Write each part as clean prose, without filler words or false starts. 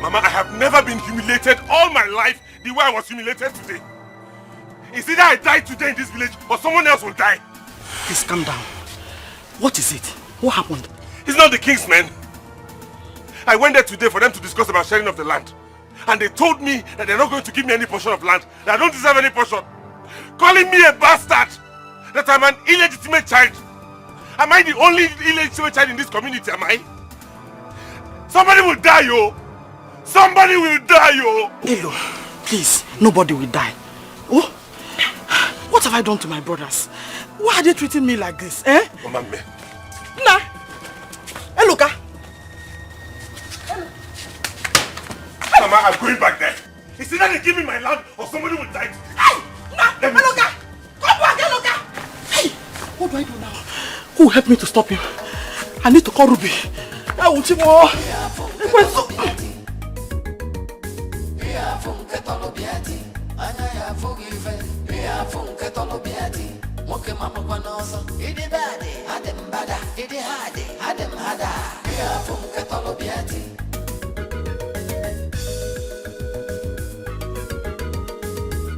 Mama, I have never been humiliated all my life the way I was humiliated today. It's either I die today in this village or someone else will die. Please calm down. What is it? What happened? It's not the king's men. I went there today for them to discuss about sharing of the land. And they told me that they're not going to give me any portion of land, that I don't deserve any portion. Calling me a bastard, that I'm an illegitimate child. Am I the only illegitimate child in this community, am I? Somebody will die, yo. Somebody will die, yo. Elo, please, nobody will die. Oh, what have I done to my brothers? Why are they treating me like this, eh? Mama, me. Nah. Hey, look, Mama, I'm going back there. It's either they give me my land or somebody will die. Hey! Nah! Eloka! Come back, Eloka! Hey! What do I do now? Who will help me to stop him? I need to call Ruby. I will see more.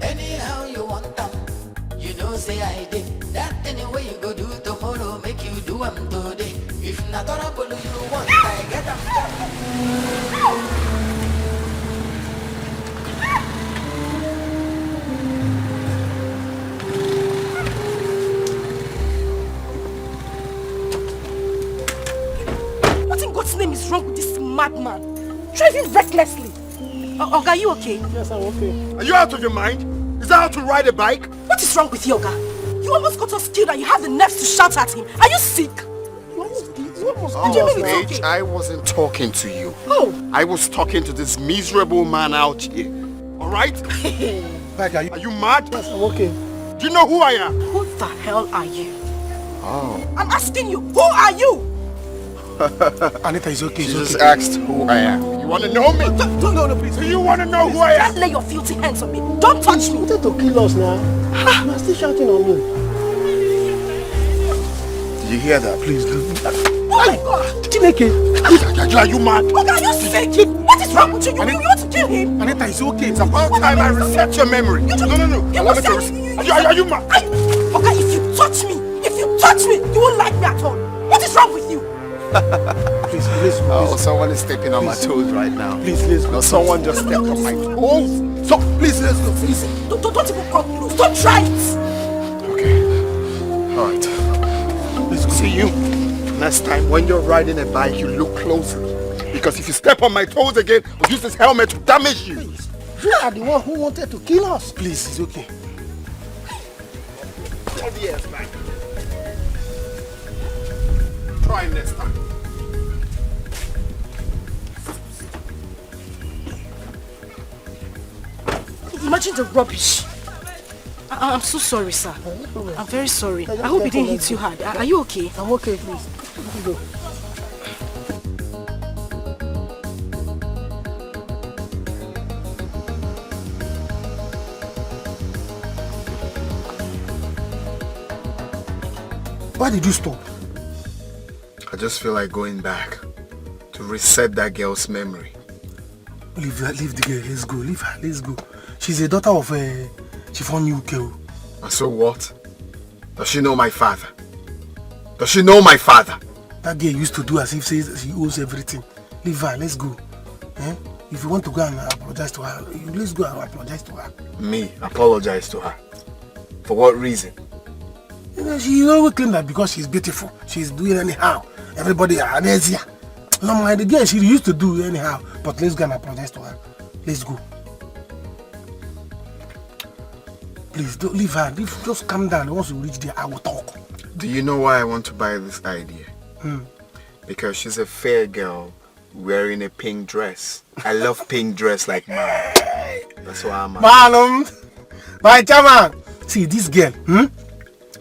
Anyhow you want them, you know say I did. That anyway you go do tomorrow, make you do them today. If not horrible you want, I get them done. What in God's name is wrong with this madman? Driving recklessly. Oga, are you okay? Yes, I'm okay. Are you out of your mind? Is that how to ride a bike? What is wrong with you, Oga? You almost got us killed and you have the nerves to shout at him. Are you sick? Paige, I wasn't talking to you. Oh. I was talking to this miserable man out here. Alright? Are you mad? Yes, I'm okay. Do you know who I am? Who the hell are you? Oh. I'm asking you, who are you? Anita is okay. She just asked who I am. You want to know me? No, please. Do you want to know who I am? Don't lay your filthy hands on me. Don't touch me. You wanted to kill us now. You are still shouting on me. Did you hear that? Please, leave. Oh my God. Chineke. Are you mad? Oga, are you sick? What is wrong with you? You want to kill him? Anita is okay. It's about time I reset your memory. No. Allow me to Are you mad? Oga, if you touch me, you won't like me at all. What is wrong with you? Please. Oh, someone is stepping on my toes right now. Please, let's go. No, someone just stepped on my toes. So, please, let's go. Please. Don't even come close. Don't try it. Okay. Alright. Let's see you. Next time, when you're riding a bike, you look closely. Because if you step on my toes again, I'll use this helmet to damage you. Please. You are the one who wanted to kill us. Please, it's okay. Yes, man. Try next time. Imagine the rubbish. I'm so sorry, sir. I'm very sorry. I hope it didn't hit you hard. Are you okay? I'm okay, please. Let me go. Why did you stop? I just feel like going back to reset that girl's memory. Leave the girl. Let's go. Leave her. Let's go. She's a daughter of a Chiffon UK. And so what? Does she know my father? Does she know my father? That girl used to do as if she owes everything. Leave her. Let's go. Eh? If you want to go and apologize to her, let's go and apologize to her. Me? Apologize to her? For what reason? You know, she always claim that because she's beautiful, she's doing anyhow. Everybody is here. No, the girl she used to do anyhow. But let's go and apologize to her. Let's go. Please don't leave her. Just calm down. Once you reach there, I will talk. Do you know why I want to buy this idea? Because she's a fair girl wearing a pink dress. I love pink dress like mine. That's why I'm... My chairman. See, this girl,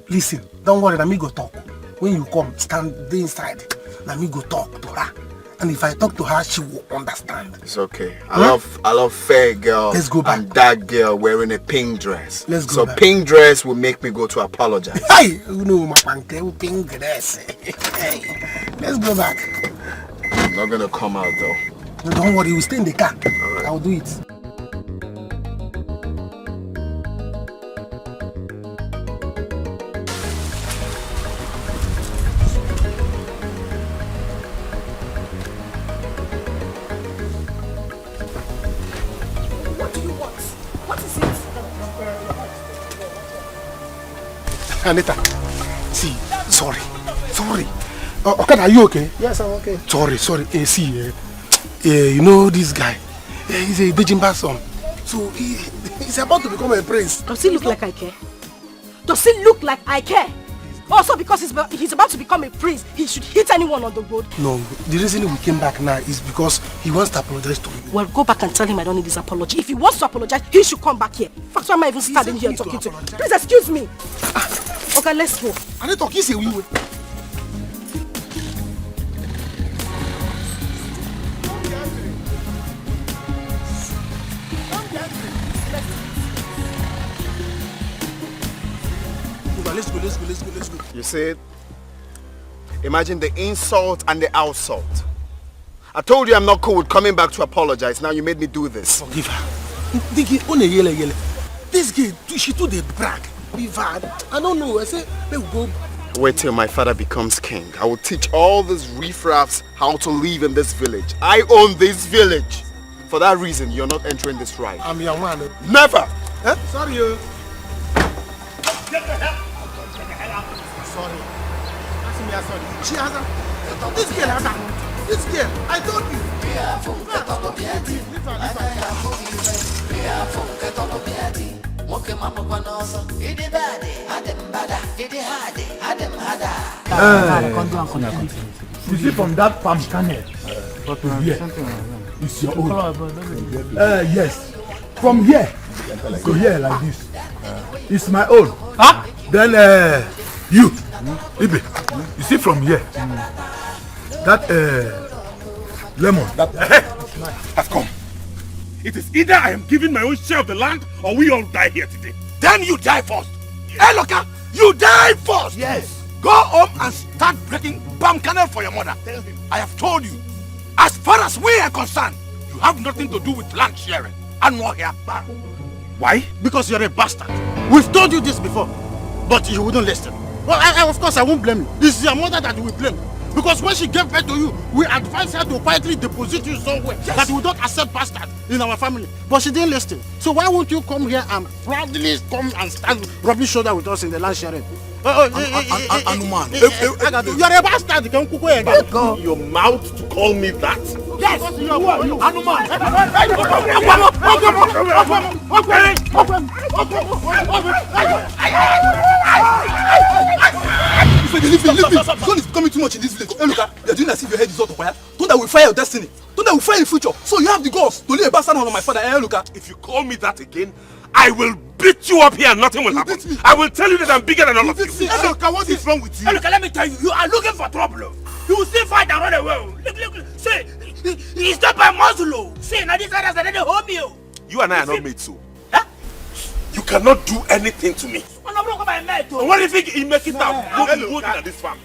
listen, don't worry, let me go talk. When you come, stand inside. Let me go talk to her. And if I talk to her, she will understand. It's okay. I love fair girl. Let's go back. And that girl wearing a pink dress. Let's go back. So pink dress will make me go to apologize. Hey, you know my pink dress. Hey, let's go back. I'm not gonna come out though. No, don't worry, we'll stay in the car. I'll do it. What do you want? What is it? Anita, see, sorry. Okay, are you okay? Yes, I'm okay. Sorry. See, you know this guy? He's a Dejimba son. So he's about to become a prince. Does he look like I care? Does he look like I care? Also, because he's about to become a prince, he should hit anyone on the road. No, the reason we came back now is because he wants to apologize to you. Well, go back and tell him I don't need his apology. If he wants to apologize, he should come back here. In fact, why am I even standing here talking to him? Please excuse me. Okay, let's go. Anita, kiss a wee. Let's go. You see, imagine the insult and the outsult. I told you I'm not cool with coming back to apologize. Now you made me do this. Forgive her. This girl, she too the brag. Be bad. I don't know. I say, let's go. Wait till my father becomes king. I will teach all these riffraffs how to live in this village. I own this village. For that reason, you're not entering this ride. I'm your man. Never! Eh? Sorry, you. Get the hell! Sorry. Sorry. She has a... This girl has a... This girl, I told you. You see from that palm kernel to here, it's your own. Yes. From here to here like this, it's my own. Huh? Then you, Ibe, you see from here, that lemon. Has come. It is either I am giving my own share of the land or we all die here today. Then you die first. Hey, Loka, you die first. Yes. Go home and start breaking palm kernel for your mother. I have told you, as far as we are concerned, you have nothing to do with land sharing. And more here. Why? Because you're a bastard. We've told you this before, but you wouldn't listen. Well, of course, I won't blame you. It's your mother that we blame. Because when she gave birth to you, we advised her to quietly deposit you somewhere that we don't accept bastard in our family. But she didn't listen. So why won't you come here and proudly come and stand rubbing shoulder with us in the land sharing? Anuman. You're a bastard. You can cook away again. Go. Your mouth to call me that? Yes. Who are you? Anuman. Leave. Sun is becoming too much in this village. Hey, look, you're doing as if your head is not on fire. Don't that will fire your destiny. Don't that will fire in the future. So you have the guts to lay a bastard on my father. Hey, look. If you call me that again, I will beat you up here and nothing will happen. I will tell you that I'm bigger than all of you. Hey, look, what is wrong with you? Hey, look, let me tell you, you are looking for trouble. You will still fight and run away. Look. See, it's not by muzzle. See, now this others are ready to hold me. You and I are not made so. Huh? You cannot do anything to me. And what do you think he make it out? Working at this farm.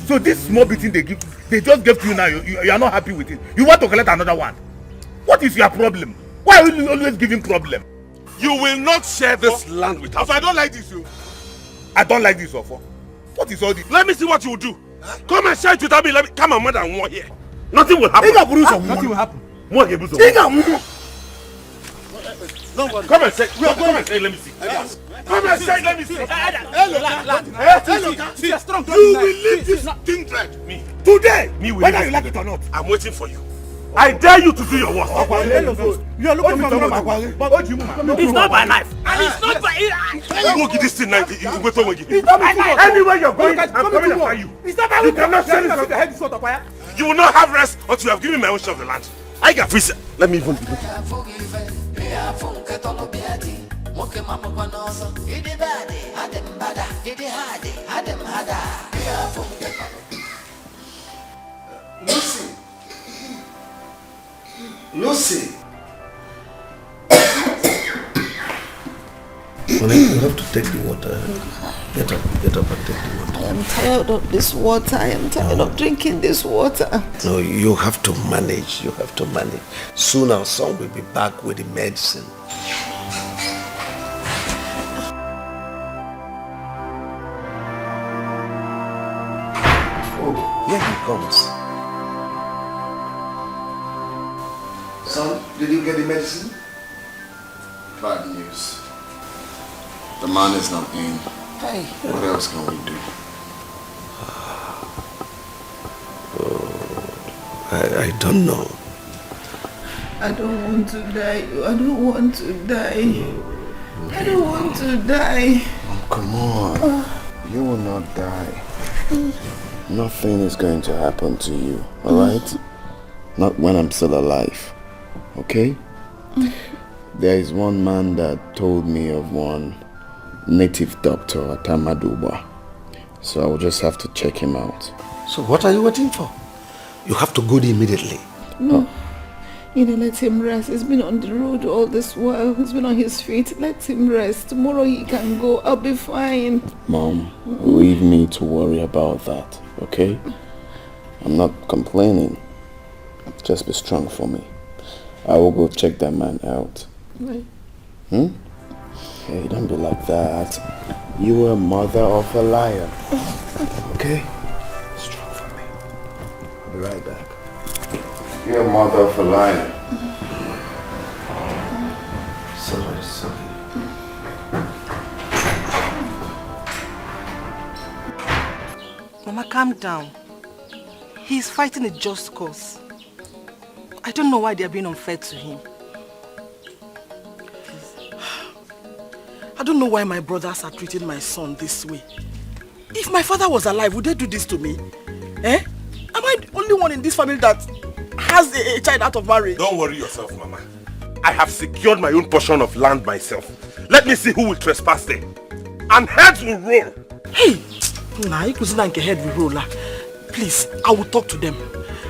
So this small beating they just gave to you now, you are not happy with it. You want to collect another one. What is your problem? Why are you always giving problem? You will not share this land with us. If I don't like this, I don't like this offer. What is all this? Let me see what you will do. Come and share it without me. Let me come and more than one here. Nothing will happen. Nothing will happen. More here, Don't worry. Come and say. Come and say. Let me see. Come and say. Let me see. See, strong. You will leave this kindred. Me. Today. Me. Whether you like it or not. I'm waiting for you. I dare you to do your worst. You are looking for me. It's not by knife. And it's not by... You won't get this thing now. It's not by knife. Anywhere you're going, I'm coming after you. It's not by You cannot sell it. You will not have rest until you have given me my own share of the land. I got free. Let me even begin. Lucy. Honey, you have to take the water. Get up and take the water. I am tired of this water. I am tired of drinking this water. No, you have to manage. You have to manage. Soon our son will be back with the medicine. Oh, here he comes. Son, did you get the medicine? Bad news. The man is not in. Hey. What else can we do? I don't know. I don't want to die. I don't want to die. I don't want to die. Oh, come on. You will not die. Nothing is going to happen to you, alright? Not when I'm still alive. Okay? There is one man that told me of one native doctor at Amaduba. So I will just have to check him out. So what are you waiting for? You have to go there immediately. No. Let him rest. He's been on the road all this while. He's been on his feet. Let him rest. Tomorrow he can go. I'll be fine. Mom, leave me to worry about that, okay? I'm not complaining. Just be strong for me. I will go check that man out. Right. Hey, don't be like that. You are a mother of a liar. Okay? Strong for me. I'll be right back. You're a mother of a liar. Sorry. Mama, calm down. He's fighting a just cause. I don't know why they're being unfair to him. I don't know why my brothers are treating my son this way. If my father was alive, would they do this to me? Eh? Am I the only one in this family that has a child out of marriage? Don't worry yourself, Mama. I have secured my own portion of land myself. Let me see who will trespass there. And heads will roll. Hey! Nah, you could see that head will roll. Please, I will talk to them.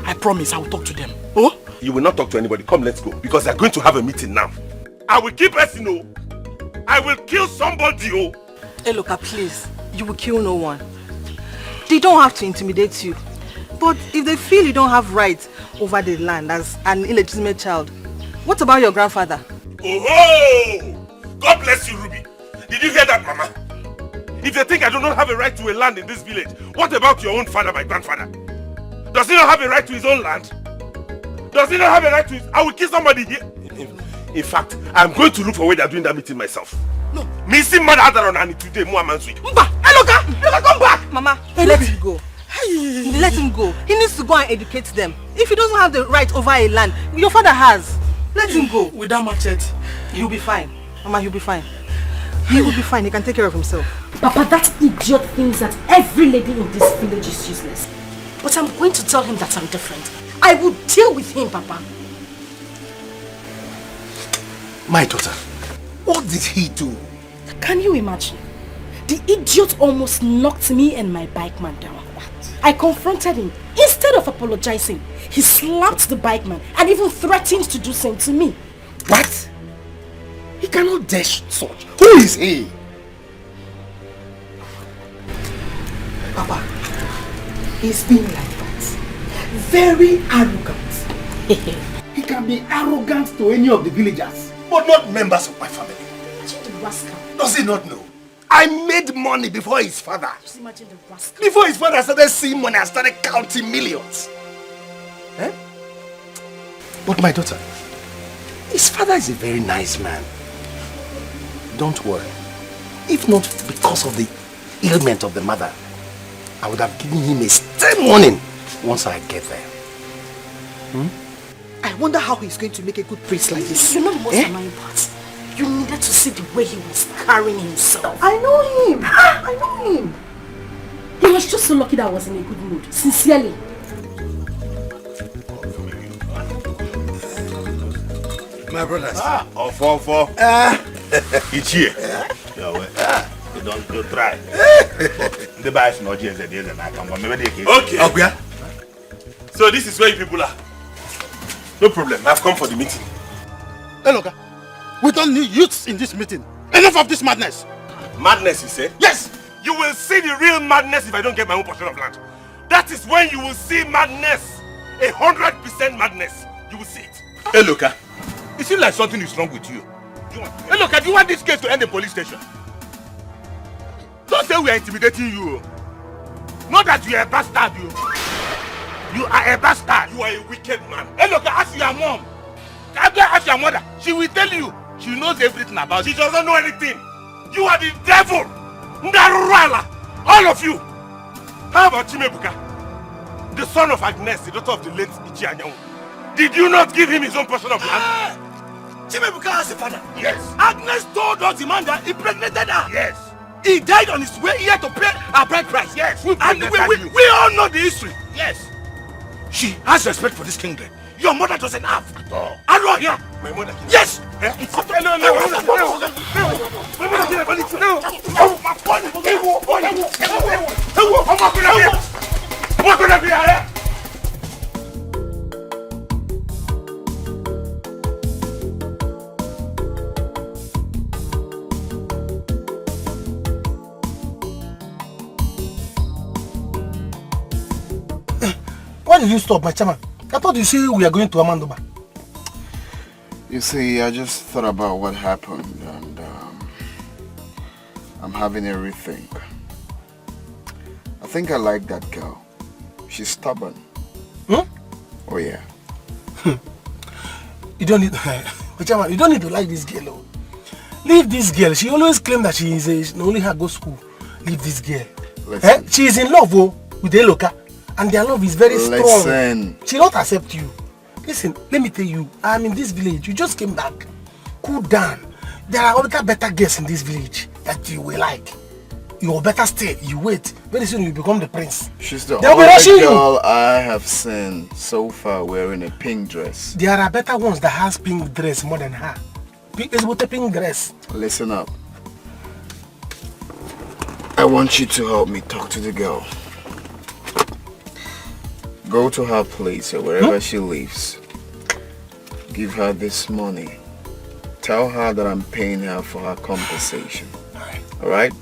I promise I will talk to them. Oh? You will not talk to anybody. Come, let's go. Because they're going to have a meeting now. I will keep Esino. I will kill somebody. Oh. Hey, Loka, please. You will kill no one. They don't have to intimidate you. But if they feel you don't have rights over the land as an illegitimate child, what about your grandfather? Oh! God bless you, Ruby. Did you hear that, Mama? If they think I do not have a right to a land in this village, what about your own father, my grandfather? Does he not have a right to his own land? Does he not have a right to his... I will kill somebody here. In fact, I'm going to look for where they're doing that meeting myself. No. Missing mother Adaron and today, Muamansui. Mba! Hey, Loka, come back! Mama, let him go. Let him go. He needs to go and educate them. If he doesn't have the right over a land, your father has. Let him go. Without machete. He'll be fine. Mama, he'll be fine. He will be fine. He can take care of himself. Papa, that idiot thinks that every lady in this village is useless. But I'm going to tell him that I'm different. I will deal with him, Papa. My daughter, what did he do? Can you imagine? The idiot almost knocked me and my bike man down. I confronted him. Instead of apologizing, he slapped the bike man and even threatened to do the same to me. What? He cannot dare such. Who is he? Papa, he's been like that. Very arrogant. He can be arrogant to any of the villagers, But not members of my family. Imagine the rascal. Does he not know? I made money before his father. Just imagine the rascal. Before his father started seeing money, I started counting millions. Eh? But my daughter, his father is a very nice man. Don't worry. If not because of the ailment of the mother, I would have given him a stern warning once I get there. I wonder how he's going to make a good priest like this. You know the most annoying part? You needed to see the way he was carrying himself. I know him. I know him. He was just so lucky that I was in a good mood. Sincerely. My brothers. Four. It's here. You don't try. The bias no change the days and I can maybe they Okay. So this is where you people are. No problem. I've come for the meeting. Hey, look, we don't need youths in this meeting. Enough of this madness. Madness, you say? Yes. You will see the real madness if I don't get my own portion of land. That is when you will see madness. 100% madness. You will see it. Hey, look, it seems like something is wrong with you. Hey, look, do you want this case to end in police station? Don't say we are intimidating you. Not that you are a bastard, you. You are a bastard. You are a wicked man. Hey, look, ask your mom. Ask your mother. She will tell you. She knows everything about She you. doesn't know anything. You are the devil. Ndarurala. All of you. How about Chimebuka? The son of Agnes, the daughter of the late Ichi Anyanwu. Did you not give him his own portion of land? Chimebuka has a father. Yes. Agnes told us the man that impregnated her. Yes. He died on his way here to pay our bride price. Yes. And we all know the history. Yes. She has respect for this kingdom. Your mother doesn't have. At all. Allo here. My mother. Yes. Why did you stop, my chairman? I thought you said we are going to Amandoba. You see, I just thought about what happened and I'm having a rethink. I think I like that girl. She's stubborn. Hmm? Oh yeah. You don't need, my chairman, you don't need to like this girl. Oh. Leave this girl. She always claims that she only her go school. Leave this girl. Listen. She is in love with the Eloka. And their love is very strong. Listen. She will not accept you. Listen, let me tell you, I'm in this village. You just came back. Cool down. There are other better girls in this village that you will like. You better stay. You wait. Very soon you become the prince. She's the They'll be only rushing girl I have seen so far wearing a pink dress. There are better ones that has pink dress more than her. It's with a pink dress. Listen up. I want you to help me talk to the girl. Go to her place or wherever she lives. Give her this money. Tell her that I'm paying her for her compensation. Alright?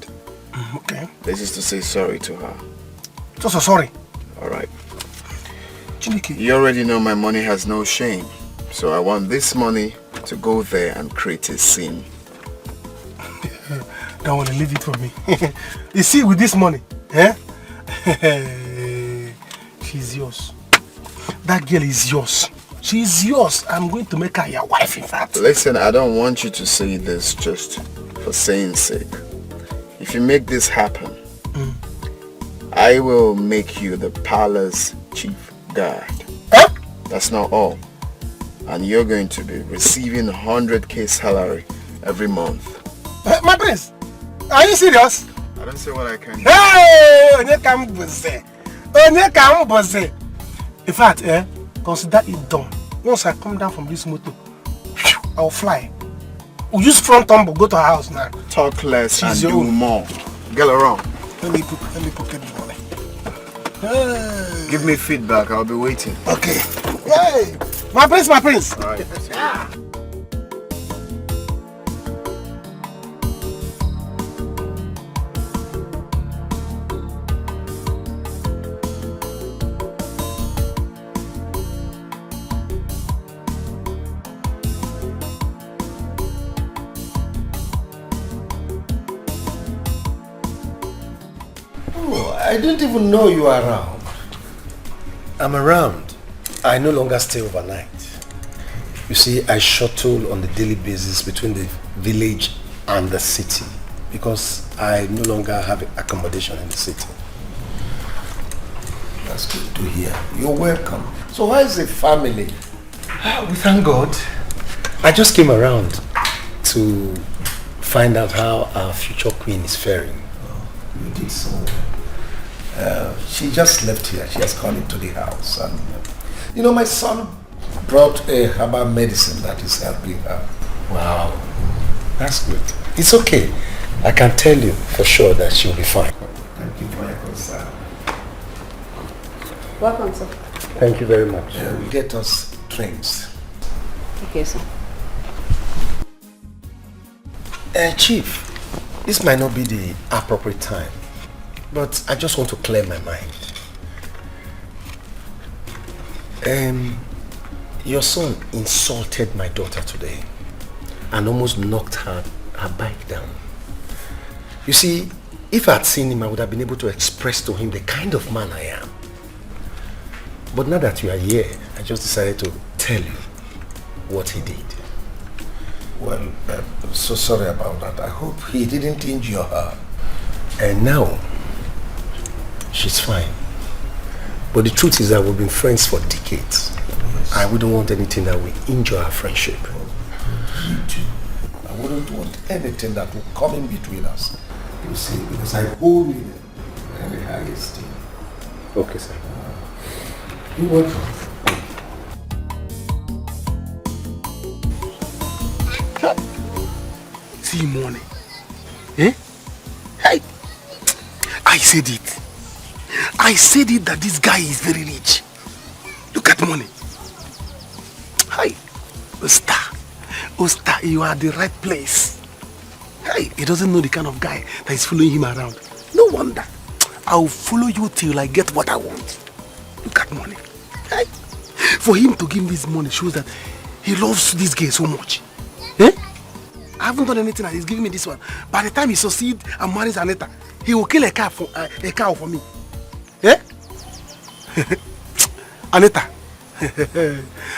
Okay. This is to say sorry to her. So sorry. Alright. Chiniki. You already know my money has no shame. So I want this money to go there and create a scene. Don't want to leave it for me. You see, with this money, she's yours. That girl is yours. She's yours. I'm going to make her your wife, in fact. Listen, I don't want you to say this just for saying sake. If you make this happen, I will make you the palace chief guard. Huh? That's not all. And you're going to be receiving 100k salary every month. My prince, are you serious? I don't say what I can do. Hey! In fact, consider it done. Once I come down from this motor, I'll fly. We'll use front tumble, go to her house now. Talk less She's and your do own. more. Get around. Let me pocket the money. Hey. Give me feedback. I'll be waiting. Okay. Hey! My prince, my prince. All right. I didn't even know you were around. I'm around. I no longer stay overnight. You see, I shuttle on a daily basis between the village and the city because I no longer have accommodation in the city. That's good to hear. You're welcome. So how is the family? We thank God. I just came around to find out how our future queen is faring. Oh, you did so well. She just left here. She has gone into the house. And, you know, my son brought a herbal medicine that is helping her. Wow. That's good. It's okay. I can tell you for sure that she'll be fine. Thank you for your concern. Welcome, sir. Thank you very much. We'll get us drinks. Okay, sir. Chief, this might not be the appropriate time, but I just want to clear my mind. Your son insulted my daughter today and almost knocked her bike down. You see, if I had seen him, I would have been able to express to him the kind of man I am. But now that you are here, I just decided to tell you what he did. Well, so sorry about that. I hope he didn't injure her. And now, she's fine. But the truth is that we've been friends for decades. Yes. I wouldn't want anything that will injure our friendship. Me too. I wouldn't want anything that will come in between us. You see, because I hold you in very high esteem. Okay, sir. You're welcome. See money. Eh? Hey! I said it. I said it that this guy is very rich. Look at money. Hey! Osta, you are at the right place. Hey, he doesn't know the kind of guy that is following him around. No wonder. I'll follow you till I get what I want. Look at money. Hey! For him to give me this money shows that he loves this girl so much. Eh? I haven't done anything and he's giving me this one. By the time he succeeds and marries Anita, he will kill a cow for me. Eh? Anita.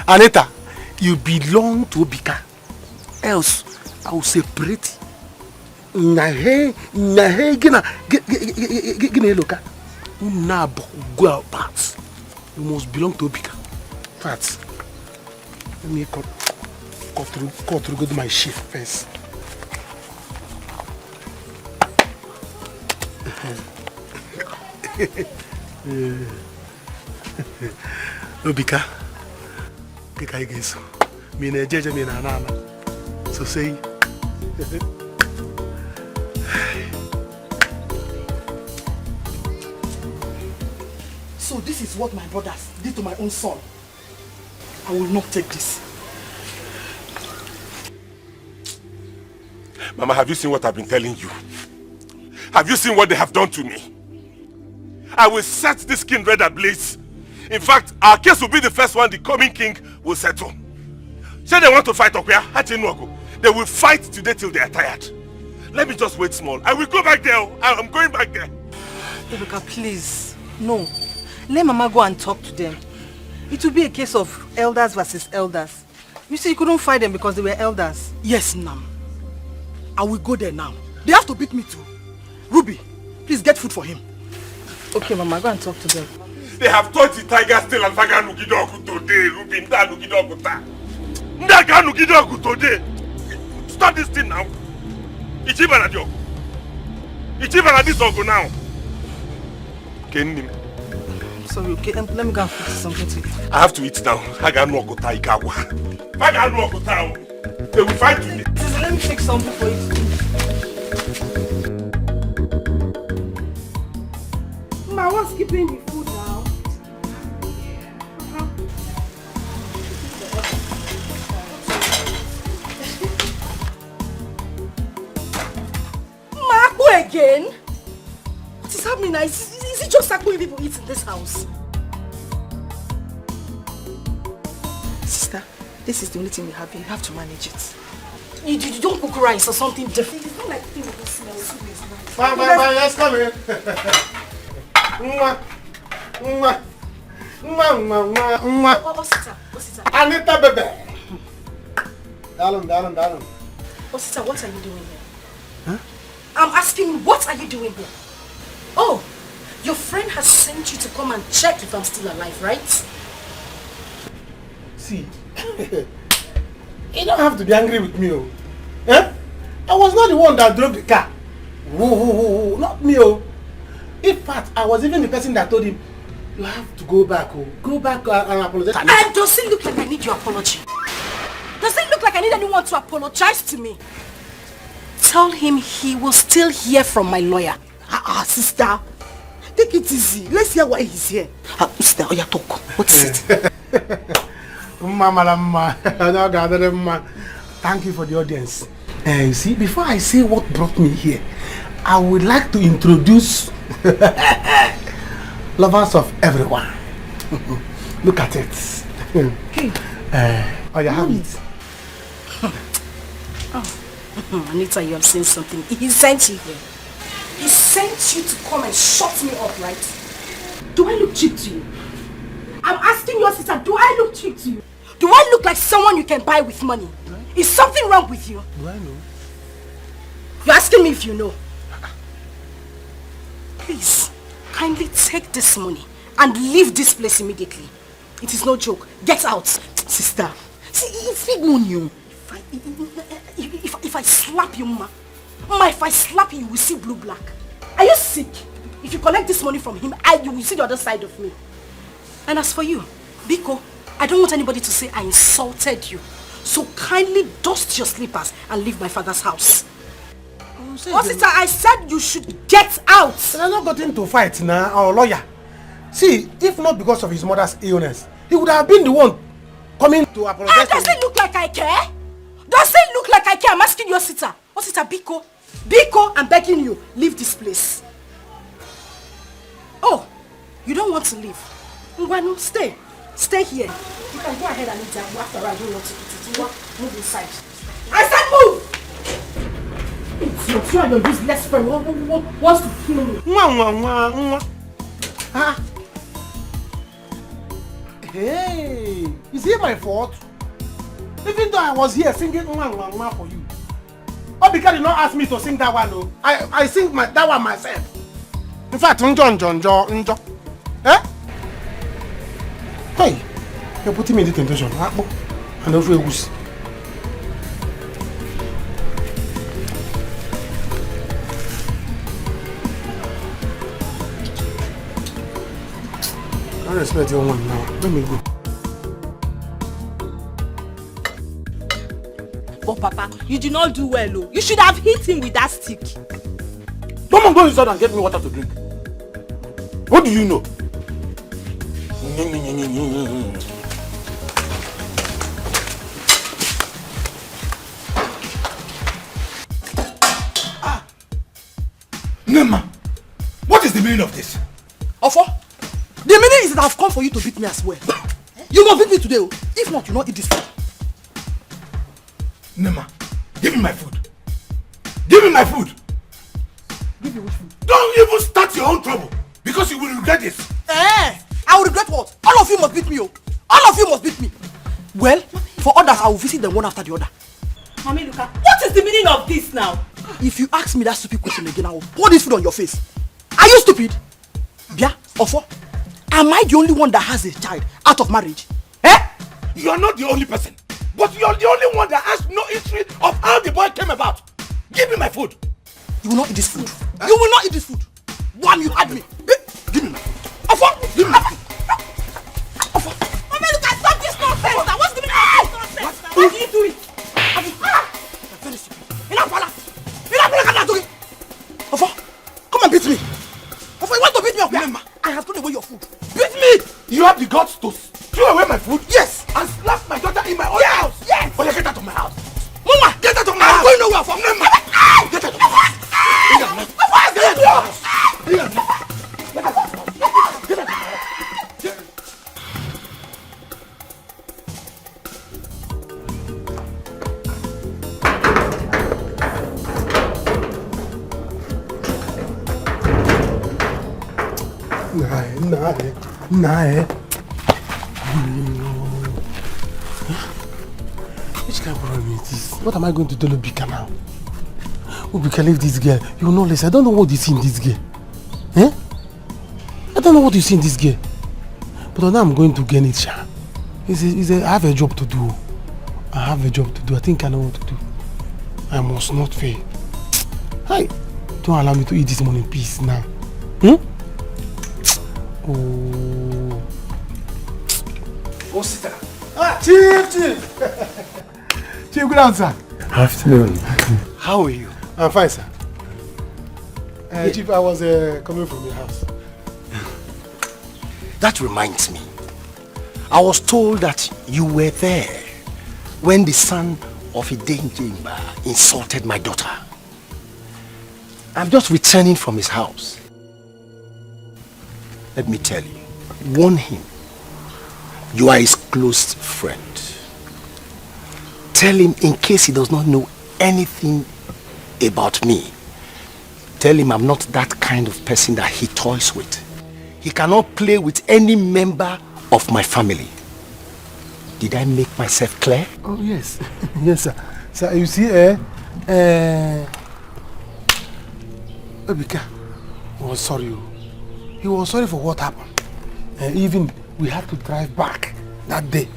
Anita, you belong to Obika. Else, I will separate. Gina loka. Go out parts. You must belong to Obika. Parts. Let me cut through go to my shift first. Obika, Kika Igeso, Mina Jeja Mina Nana. So say. So this is what my brothers did to my own son. I will not take this. Mama, have you seen what I've been telling you? Have you seen what they have done to me? I will set this kindred ablaze. In fact, our case will be the first one the coming king will settle. Say they want to fight Okuya, they will fight today till they are tired. Let me just wait small. I will go back there. I'm going back there. Ebuka, please. No. Let Mama go and talk to them. It will be a case of elders versus elders. You see, you couldn't fight them because they were elders. Yes, Nam. I will go there now. They have to beat me too. Ruby, please get food for him. Okay, Mama, go and talk to them. They have taught the tiger still and Faga Nugidoku today, Ruby, Nda Nugidoku ta. Ndaga Nugidoku today. Stop this thing now. Ichibana Dio. Ichibana this ogo now. Kenny. Sorry, okay, let me go and fix something to eat. I have to eat now. Faga Nugidoku Ikawa. Faga Nugidoku ta. They will fight today. Let me fix something for you. Ma, what's keeping the food now? Ma, who again? What is happening now? Is it just Akui people eat in this house? Sister, this is the only thing we have here. You have to manage it. You don't cook rice or something different. It's not like things that smell. Bye, let's come in. Osita. Anita, baby. Darling. Osita, what are you doing here? Huh? I'm asking, what are you doing here? Oh, your friend has sent you to come and check if I'm still alive, right? See, you don't have to be angry with me, oh. Eh? I was not the one that drove the car. Whoa, not me, oh. In fact, I was even the person that told him, you have to go back, oh. Go back and apologize. And does it look like I need your apology? Does it look like I need anyone to apologize to me? Tell him he will still hear from my lawyer. Sister. Take it easy. Let's hear why he's here. Sister, Oya, talk. What is it? Mama, thank you for the audience. You see, before I say what brought me here, I would like to introduce lovers of everyone. Look at it. Oh, you have it. Anita, you have seen something. He sent you here. He sent you to come and shut me up, right? Do I look cheap to you? I'm asking your sister, do I look cheap to you? Do I look like someone you can buy with money? Is something wrong with you? Do I know? You're asking me if you know. Please, kindly take this money and leave this place immediately. It is no joke. Get out. Sister, see, it's big money. If I slap you, ma, if I slap you, you will see blue-black. Are you sick? If you collect this money from him, you will see the other side of me. And as for you, Biko, I don't want anybody to say I insulted you. So kindly dust your slippers and leave my father's house. Oh, sister, I said you should get out. I not got into fight now, our lawyer. See, if not because of his mother's illness, he would have been the one coming to apologize. Does it look like I care? Does it look like I care? I'm asking your sister. Oh, sister, Biko. Biko, I'm begging you, leave this place. Oh, you don't want to leave? Ngwanu, stay. Stay here. You can go ahead and eat that. After all, I don't want to eat it. You move inside. I said move! It's your friend, your useless friend wants to kill me. Hey, is it my fault? Even though I was here singing for you. Oh, because you not ask me to sing that one, no. I sing that one myself. In fact, Njo. Eh? Hey, you're putting me in the temptation. And over goose. I respect your one now. Let me go. But Papa, you did not do well, oh. You should have hit him with that stick. Come go inside and get me water to drink. What do you know? Nema, what is the meaning of this? Ofo, the meaning is that I've come for you to beat me as well. You must beat me today, oh. If not, you not eat this food. Nema, give me my food. Give me my food. Give you which food? Don't even start your own trouble, because you will regret this. I will regret what? All of you must beat me, oh. All of you must beat me. Well, for others, I will visit them one after the other. Mami Luka, what is the meaning of this now? If you ask me that stupid question again, I will pour this food on your face. Are you stupid? Bia, Ofo, am I the only one that has a child out of marriage? Eh? You are not the only person, but you are the only one that has no history of how the boy came about. Give me my food. You will not eat this food. You will not eat this food. One, you had me. Give me my food. Ofo, give me my food. Ofo. Mami Luka, stop this nonsense. Now, what's the meaning of this nonsense? Why do you do it? Very stupid. Ofo, come and beat me. Ofo, you want to beat me up? Remember, I have thrown away your food. Beat me! You have the guts to throw away my food? Yes! And slap my daughter in my own house? Yes! Oh, you get out of my house. Mama, get out of my house! I'm going nowhere from them. Get out of my house. Get out of my house. Get out of my house. Get out of my house. Nah. Which kind of problem is this? What am I going to tell Obika now? Obika, leave this girl. You will not listen. I don't know what you see in this girl. Eh? I don't know what you see in this girl. But now I'm going to get it, Sha. I have a job to do. I think I know what to do. I must not fail. Hey, don't allow me to eat this money in peace now. Oh, sister. Chief! Chief, good afternoon, sir. Afternoon. How are you? I'm fine, sir. Chief, I was coming from your house. That reminds me. I was told that you were there when the son of a danger insulted my daughter. I'm just returning from his house. Let me tell you, warn him. You are his close friend. Tell him in case he does not know anything about me. Tell him I'm not that kind of person that he toys with. He cannot play with any member of my family. Did I make myself clear? Oh, yes. Yes, sir. Sir, you see, Ebika was sorry. He was sorry for what happened. Even we had to drive back that day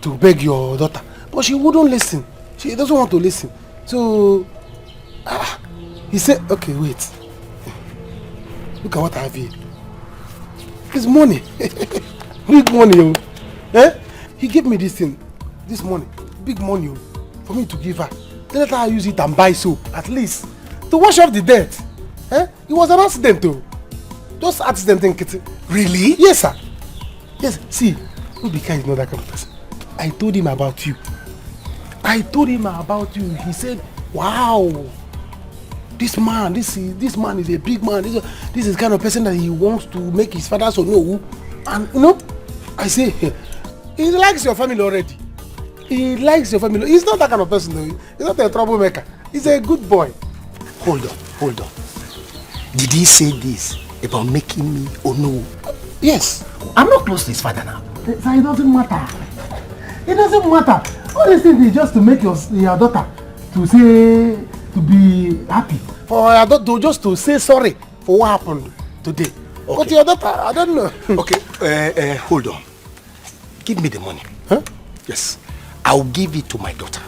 to beg your daughter. But she wouldn't listen. She doesn't want to listen. So, he said, okay, wait. Look at what I have here. It's money. Big money. He gave me this thing, this money. Big money for me to give her. Then let her use it and buy soap, at least, to wash off the dirt. It was an accident though. Just accident thing, Kitty. Really? Yes, sir. Yes, see, Ubika is not that kind of person. I told him about you. He said, wow, this man is a big man. This is the kind of person that he wants to make his father so know. And you know, I say, he likes your family already. He likes your family. He's not that kind of person though. He's not a troublemaker. He's a good boy. Hold on. Did he say this about making me no? Yes. I'm not close to his father now. So it doesn't matter. It doesn't matter. All this thing is just to make your daughter to be happy. For your daughter just to say sorry for what happened today. Okay. But your daughter, I don't know. Okay, hold on. Give me the money. Huh? Yes. I'll give it to my daughter.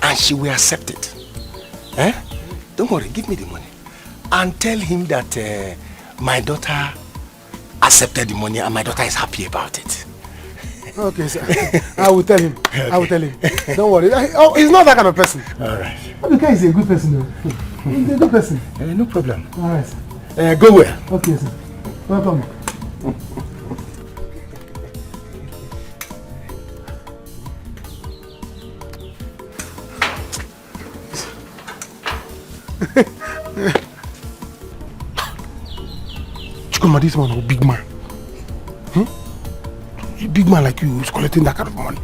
And she will accept it. Don't worry, give me the money. And tell him that my daughter accepted the money and my daughter is happy about it. Okay, sir. I will tell him. Okay. I will tell him. Don't worry. He's not that kind of person. All right. Because he's a good person though. He's a good person. No problem. All right, sir. Go where? Okay, sir. Welcome. Chukuma, this man is a big man. A big man like you is collecting that kind of money.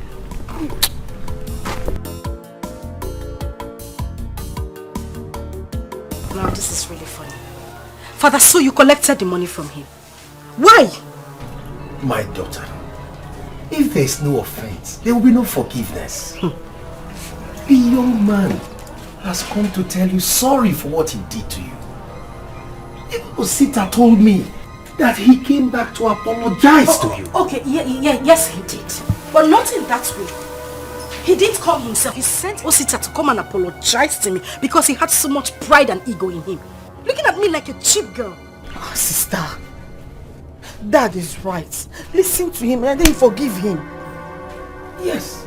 Now this is really funny. Father, so you collected the money from him. Why? My daughter, if there is no offense, there will be no forgiveness. The young man has come to tell you sorry for what he did to you. Even Osita told me that he came back to apologize to you. Okay, yes he did. But not in that way. He didn't come himself. He sent Osita to come and apologize to me because he had so much pride and ego in him. Looking at me like a cheap girl. Oh, sister, Dad is right. Listen to him and then forgive him. Yes,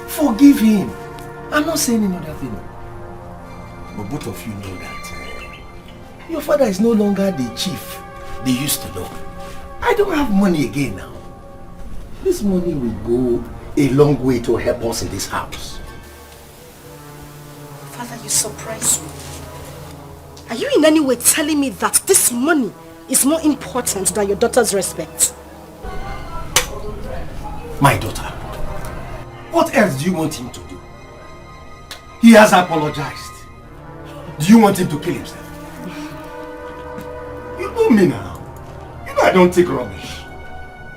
forgive him. I'm not saying another thing. But both of you know that your father is no longer the chief they used to know. I don't have money again now. This money will go a long way to help us in this house. Father, you surprise me. Are you in any way telling me that this money is more important than your daughter's respect? My daughter, what else do you want him to do? He has apologized. Do you want him to kill himself? You know me now. You know I don't take rubbish.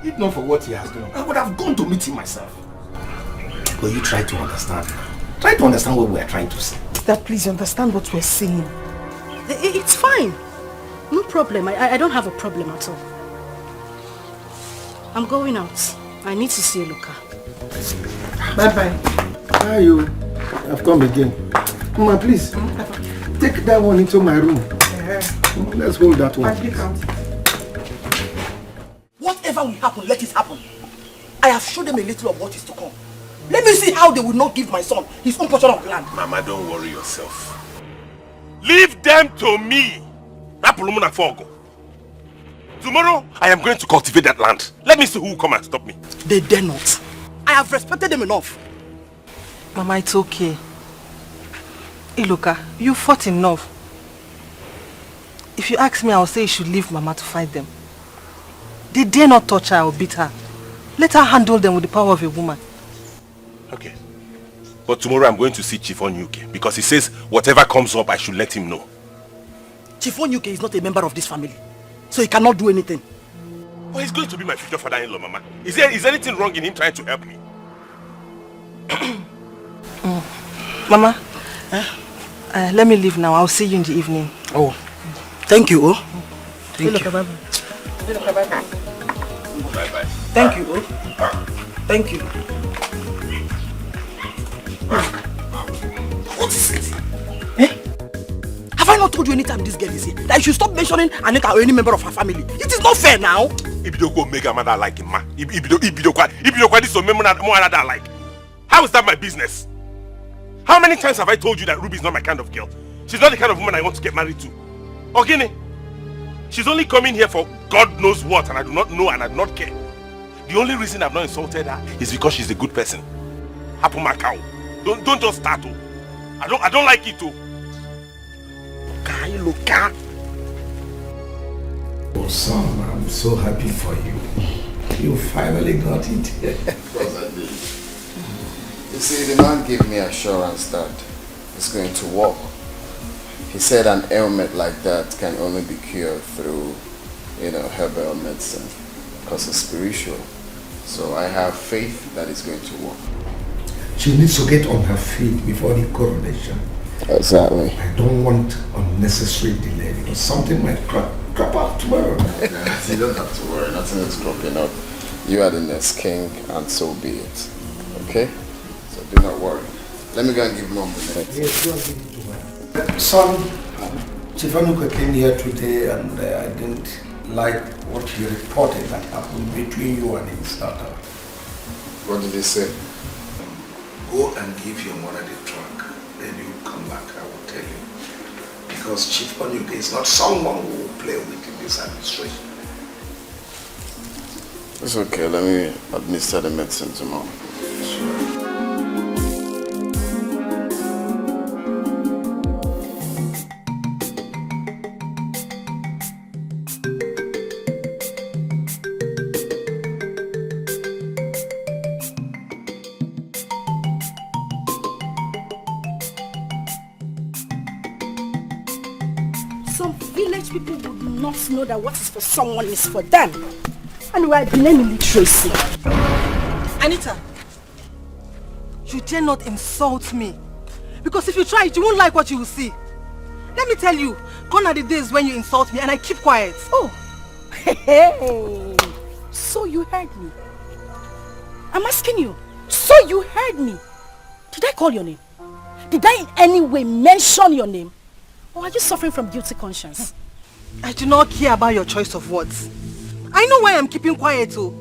If not for what he has done, I would have gone to meet him myself. But you try to understand. Try to understand what we are trying to say. Dad, please understand what we're saying. It's fine. No problem. I don't have a problem at all. I'm going out. I need to see Luca. Bye-bye. How are you? I've come again. Mama, please. Take that one into my room. Let's hold that one. Whatever will happen, let it happen. I have showed them a little of what is to come. Let me see how they will not give my son his own portion of land. Mama, don't worry yourself. Leave them to me. Tomorrow, I am going to cultivate that land. Let me see who will come and stop me. They dare not. I have respected them enough. Mama, it's okay. Iloka, you fought enough. If you ask me, I'll say you should leave Mama to fight them. They dare not touch her or beat her. Let her handle them with the power of a woman. Okay. But tomorrow I'm going to see Chief Onyuke because he says whatever comes up, I should let him know. Chief Onyuke is not a member of this family, so he cannot do anything. Well, he's going to be my future father-in-law, Mama. Is there anything wrong in him trying to help me? Mama, let me leave now. I'll see you in the evening. Oh, thank you, oh. Thank you. Bye-bye. Bye-bye. Thank you, oh. Thank you. What is it? Have I not told you anytime this girl is here that you should stop mentioning Anita or any member of her family? It is not fair now. Ibidoko make a mother like him, ma. Ibidoko this so more another like. How is that my business? How many times have I told you that Ruby is not my kind of girl? She's not the kind of woman I want to get married to. Ogini, she's only coming here for God knows what, and I do not know and I do not care. The only reason I've not insulted her is because she's a good person. Hapu Macau. Don't just start. I don't like it too. Oh son, I'm so happy for you. You finally got it. Of course I did. You see, the man gave me assurance that it's going to work. He said an ailment like that can only be cured through, herbal medicine, because it's spiritual. So I have faith that it's going to work. She needs to get on her feet before the coronation. Exactly. I don't want unnecessary delay because something might crop up tomorrow. You don't have to worry, nothing is cropping up. You are the next king and so be it. Okay? So do not worry. Let me go and give Mom the next. Yes, go and give it to her. Son, Chief Onyuke came here today and I didn't like what he reported that happened between you and his daughter. What did he say? Go and give your mother the trunk, then you come back, I will tell you. Because Chief Onyuke is not someone who will play with in this administration. It's okay, let me administer the medicine to Mom. Sure. People would not know that what is for someone is for them. And we are denying illiteracy. Anita, you dare not insult me. Because if you try it, you won't like what you will see. Let me tell you, gone are the days when you insult me and I keep quiet. Oh, hey, so you heard me. I'm asking you, so you heard me. Did I call your name? Did I in any way mention your name? Or are you suffering from guilty conscience? I do not care about your choice of words. I know why I'm keeping quiet too.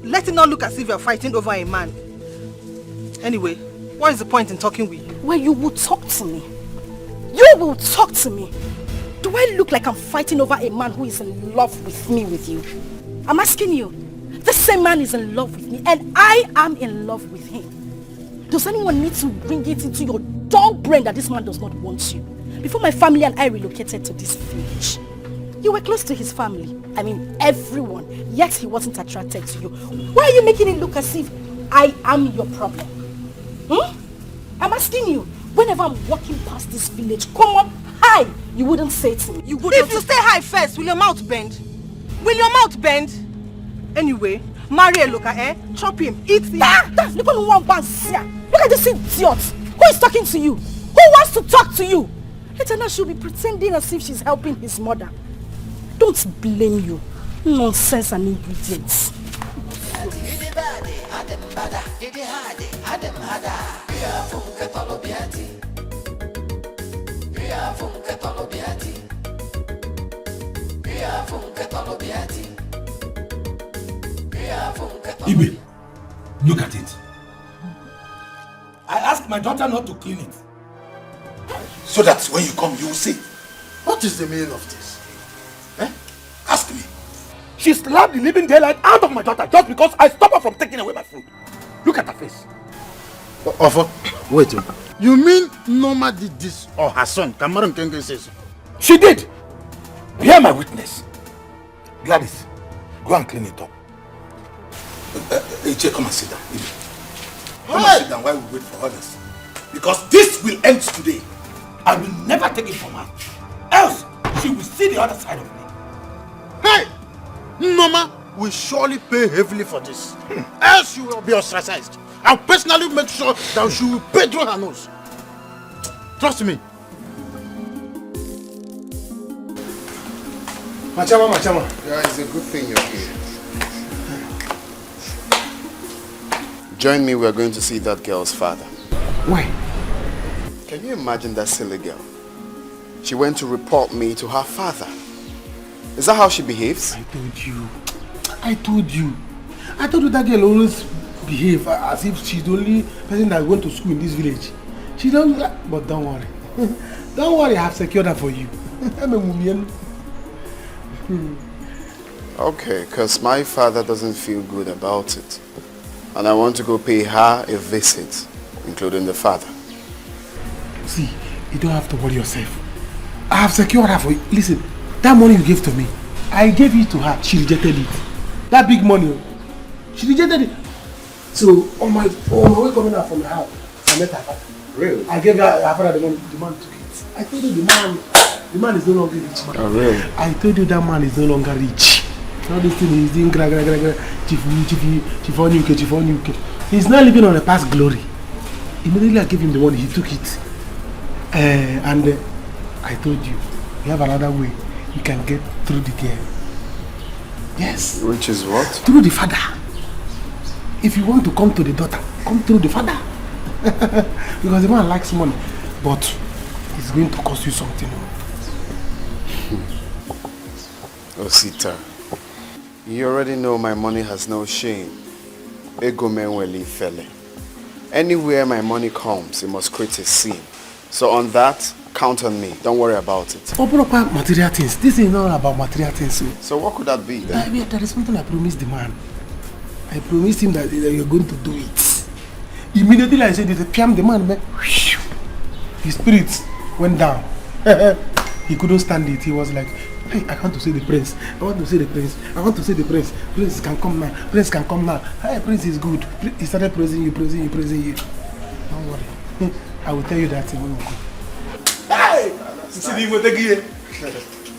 Let it not look as if you're fighting over a man. Anyway, what is the point in talking with you? Well, you will talk to me. You will talk to me. Do I look like I'm fighting over a man who is in love with me, with you? I'm asking you. This same man is in love with me and I am in love with him. Does anyone need to bring it into your dull brain that this man does not want you? Before my family and I relocated to this village, you were close to his family. I mean, everyone. Yet he wasn't attracted to you. Why are you making it look as if I am your problem? I'm asking you. Whenever I'm walking past this village, come on, hi, you wouldn't say to me. If you stay high first, will your mouth bend? Will your mouth bend? Anyway, marry Eloka, chop him, eat him. Look at this idiot. Who is talking to you? Who wants to talk to you? Later now she'll be pretending as if she's helping his mother. Don't blame you. Nonsense and ingredients. Ibe, look at it. I asked my daughter not to clean it. So that when you come, you will see. What is the meaning of this? Ask me. She slapped the living daylight out of my daughter just because I stopped her from taking away my food. Look at her face. Offer, wait. You mean Norma did this or her son? Kamaru Nkenge says so. She did. Bear my witness. Gladys, go and clean it up. Iche, come and sit down. Come and sit down while we wait for others. Because this will end today. I will never take it from her. Else, she will see the other side of me. Hey! Norma will surely pay heavily for this. Else you will be ostracized. I'll personally make sure that she will pay through her nose. Trust me. Machama. Yeah, it's a good thing you're here. Join me, we're going to see that girl's father. Why? Can you imagine that silly girl? She went to report me to her father. Is that how she behaves? I told you that girl always behave as if she's the only person that went to school in this village. She don't, but don't worry. Don't worry, I have secured her for you. I'm a woman. Okay, because my father doesn't feel good about it. And I want to go pay her a visit, including the father. See, you don't have to worry yourself. I have secured her for you. Listen, that money you gave to me, I gave it to her. She rejected it. That big money, she rejected it. So on my way coming out from the house, I met her father. Really? I gave her father the money. The man took it. I told you the man is no longer rich. Man. Oh, really? I told you that man is no longer rich. All this thing he's doing chief on UK. He's not living on a past glory. Immediately I gave him the money, he took it. And I told you, we have another way you can get through the girl. Yes. Which is what? Through the father. If you want to come to the daughter, come through the father. Because the man likes money, but it's going to cost you something. Osita, you already know my money has no shame. Ego menweli fele. Anywhere my money comes, it must create a scene. So on that, count on me. Don't worry about it. For proper material things. This is not about material things. So what could that be then? There is something I promised the man. I promised him that you're going to do it. Immediately I said it, the man, his spirits went down. He couldn't stand it. He was like, hey, I want to see the prince. I want to see the prince. I want to see the prince. Prince can come now. Prince can come now. Hey, prince is good. He started praising you. Don't worry. I will tell you that when we go. Hey!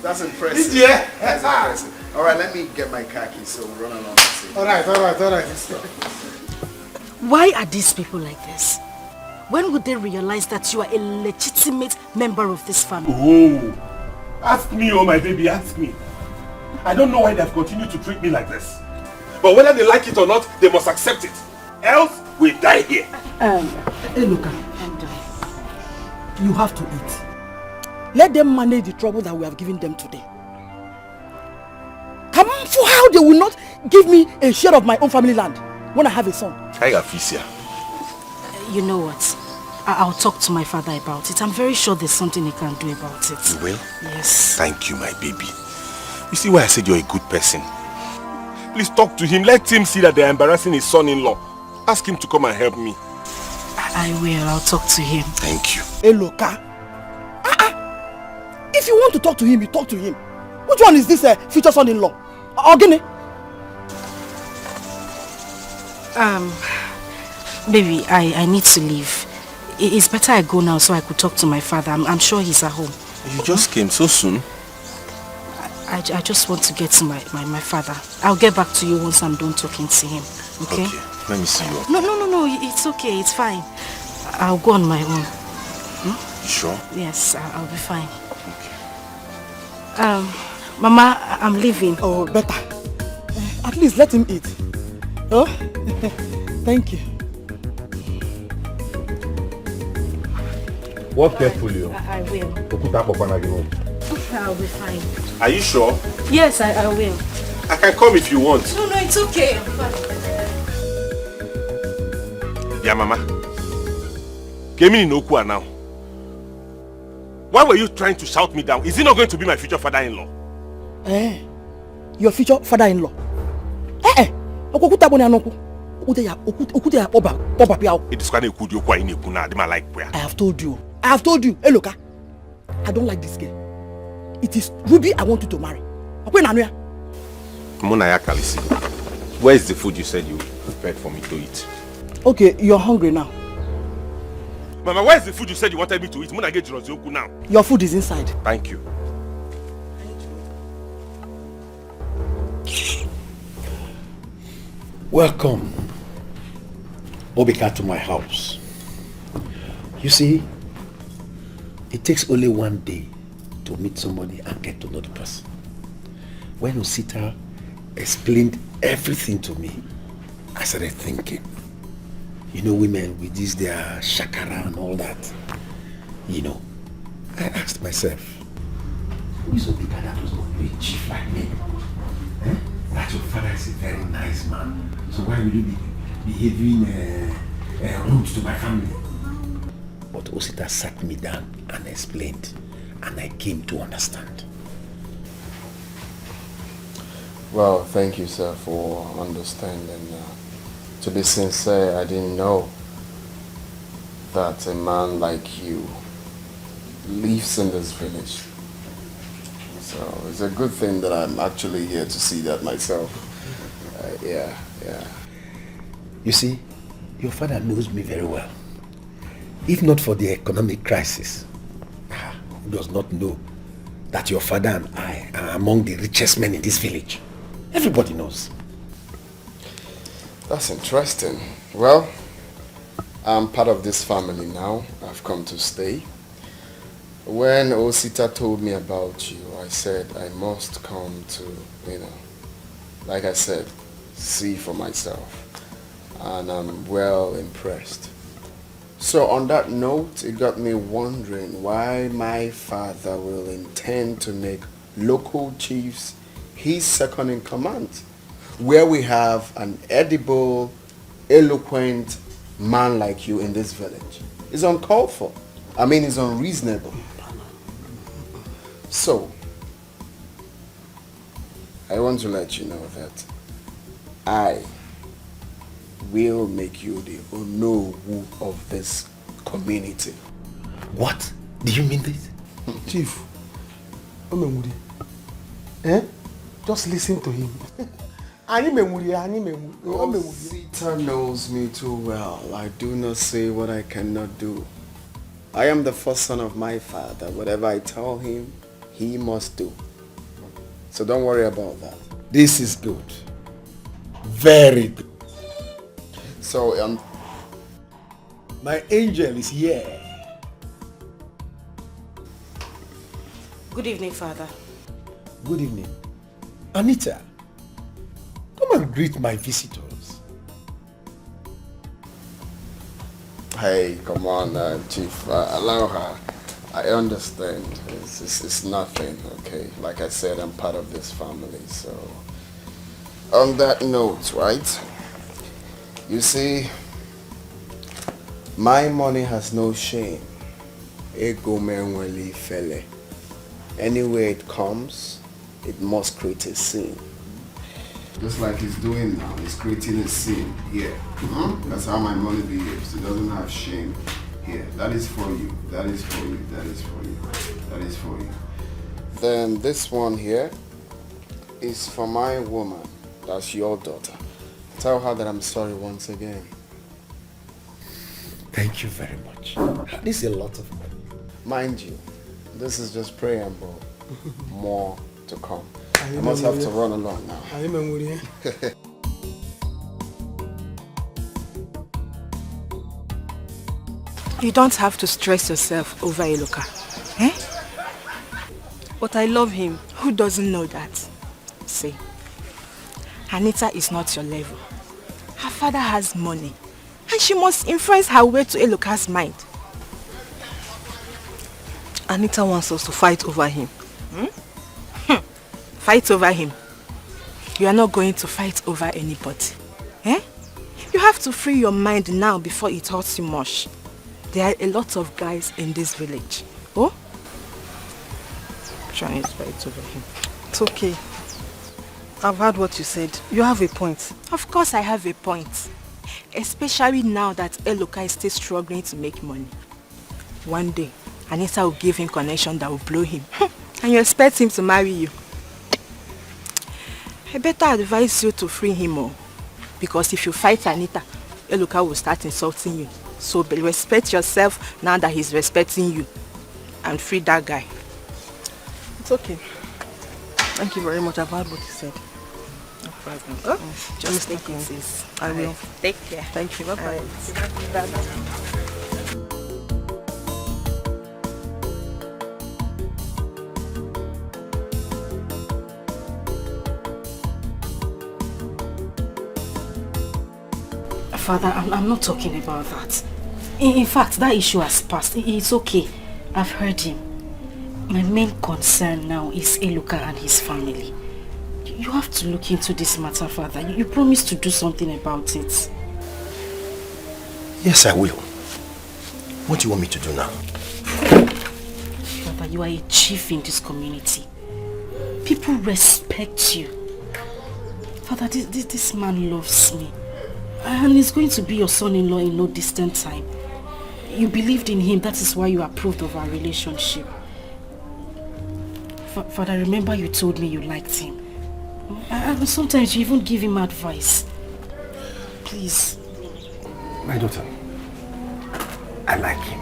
That's impressive. Yeah. That's impressive. Alright, let me get my car keys so we'll run along and see. Alright. Why are these people like this? When would they realize that you are a legitimate member of this family? Oh, ask me, oh my baby, ask me. I don't know why they've continued to treat me like this. But whether they like it or not, they must accept it. Else, we die here. Hey, look, you have to eat. Let them manage the trouble that we have given them today. Come on, for how they will not give me a share of my own family land when I have a son? You know what? I'll talk to my father about it. I'm very sure there's something he can do about it. You will? Yes. Thank you, my baby. You see why I said you're a good person? Please talk to him. Let him see that they're embarrassing his son-in-law. Ask him to come and help me. I will. I'll talk to him. Thank you. Hey, look, if you want to talk to him, you talk to him. Which one is this future son-in-law? Ogini? Baby, I need to leave. It's better I go now so I could talk to my father. I'm sure he's at home. You just came so soon. I just want to get to my father. I'll get back to you once I'm done talking to him. Okay? Okay. Let me see you. No. It's okay. It's fine. I'll go on my own. You sure? Yes, I'll be fine. Okay. Mama, I'm leaving. Oh, better. At least let him eat. Oh, thank you. Walk carefully. I will. I'll be fine. Are you sure? Yes, I will. I can come if you want. No, it's okay. Yeah, Mama. Came in Okua now. Why were you trying to shout me down? Is he not going to be my future father-in-law? Your future father-in-law? It is kind of good you quite in a like where. I have told you. Hey, look, I don't like this girl. It is Ruby I want you to marry. Munaya Kalisi, where is the food you said you prepared for me to eat? Okay, you're hungry now. Mama, where is the food you said you wanted me to eat? Muna get Jirozioku now. Your food is inside. Thank you. Welcome, Obika, to my house. You see, it takes only one day to meet somebody and get to know the person. When Osita explained everything to me, I started thinking. You know, women with this, their shakara and all that. You know, I asked myself, who is Obika that was going to be a chief like me? Eh? That your father is a very nice man. So why will you be behaving rude to my family? But Osita sat me down and explained, and I came to understand. Well, thank you, sir, for understanding. To be sincere, I didn't know that a man like you lives in this village. So it's a good thing that I'm actually here to see that myself. Yeah. You see, your father knows me very well. If not for the economic crisis, who does not know that your father and I are among the richest men in this village? Everybody knows. That's interesting. Well, I'm part of this family now. I've come to stay. When Osita told me about you, I said I must come to, like I said, see for myself. And I'm well impressed. So on that note, it got me wondering why my father will intend to make local chiefs his second in command, where we have an edible, eloquent man like you in this village. It's uncalled for. I mean, it's unreasonable. So, I want to let you know that I will make you the Onowu of this community. What? Do you mean this? Chief, just listen to him. Osita knows me too well. I do not say what I cannot do. I am the first son of my father. Whatever I tell him, he must do. So don't worry about that. This is good. Very good. So, my angel is here. Good evening, Father. Good evening. Anita, come and greet my visitors. Hey, come on, Chief. Allow her. I understand. It's nothing, okay? Like I said, I'm part of this family, so... On that note, right? You see, my money has no shame. Ego menweli fele. Anywhere it comes, it must create a scene. Just like he's doing now, he's creating a scene here. That's how my money behaves. It doesn't have shame here. That is for you. That is for you. That is for you. That is for you. Then this one here is for my woman. That's your daughter. Tell her that I'm sorry once again. Thank you very much. This is a lot of money. Mind you, this is just preamble. More to come. I must have to run along now. You don't have to stress yourself over Eloka. Eh? But I love him. Who doesn't know that? See, Anita is not your level. Her father has money. And she must influence her way to Eloka's mind. Anita wants us to fight over him. Fight over him. You are not going to fight over anybody. Eh? You have to free your mind now before it hurts you much. There are a lot of guys in this village. Oh? Trying to fight over him. It's okay. I've heard what you said. You have a point. Of course I have a point. Especially now that Eloka is still struggling to make money. One day, Anita will give him connection that will blow him. And you expect him to marry you. I better advise you to free him more. Because if you fight Anita, Eloka will start insulting you. So respect yourself now that he's respecting you. And free that guy. It's okay. Thank you very much. I've heard what you said. No problem. Oh, just take it easy. I will. Take care. Thank you. Bye-bye. Bye-bye. Father, I'm not talking about that. In fact, that issue has passed. It's okay. I've heard him. My main concern now is Eloka and his family. You have to look into this matter, Father. You promised to do something about it. Yes, I will. What do you want me to do now? Father, you are a chief in this community. People respect you. Father, this man loves me. And he's going to be your son-in-law in no distant time. You believed in him, that is why you approved of our relationship. Father, remember you told me you liked him. And sometimes you even give him advice. Please. My daughter, I like him.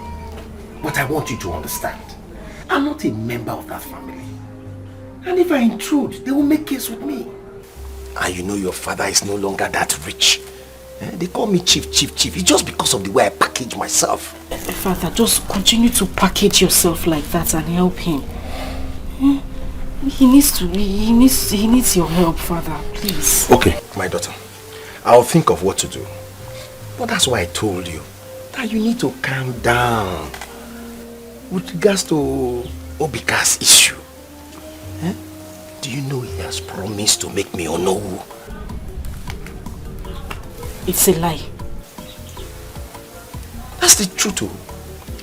But I want you to understand, I'm not a member of that family. And if I intrude, they will make case with me. And you know your father is no longer that rich. They call me chief. It's just because of the way I package myself. Father, just continue to package yourself like that and help him. He needs your help, Father, please. Okay, my daughter. I'll think of what to do. But that's why I told you that you need to calm down. With regards to Obika's issue. Do you know he has promised to make me Onowu? It's a lie. That's the truth.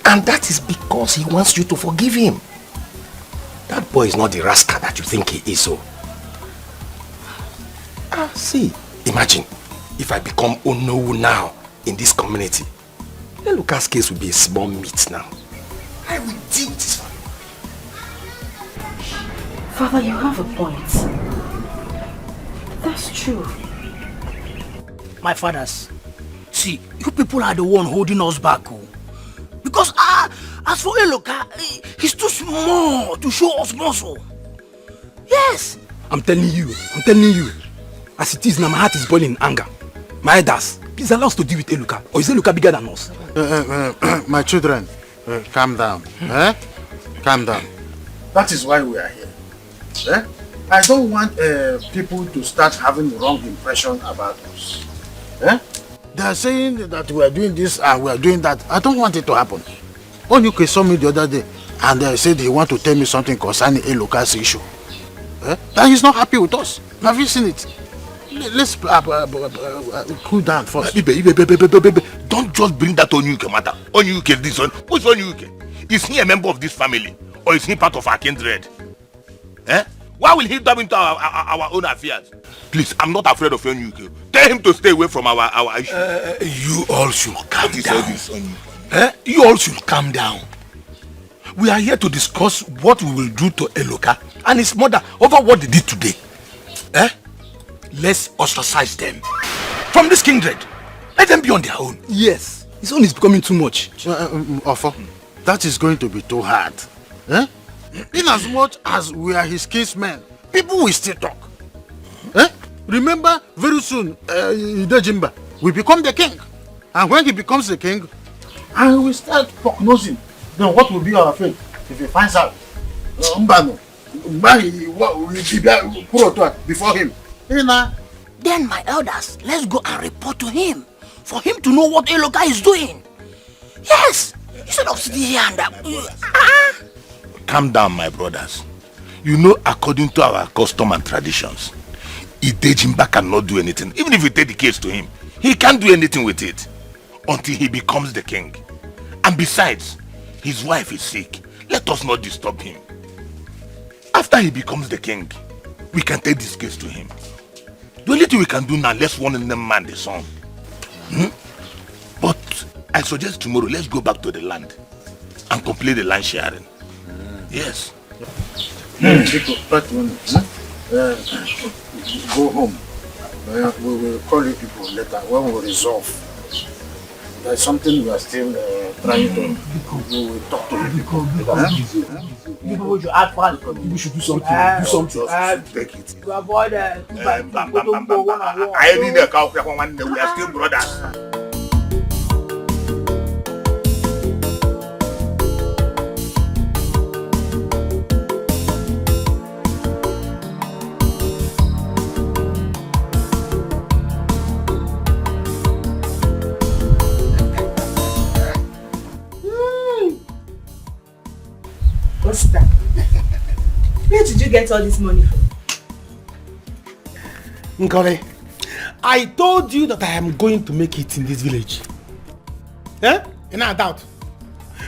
And that is because he wants you to forgive him. That boy is not the rascal that you think he is. See, imagine if I become Onowu now in this community. Eloka's case will be a small meat now. I will deal with this family. Father, you have a point. That's true. My fathers, see, you people are the one holding us back. Because as for Eloka, he's too small to show us muscle. Yes. I'm telling you. As it is now, my heart is boiling in anger. My elders, please allow us to deal with Eloka. Or is Eloka bigger than us? My children, calm down. Calm down. That is why we are here. I don't want people to start having the wrong impression about us. They are saying that we are doing this and we are doing that. I don't want it to happen. Onyuke saw me the other day and they said he want to tell me something concerning Eloka's issue. That he's not happy with us. Have you seen it? Let's cool down first. Don't just bring that Onyuke matter. Onyuke this one. Who's Onyuke? Is he a member of this family? Or is he part of our kindred? Why will he dive into our own affairs? Please, I'm not afraid of Onyuke. Tell him to stay away from our issue. You all should calm down. You all should calm down. We are here to discuss what we will do to Eloka and his mother over what they did today. Let's ostracize them from this kindred. Let them be on their own. Yes, his own is becoming too much. Ofo, that is going to be too hard. In as much as we are his kinsmen, people will still talk. Remember, very soon, Idejimba will become the king. And when he becomes the king, and we start prognosing, then what will be our fate if he finds out? Before him. Then my elders, let's go and report to him. For him to know what Eloka is doing. Yes, instead of sitting here and Calm down, my brothers. You know, according to our custom and traditions, Idejimba cannot do anything. Even if we take the case to him, he can't do anything with it until he becomes the king. And besides, his wife is sick. Let us not disturb him. After he becomes the king, we can take this case to him. The only thing we can do now, let's warn them man the son. But I suggest tomorrow, let's go back to the land and complete the land sharing. Yes. Go home. We will call you people later when we resolve. There's something we are still trying to. We will talk to you. People should act fast. You should do something. Do something. Take it. To avoid I need a cow. We are still brothers. Where did you get all this money from? Nkole, I told you that I am going to make it in this village. Eh? You're not doubt.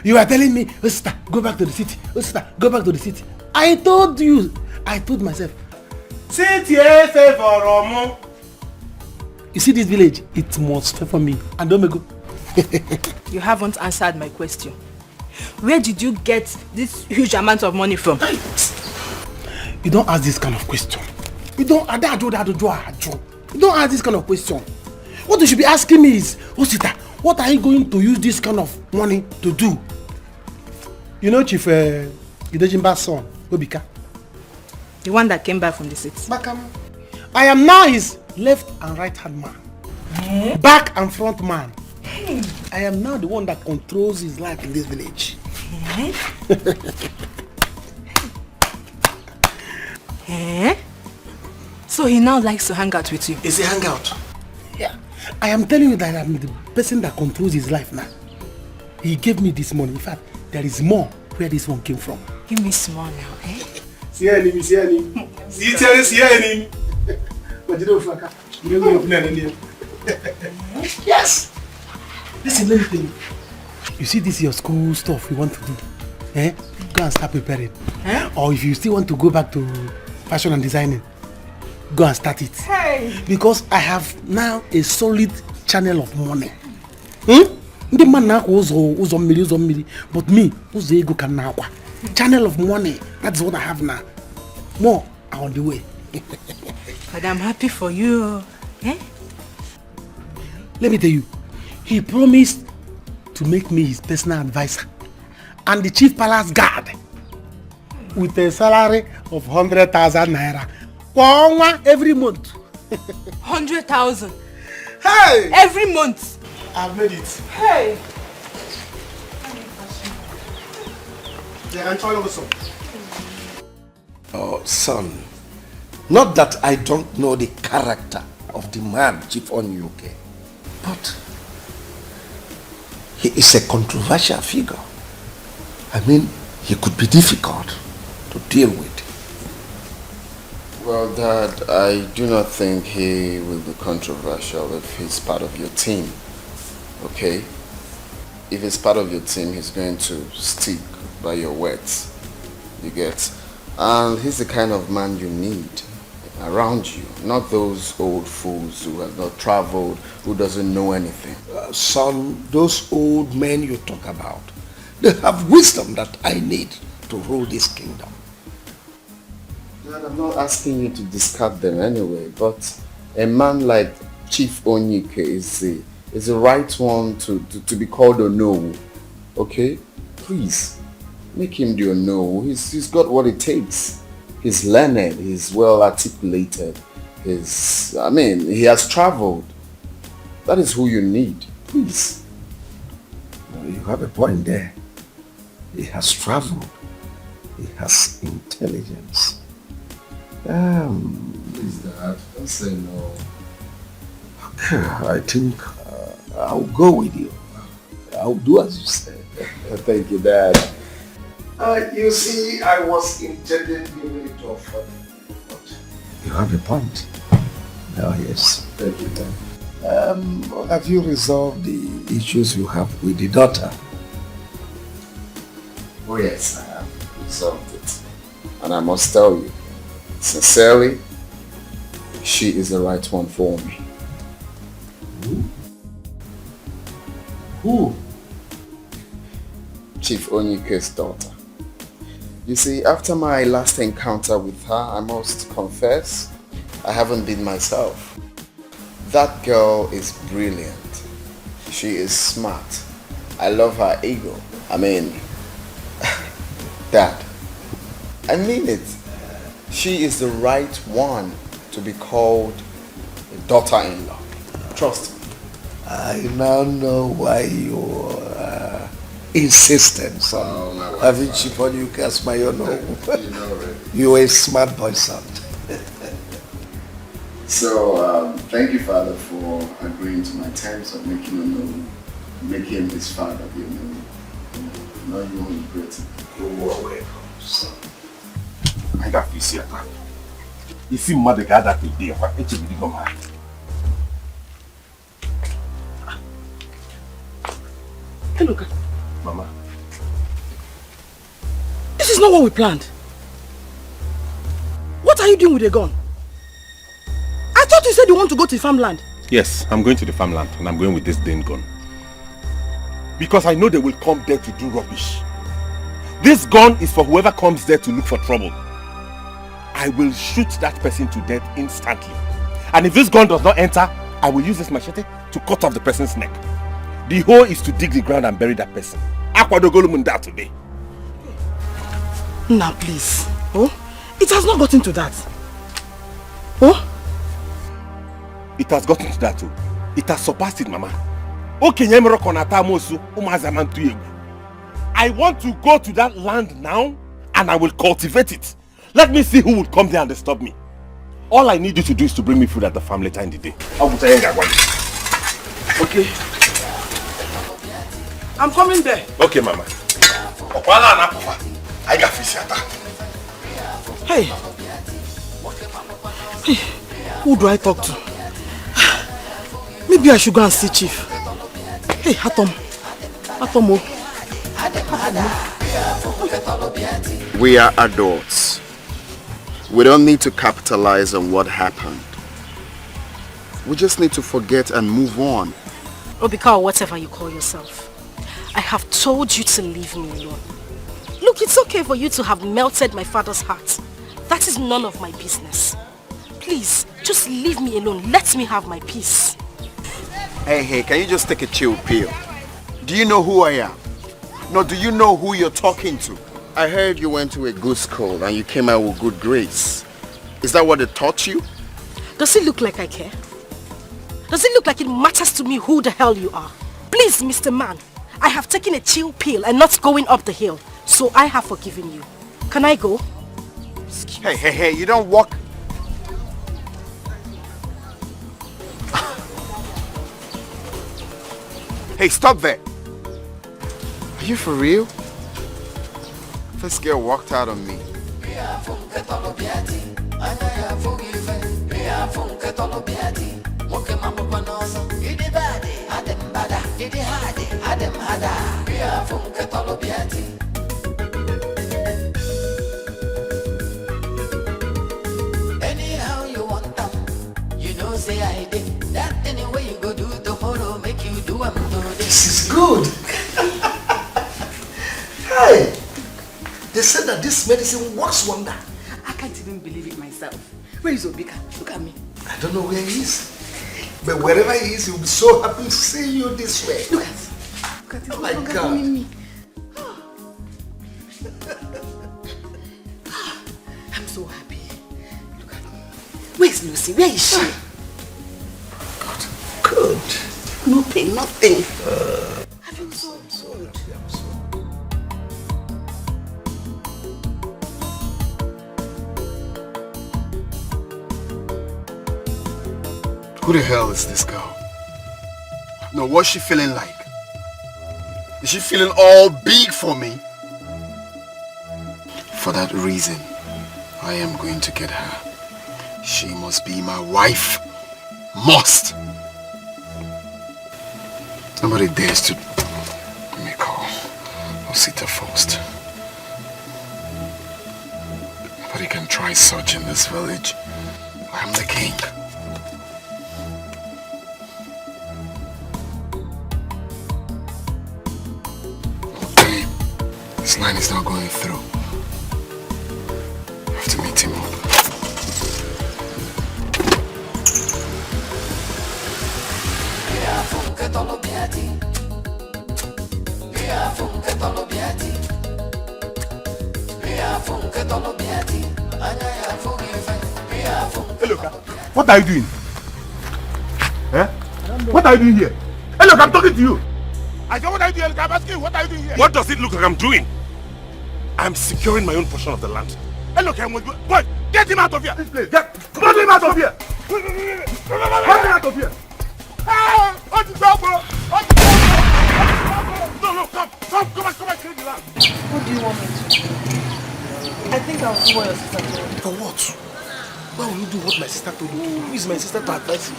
You are telling me, oh sister, go back to the city. Oh sister, go back to the city. I told you. I told myself. You see this village? It must favor me. And don't go. You haven't answered my question. Where did you get this huge amount of money from? You don't ask this kind of question. You don't ask this kind of question. What you should be asking me is, Osita, what are you going to use this kind of money to do? You know Chief Idejimba's son, Obika? The one that came back from the city. I am now his left and right hand man. Back and front man. I am now the one that controls his life in this village. So he now likes to hang out with you? Is he hang out? Yeah. I am telling you that I am the person that controls his life now. He gave me this money. In fact, there is more where this one came from. Give me small now, eh? See him. Yes. Listen, let me tell you. You see this your school stuff you want to do? Eh? Go and start preparing. Or if you still want to go back to fashion and designing, go and start it. Hey. Because I have now a solid channel of money. The man now who's on million, but me who's the ego can now. Channel of money. That's what I have now. More are on the way. But I'm happy for you. Eh? Let me tell you, he promised to make me his personal advisor and the chief palace guard with a salary of 100,000 naira every month. 100,000? Hey! Every month? I've made it. Hey! Oh, son, not that I don't know the character of the man, Chief Onyuke, but he is a controversial figure. I mean, he could be difficult to deal with. Well, Dad, I do not think he will be controversial if he's part of your team. Okay? If he's part of your team, he's going to stick by your words. You get? And he's the kind of man you need around you, not those old fools who have not traveled, who doesn't know anything. Son, those old men you talk about, they have wisdom that I need to rule this kingdom. Dad, I'm not asking you to discard them anyway, but a man like Chief Onyike is the right one to be called Onowu. Okay? Please, make him the Onowu. He's got what it takes. He's learned, he's well articulated, he has traveled. That is who you need. Please. You have a point there. He has traveled. He has intelligence. Please, Dad, don't say no. Okay, I think I'll go with you. I'll do as you say. Thank you, Dad. You see, I was intending giving it to a father, but you have a point. Oh, yes. Thank you, Dad. Have you resolved the issues you have with the daughter? Oh yes, I have resolved it. And I must tell you, sincerely, she is the right one for me. Who? Chief Onyike's daughter. You see, after my last encounter with her, I must confess, I haven't been myself. That girl is brilliant. She is smart. I love her ego. I mean, Dad, I mean it. She is the right one to be called a daughter-in-law. Trust me. I now know why you insisted on having Chief Onyike as my own home. You are a smart boy, son. So, thank you, Father, for agreeing to my terms of making his father be known. Now you won't regret it. You are welcome, son. I got this here. You see, mother got that today. What it's a big man. Hey, look. Mama. This is not what we planned. What are you doing with the gun? I thought you said you want to go to the farmland. Yes, I'm going to the farmland and I'm going with this Dane gun. Because I know they will come there to do rubbish. This gun is for whoever comes there to look for trouble. I will shoot that person to death instantly. And if this gun does not enter, I will use this machete to cut off the person's neck. The whole is to dig the ground and bury that person. Akwadogolumunda today. Now please. Oh? It has not gotten to that. Oh? It has gotten to that too. It has surpassed it, Mama. I want to go to that land now and I will cultivate it. Let me see who will come there and disturb me. All I need you to do is to bring me food at the farm later in the day. Okay. I'm coming there. Okay, Mama. I got fish at that. Hey. Hey. Who do I talk to? Maybe I should go and see Chief. Hey, Atom. Atomo. We are adults. We don't need to capitalize on what happened. We just need to forget and move on. Obika, or whatever you call yourself. I have told you to leave me alone. Look, it's okay for you to have melted my father's heart. That is none of my business. Please, just leave me alone. Let me have my peace. Hey, can you just take a chill pill? Do you know who I am? No, do you know who you're talking to? I heard you went to a good school and you came out with good grades. Is that what they taught you? Does it look like I care? Does it look like it matters to me who the hell you are? Please, Mr. Man, I have taken a chill pill and not going up the hill. So I have forgiven you. Can I go? Hey, you don't walk... Hey, stop there. Are you for real? This girl walked out on me. Anyhow you want them, you know say I did. That anyway you go do tomorrow, make you do them today. This is good. Hey, they said that this medicine works wonder. I can't even believe it myself. Where is Obika? Look at me. I don't know where he is. But wherever he is, he'll be so happy to see you this way. Look at it. Oh my God. I'm so happy. Look at me. Where's Lucy? Where is she? Good. No pain, nothing. I feel so good. Who the hell is this girl? No, what's she feeling like? Is she feeling all big for me? For that reason, I am going to get her. She must be my wife. Must. Somebody dares to... Let me call Osita first. Nobody can try such in this village. I am the king. This line is not going through. I have to meet him. Hey, look, what are you doing? Eh? What are you doing here? Hey, look, I'm talking to you. I said, what are you doing? I'm asking you, what are you doing here? What does it look like I'm doing? I'm securing my own portion of the land. Hey, look, boy, get him out of here. This place. Get him out of here. Get him out of here. Hey, what's the trouble? No, come and clean the land. What do you want me to do? I think I'll do what your sister told me. For what? Why will you do what my sister told you to do? Who is my sister to advise you?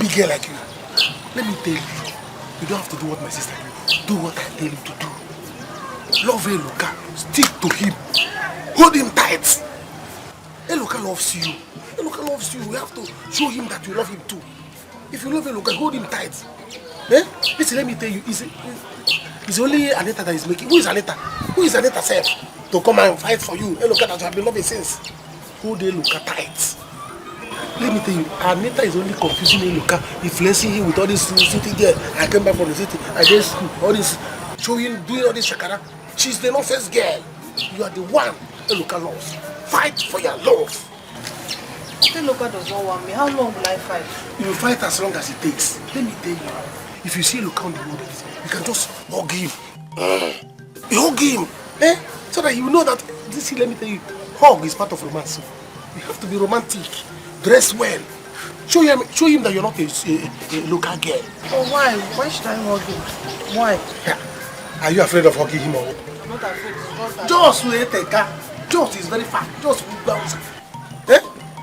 Big girl like you. Let me tell you. You don't have to do what my sister do. Do what I tell you to do. Love Eloka. Stick to him. Hold him tight. Eloka loves you. Eloka loves you. You have to show him that you love him too. If you love Eloka, hold him tight. Eh? Listen, let me tell you. It's only Anita that is making. Who is Anita? Who is Anita self? To come and fight for you. Eloka that you have been loving since. Hold Eloka tight. Let me tell you, Anita is only confusing Eloka, influencing him with all this city there. I came back from the city, I did school, all this, showing, doing all this shakara. She's the nonsense girl. You are the one Eloka loves. Fight for your love. Eloka does not want me. How long will I fight? You will fight as long as it takes. Let me tell you, if you see Eloka on the road, you can just hug him. You hug him, eh? So that you know that, let me tell you, hug is part of romance. You have to be romantic. Dress well. Show him that you're not a local girl. Oh, why? Why should I hug him? Why? Yeah. Are you afraid of hugging him or what? Not afraid. Just wait a car. Just is very far. Just bounce. Eh?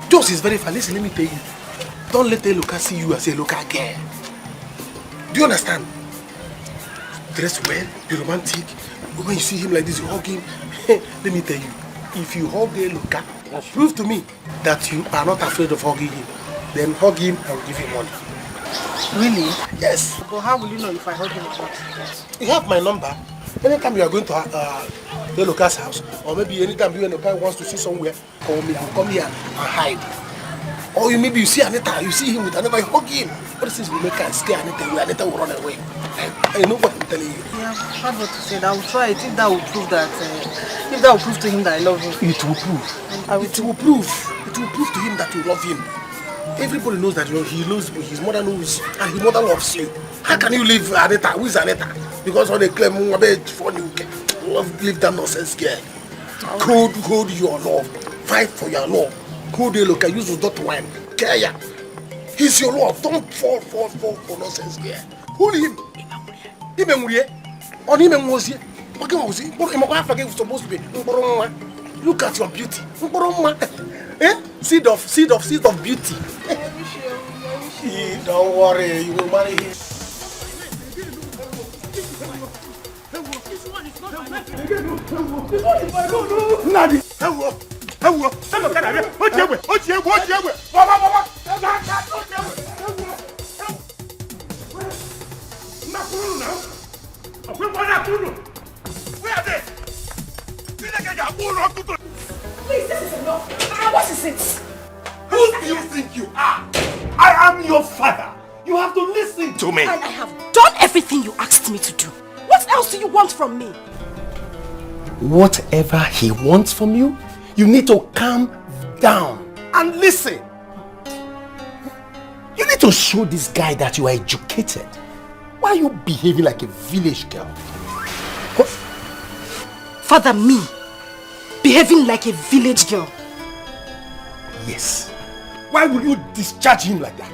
Just is very far. Listen, let me tell you. Don't let Eloka see you as a local girl. Do you understand? Dress well, be romantic. When you see him like this, you hug him. Let me tell you, if you hug Eloka, prove to me that you are not afraid of hugging him. Then hug him and give him money. Really? Yes. But how will you know if I hug him or not? You have my number. Anytime you are going to Eloka's house, or maybe anytime Eloka wants to see somewhere, call me. I'll come here and hide. Or maybe you see Anita, you see him with Anita, you hug him. But since we make her scare Anita will run away. I know what I'm telling you. Yeah, hard what to say. I will try it if that will prove that. If that will prove to him that I love him. It will prove. It will prove to him that you love him. Everybody knows that he knows, his mother knows, and his mother loves you. How can you leave Anita? Who is Anita? Because when they claim for you, leave that nonsense girl. Hold your love. Fight for your love. Hold your look. Use the wine. Care. He's your love. Don't fall for nonsense girl. Hold him. On him was here. What was he? Supposed to be. Look at your beauty. Eh? Seed of beauty. Don't worry, you will marry him. Please, this is enough. What is it? Who do you think you are? I am your father. You have to listen to me. And I have done everything you asked me to do. What else do you want from me? Whatever he wants from you, you need to calm down and listen. You need to show this guy that you are educated. Why are you behaving like a village girl? What? Father, me? Behaving like a village girl? Yes. Why would you discharge him like that?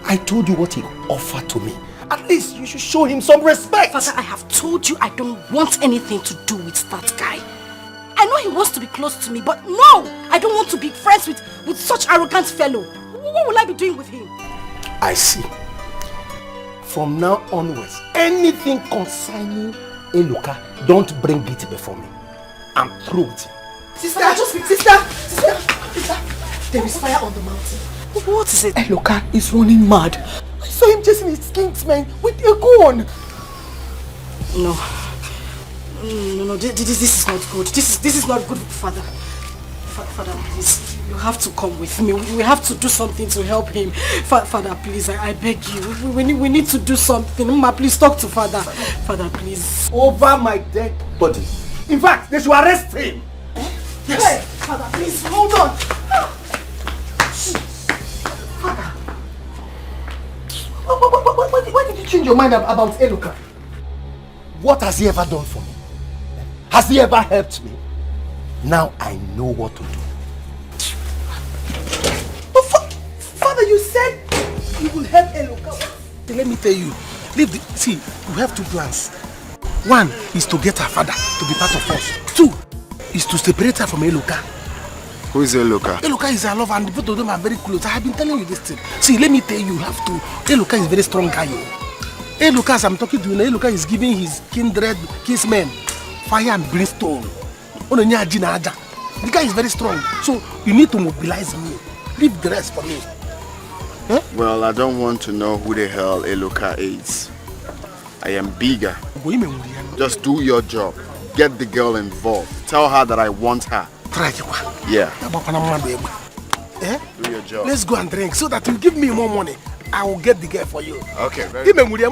I told you what he offered to me. At least you should show him some respect. Father, I have told you I don't want anything to do with that guy. I know he wants to be close to me, but no! I don't want to be friends with such arrogant fellow. What will I be doing with him? I see. From now onwards, anything concerning Eloka, don't bring it before me. I'm through with him. Sister, there is fire on the mountain. What is it? Eloka is running mad. I saw him chasing his kinsmen with a gun. No. No, this is not good. This is not good, Father. Father, please, you have to come with me. We have to do something to help him. Father, please, I beg you. We need to do something. Mama, please talk to Father. Father, please. Over my dead body. In fact, they should arrest him. Yes. Hey, Father, please, hold on. Father. Why did you change your mind about Eluka? What has he ever done for me? Has he ever helped me? Now I know what to do. But Father, you said you will help Eluka. Let me tell you, see, we have two plans. One is to get her father to be part of us. Two is to separate her from Eluka. Who is Eluka? Eluka is her lover and both of them are very close. I have been telling you this thing. See, let me tell you, you have to. Eluka is a very strong guy. Eluka, as I'm talking to you, Eluka is giving his kindred kinsmen fire and brimstone. The guy is very strong. So you need to mobilize me. Leave the rest for me. Huh? Well, I don't want to know who the hell Eluka is. I am bigger. Just do your job. Get the girl involved. Tell her that I want her. Yeah. Do your job. Let's go and drink so that you give me more money. I will get the girl for you. Okay, very good.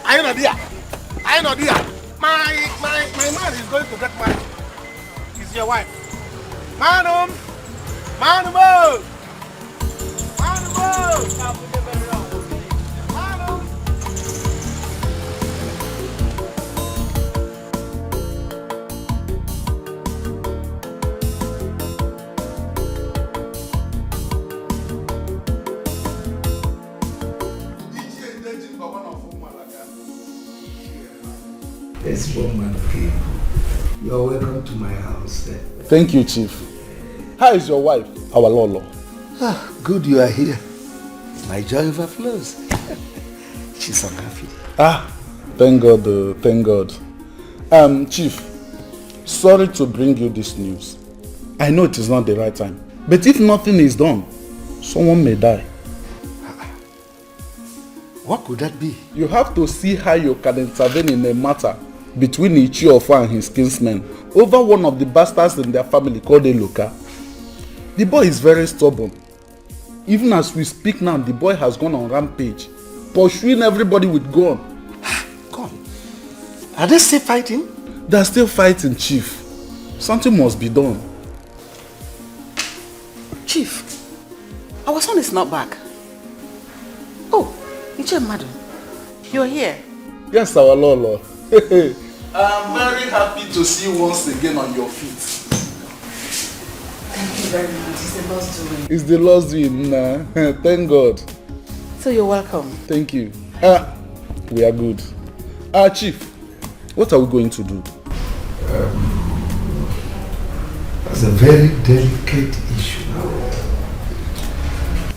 I know dear. My man is going to get married. He's your wife. Madam. This woman came. You're welcome to my house. Thank you, Chief. How is your wife, our Lolo? Good you are here. My joy overflows. She's so happy. Thank God, thank God. Chief, sorry to bring you this news. I know it is not the right time, but if nothing is done, someone may die. What could that be? You have to see how you can intervene in a matter between Uju Okoli and his kinsmen over one of the bastards in their family called Eluka. The boy is very stubborn. Even as we speak now, the boy has gone on rampage, pursuing everybody with gun. Gun? Are they still fighting? They are still fighting, Chief. Something must be done. Chief, our son is not back. Oh, Uju, madam, you are here. Yes, our Lolo. I'm very happy to see you once again on your feet. Thank you very much. It's the Lord's doing. It's the Lord's doing. Nah. Thank God. So you're welcome. Thank you. We are good. Chief, what are we going to do? That's a very delicate issue.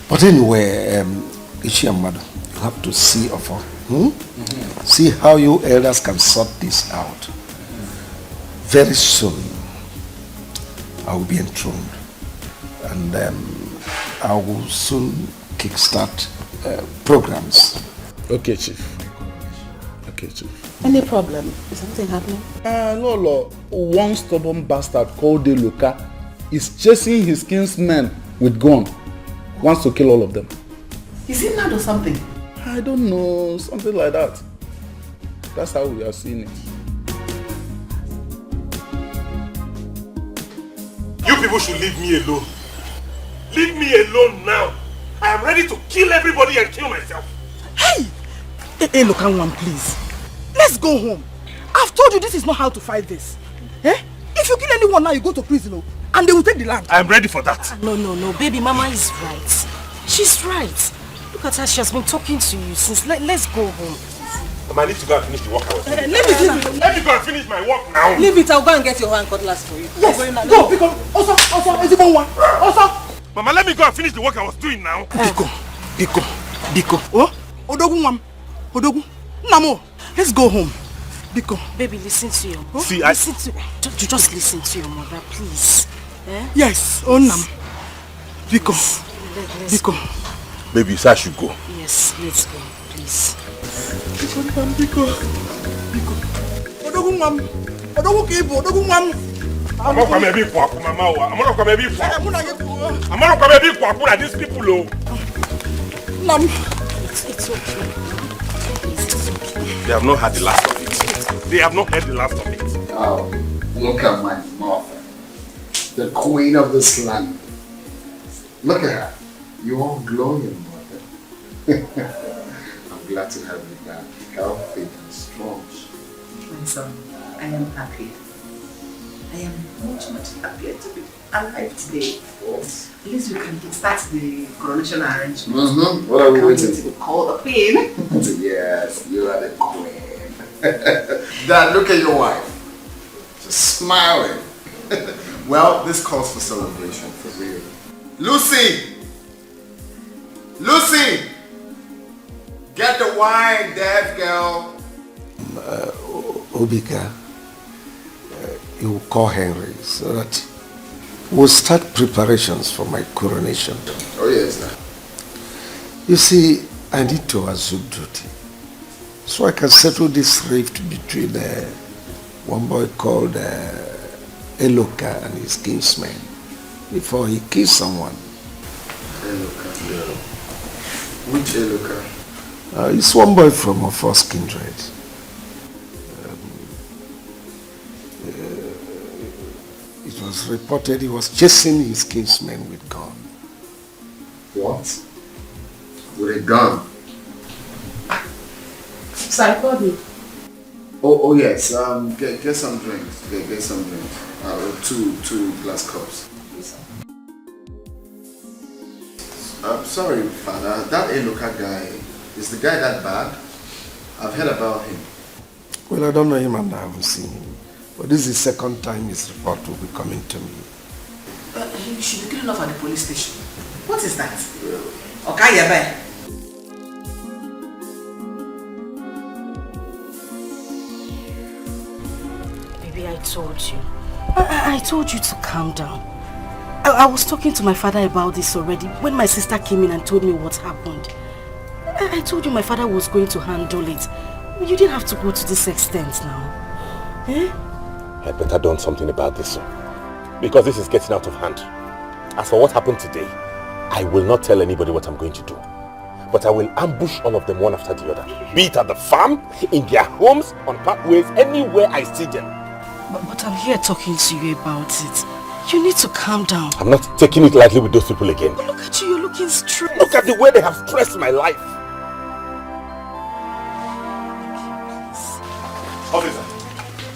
But anyway, Ichi madam, you have to see Ofo. See how you elders can sort this out. Very soon, I will be enthroned. And I will soon kickstart programs. Okay, Chief. Okay, Chief. Any problem? Is something happening? Lolo, one stubborn bastard called Eluka is chasing his kinsmen with gun. Wants to kill all of them. Is he mad or something? I don't know, something like that. That's how we are seeing it. You people should leave me alone. Leave me alone now. I am ready to kill everybody and kill myself. Hey, look, one, please. Let's go home. I've told you this is not how to fight this. If you kill anyone now, you go to prison, and they will take the land. I am ready for that. No, baby, Mama is right. She's right. Look at her, she has been talking to you since. Let's go home. Mama, I need to go and finish the work I was doing. Let me go and finish my work now. Leave it, I'll go and get your hand cutlass for you. Yes, go, because also, is it one? Also. Mama, let me go and finish the work I was doing now. Biko. Oh, Odogu. Namo, let's go home. Biko. Baby, listen to your mother. See, just listen to your mother, please. Yes, Nam. Biko. Let's Baby, you said I should go. Yes, let's go. please. Biko. Odogu mam. Odogu kibo. Odogu mam. I'm not going to be poor, Mama. I'm not going to be poor. I'm not going to be poor. Who are these people? Mom. It's okay. They have not had the last of it. They have not had the last of it. Oh, look at my mother. The queen of this land. Look at her. You're all glowing, mother. I'm glad to have you back. Healthy and strong. My son, I am happy. I am much happier to be alive today. Yes. At least we can start the coronation arrangement. What are we waiting for? Call the queen. Yes, you are the queen. Dad, look at your wife. Just smiling. Well, this calls for celebration, for real. Lucy! Lucy! Get the wine, deaf girl. Obika, you will call Henry so that we'll start preparations for my coronation. Oh yes, sir. You see, I need to assume duty so I can settle this rift between one boy called Eloka and his kinsman before he kills someone. Eloka? Yeah. Which Eloka? It's one boy from our first kindred. It was reported he was chasing his kinsman with gun. What? With a gun? Sorry, called me. Oh yes. Get some drinks. Get some drinks. Two glass cups. Yes, I'm sorry, Father. That Eloka guy, is the guy that bad? I've heard about him. Well, I don't know him and I haven't seen him. But this is the second time his report will be coming to me. You should be good enough at the police station. What is that? Okay, yeah, bye. Baby, I told you. I told you to calm down. I was talking to my father about this already when my sister came in and told me what happened. I told you my father was going to handle it. You didn't have to go to this extent now. Eh? I'd better done something about this, sir. Because this is getting out of hand. As for what happened today, I will not tell anybody what I'm going to do. But I will ambush all of them one after the other. Be it at the farm, in their homes, on pathways, anywhere I see them. But I'm here talking to you about it. You need to calm down. I'm not taking it lightly with those people again. But look at you, you're looking stressed. Look at the way they have stressed my life. Officer,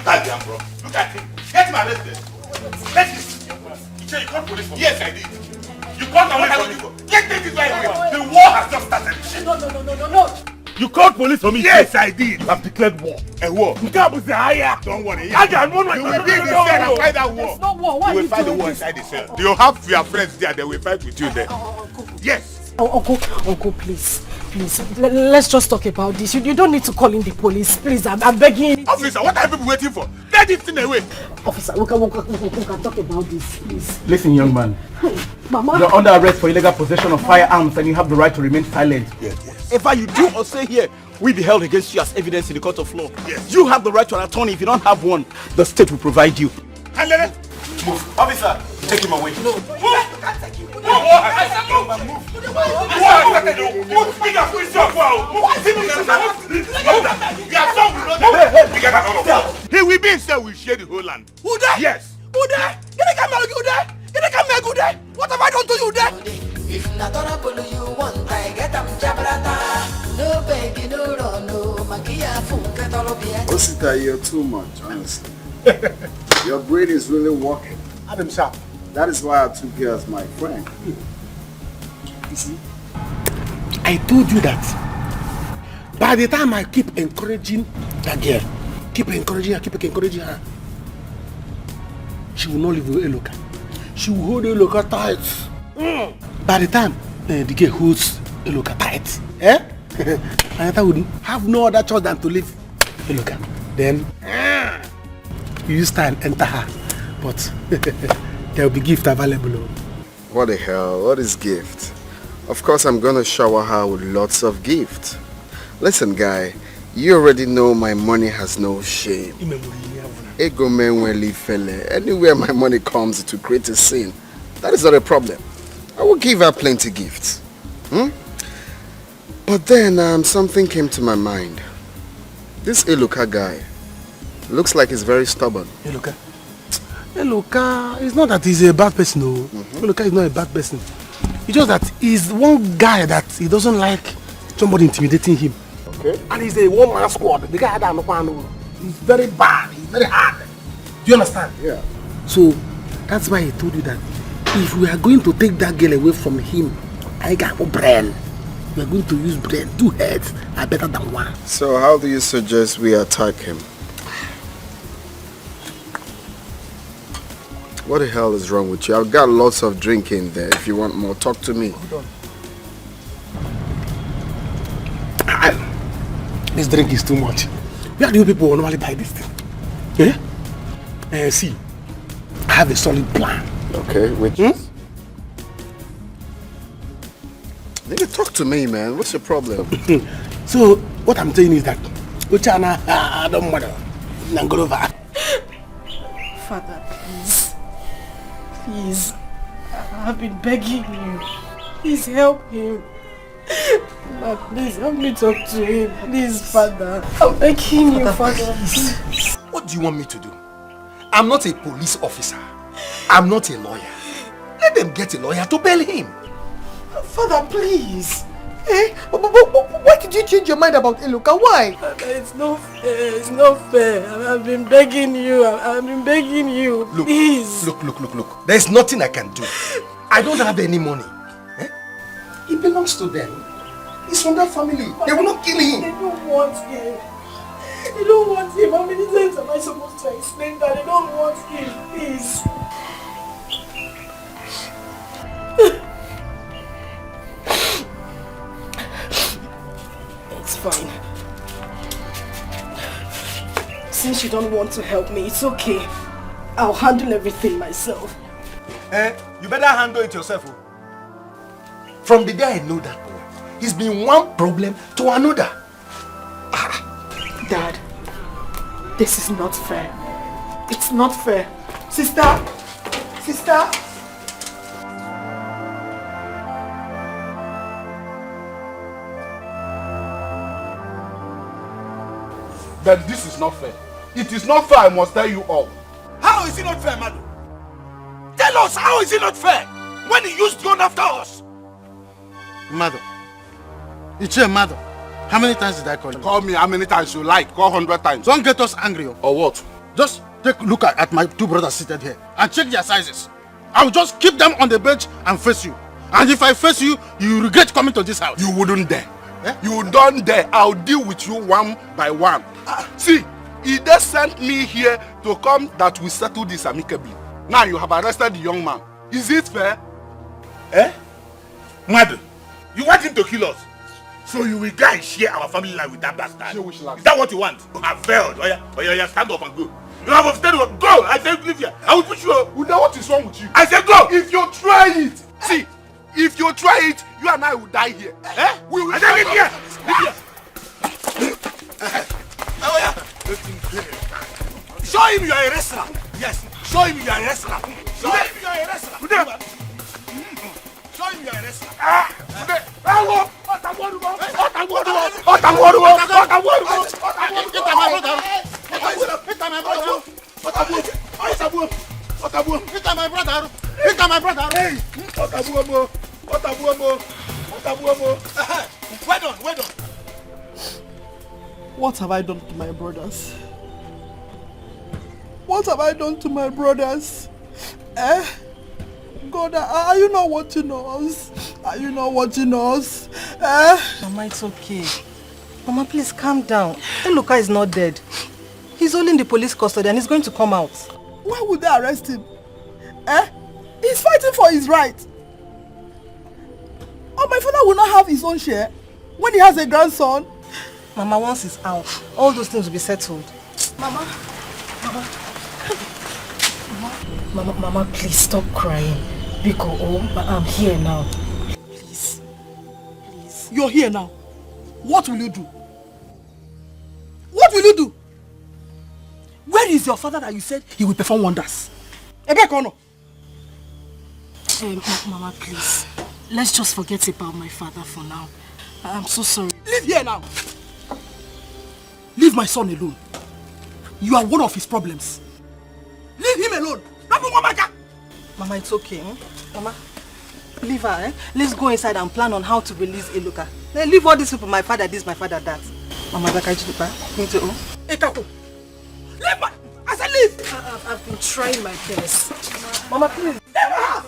that damn bro. Look at him. Get him arrested. Let him. You called police for me? Yes, I did. You called police for me? Get this right away. The war has just started. No. You called police for me? Yes, I did. You have declared war. A war. Don't worry. I can run my. You will be in the cell and fight that war. It's not war. Why You are will you fight the doing war this? inside the cell. You have your friends there. They will fight with you there. Yes. Uncle, please, let's just talk about this. You don't need to call in the police, please. I'm begging. Officer, what are people waiting for? Get this thing away. Officer, we can talk about this, please. Listen, young man. Mama. You're under arrest for illegal possession of firearms and you have the right to remain silent. Yes. Whatever you do or say here will be held against you as evidence in the court of law. Yes. You have the right to an attorney. If you don't have one, the state will provide you. Move. Officer, take him away. No. Move. He will be instead. We share the whole land. Who there? Yes. Who there? Get a camera, you there? Get a camera, you there? What have I done to you there? If not trouble you want, I get them jabrata. No begging, no run, no makia funka tolobia. Osita, you're too much, honestly. Your brain is really working. Adam Sharp. That is why I took you as my friend. You see, I told you that by the time I keep encouraging that girl, keep encouraging her, she will not leave Eloka. She will hold Eloka tight. By the time the girl holds Eloka tight, Anata would have no other choice than to leave Eloka. Then you use time enter her, but there will be gift available. What the hell? What is gift? Of course I'm gonna shower her with lots of gifts. Listen, guy, you already know my money has no shame. Ego menweli fele. Anywhere my money comes to create a scene, that is not a problem. I will give her plenty gifts. But then something came to my mind. This Eluka guy looks like he's very stubborn. Eluka? Eluka, it's not that he's a bad person, no. Eluka is not a bad person. It's just that he's one guy that he doesn't like somebody intimidating him. Okay. And he's a one-man squad. The guy that he's very bad, he's very hard. Do you understand? Yeah. So that's why he told you that if we are going to take that girl away from him, I got a brain. We are going to use brain. 2 heads are better than one. So how do you suggest we attack him? What the hell is wrong with you? I've got lots of drink in there. If you want more, talk to me. Hold on. This drink is too much. Where do you people normally buy this thing? Yeah? See, I have a solid plan. Okay, which Nigga, talk to me, man. What's your problem? So, what I'm saying is that Uchana, don't matter. Nangolova. Father, please. Please. I've been begging you. Please help him. Mama, please help me talk to him. Please, Father. I'm begging you, Father. Please. What do you want me to do? I'm not a police officer. I'm not a lawyer. Let them get a lawyer to bail him. Father, please. Why did you change your mind about Eluka? Why? It's not fair. It's not fair. I've been begging you. I've been begging you. Look, please. Look. There's nothing I can do. I don't have any money. It belongs to them. He's from that family. They will not kill him. They don't want him. They don't want him. How many times am I supposed to explain that? They don't want him. Please. It's fine. Since you don't want to help me, it's okay. I'll handle everything myself. You better handle it yourself. From the day I know that boy, he's been one problem to another. Dad, this is not fair. It's not fair. Sister! That this is not fair. It is not fair, I must tell you all. How is it not fair, Madu? Tell us, how is it not fair? When he used gun after us? Mother. It's your mother. How many times did I call you? Call me how many times you like. Call 100 times. Don't get us angry. Or what? Just take a look at my 2 brothers seated here and check their sizes. I'll just keep them on the bench and face you. And if I face you, you regret coming to this house. You wouldn't dare. You don't dare. I'll deal with you one by one. See, he just sent me here to come that we settle this amicably. Now you have arrested the young man. Is it fair? Madu, you want him to kill us? So you will guys share our family life with that bastard? Is that what you want? You have failed. Oh yeah, stand up and go. You have upstairs. Go! I say leave here. I will push you. Now what is wrong with you? I said go! If you try it, see, if you try it, you and I will die here. We will die here. Show him you are a wrestler. Yes. Show him you are a wrestler. Show him you are a wrestler. Show him you are a wrestler. Well done. What have I done to my brothers? What have I done to my brothers? God, are you not watching us? Are you not watching us? Mama, it's okay. Mama, please calm down. Eluka is not dead. He's only in the police custody and he's going to come out. Why would they arrest him? He's fighting for his right. Oh, my father will not have his own share when he has a grandson. Mama, once he's out, all those things will be settled. Mama, please stop crying. Biko, I'm here now. You're here now. What will you do? will you do? Where is your father that you said he will perform wonders? Mama, please. Let's just forget about my father for now. I'm so sorry. Leave here now. Leave my son alone. You are one of his problems. Leave him alone. Mama, it's okay. Mama, leave her. Let's go inside and plan on how to release Eloka. Then leave all these people, my father this, my father that. Mama, leave my... I said leave! I've been trying my best. Mama, please. Get out!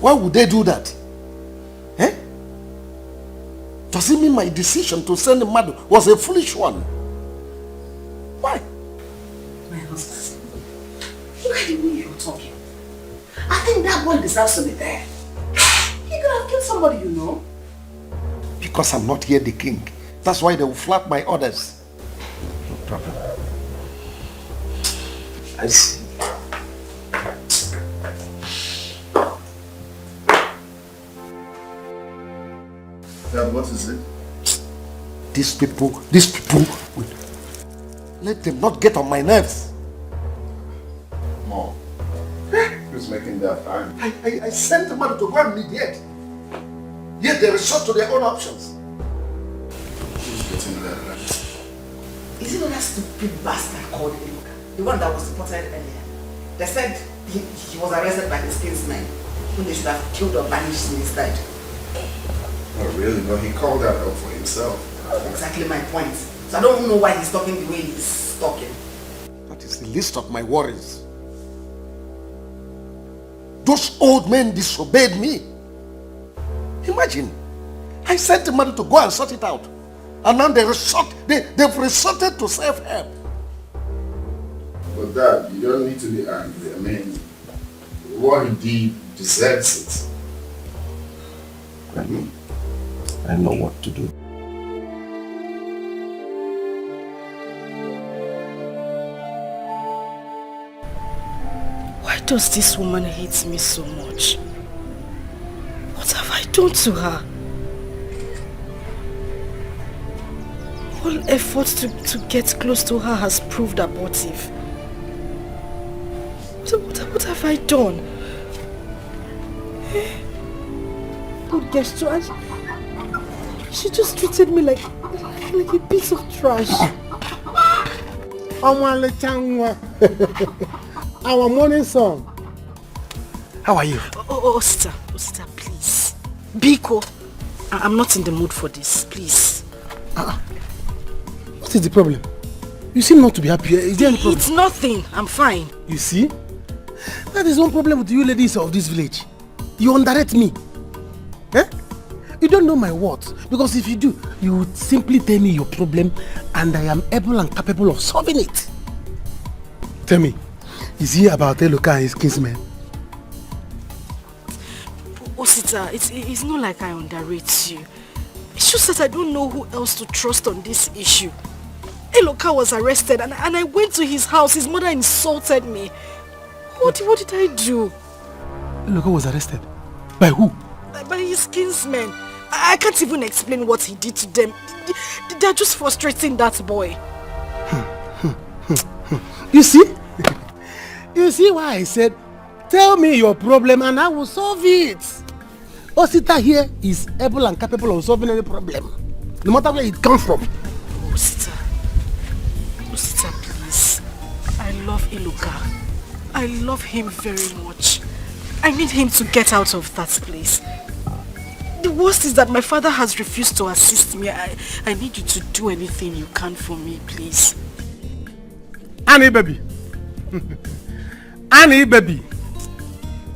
Why would they do that? Eh? Does it mean my decision to send him mad was a foolish one? Why? My husband, look at the way you're talking. I think that one deserves to be there. He could have killed somebody, you know. Because I'm not here the king. That's why they will flat my orders. No problem. I see. Dad, what is it? These people, let them not get on my nerves. Mom, who's making that fine? I sent the mother to go and mediate. Yet they resort to their own options. Who's getting that right? Is it not that stupid bastard called Eloka? The one that was deported earlier. They said he was arrested by his kinsmen, whom they should have killed or banished him instead. Oh, really? But he called that out for himself. Exactly my point. So I don't know why he's talking the way he's talking. That is the least of my worries. Those old men disobeyed me. Imagine, I sent the mother to go and sort it out. And now they've resorted to self-help. But Dad, you don't need to be angry. I mean, what he did deserves it. I know what to do. Why does this woman hate me so much? What have I done to her? All efforts to get close to her has proved abortive. What have I done? Good gesture. She just treated me like a piece of trash. Our morning song. How are you? Osita, please. Biko, I'm not in the mood for this, please. What is the problem? You seem not to be happy. Is there any problem? It's nothing. I'm fine. You see? That is one problem with you ladies of this village. You underrate me. Eh? You don't know my words. Because if you do, you would simply tell me your problem and I am able and capable of solving it. Tell me, is he about Eloka and his kinsmen? Osita, it's not like I underrate you. It's just that I don't know who else to trust on this issue. Eloka was arrested and I went to his house. His mother insulted me. What did I do? Eloka was arrested? By who? By his kinsmen. I can't even explain what he did to them. They're just frustrating that boy. You see? You see why I said, tell me your problem and I will solve it. Osita here is able and capable of solving any problem, no matter where it comes from. Osita, please. I love Eloka. I love him very much. I need him to get out of that place. The worst is that my father has refused to assist me. I need you to do anything you can for me, please. Annie, baby. Annie, baby.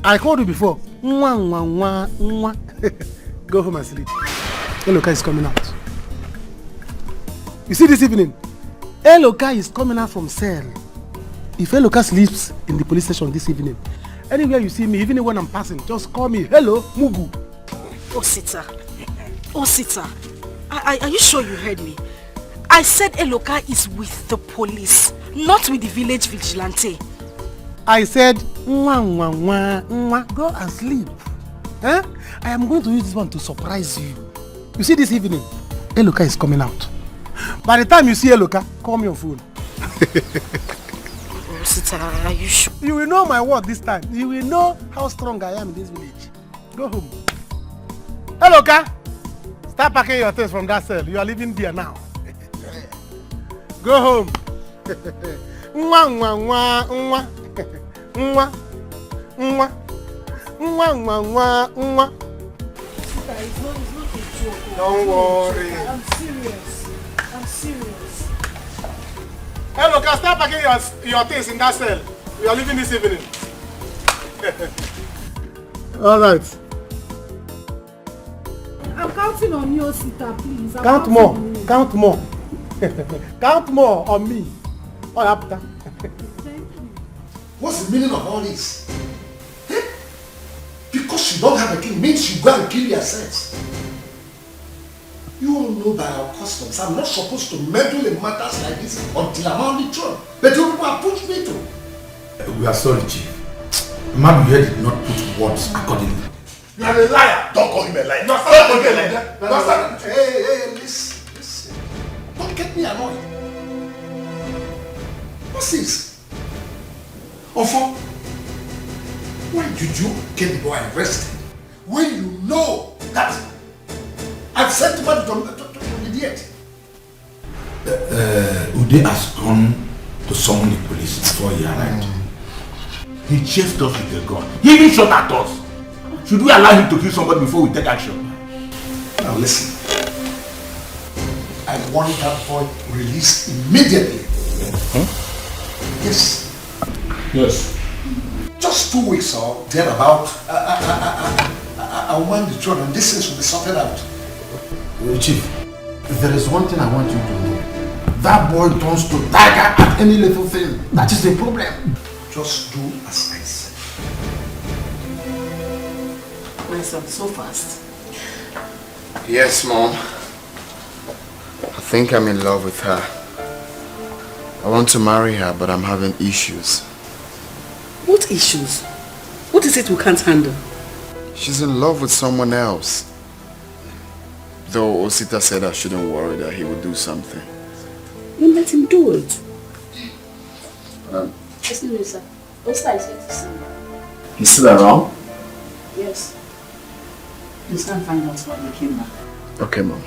I called you before. Go home and sleep. Eloka is coming out. You see this evening? Eloka is coming out from cell. If Eloka sleeps in the police station this evening, anywhere you see me, even when I'm passing, just call me, hello, Mugu. Osita, are you sure you heard me? I said Eloka is with the police, not with the village vigilante. I said, go and sleep. Huh? I am going to use this one to surprise you. You see this evening, Eloka is coming out. By the time you see Eloka, call me on phone. Sita, are you sure? You will know my word this time. You will know how strong I am in this village. Go home. Eloka, start packing your things from that cell. You are living there now. Go home. Don't worry. I'm serious. Hello, can start packing your things in that cell. We are leaving this evening. All right. I'm counting on you, Sita, please. Count more. Count more. Count more on me. All after. What's the meaning of all this? Because you don't have a king means you go and kill yourselves. You all know by our customs, I'm not supposed to meddle in matters like this until I'm on the throne. But you people have pushed me to. We are sorry, Chief. Man here did not put words accordingly. You are a liar. Don't call him a liar. Don't call him a liar. Hey, listen. Don't get me annoyed. What's this? Ofo, why did you get the boy arrested when you know that I've sent him to mediate? Ude has gone to summon the police before he arrived. He chased us with a gun. He even shot at us. Should we allow him to kill somebody before we take action? Now listen. I want that boy released immediately. Yes. Yes. Just 2 weeks or thereabout, I want the throne and this things will be sorted out. Chief, there is one thing I want you to know. That boy turns to tiger at any little thing. That is the problem. Just do as I said. My son, so fast. Yes, Mom. I think I'm in love with her. I want to marry her, but I'm having issues. What issues? What is it we can't handle? She's in love with someone else. Though Osita said I shouldn't worry, that he would do something. You let him do it. Excuse me, sir. Osita is here to see you. He's still around? Yes. Let's go and find out why he came back. Okay, Mom.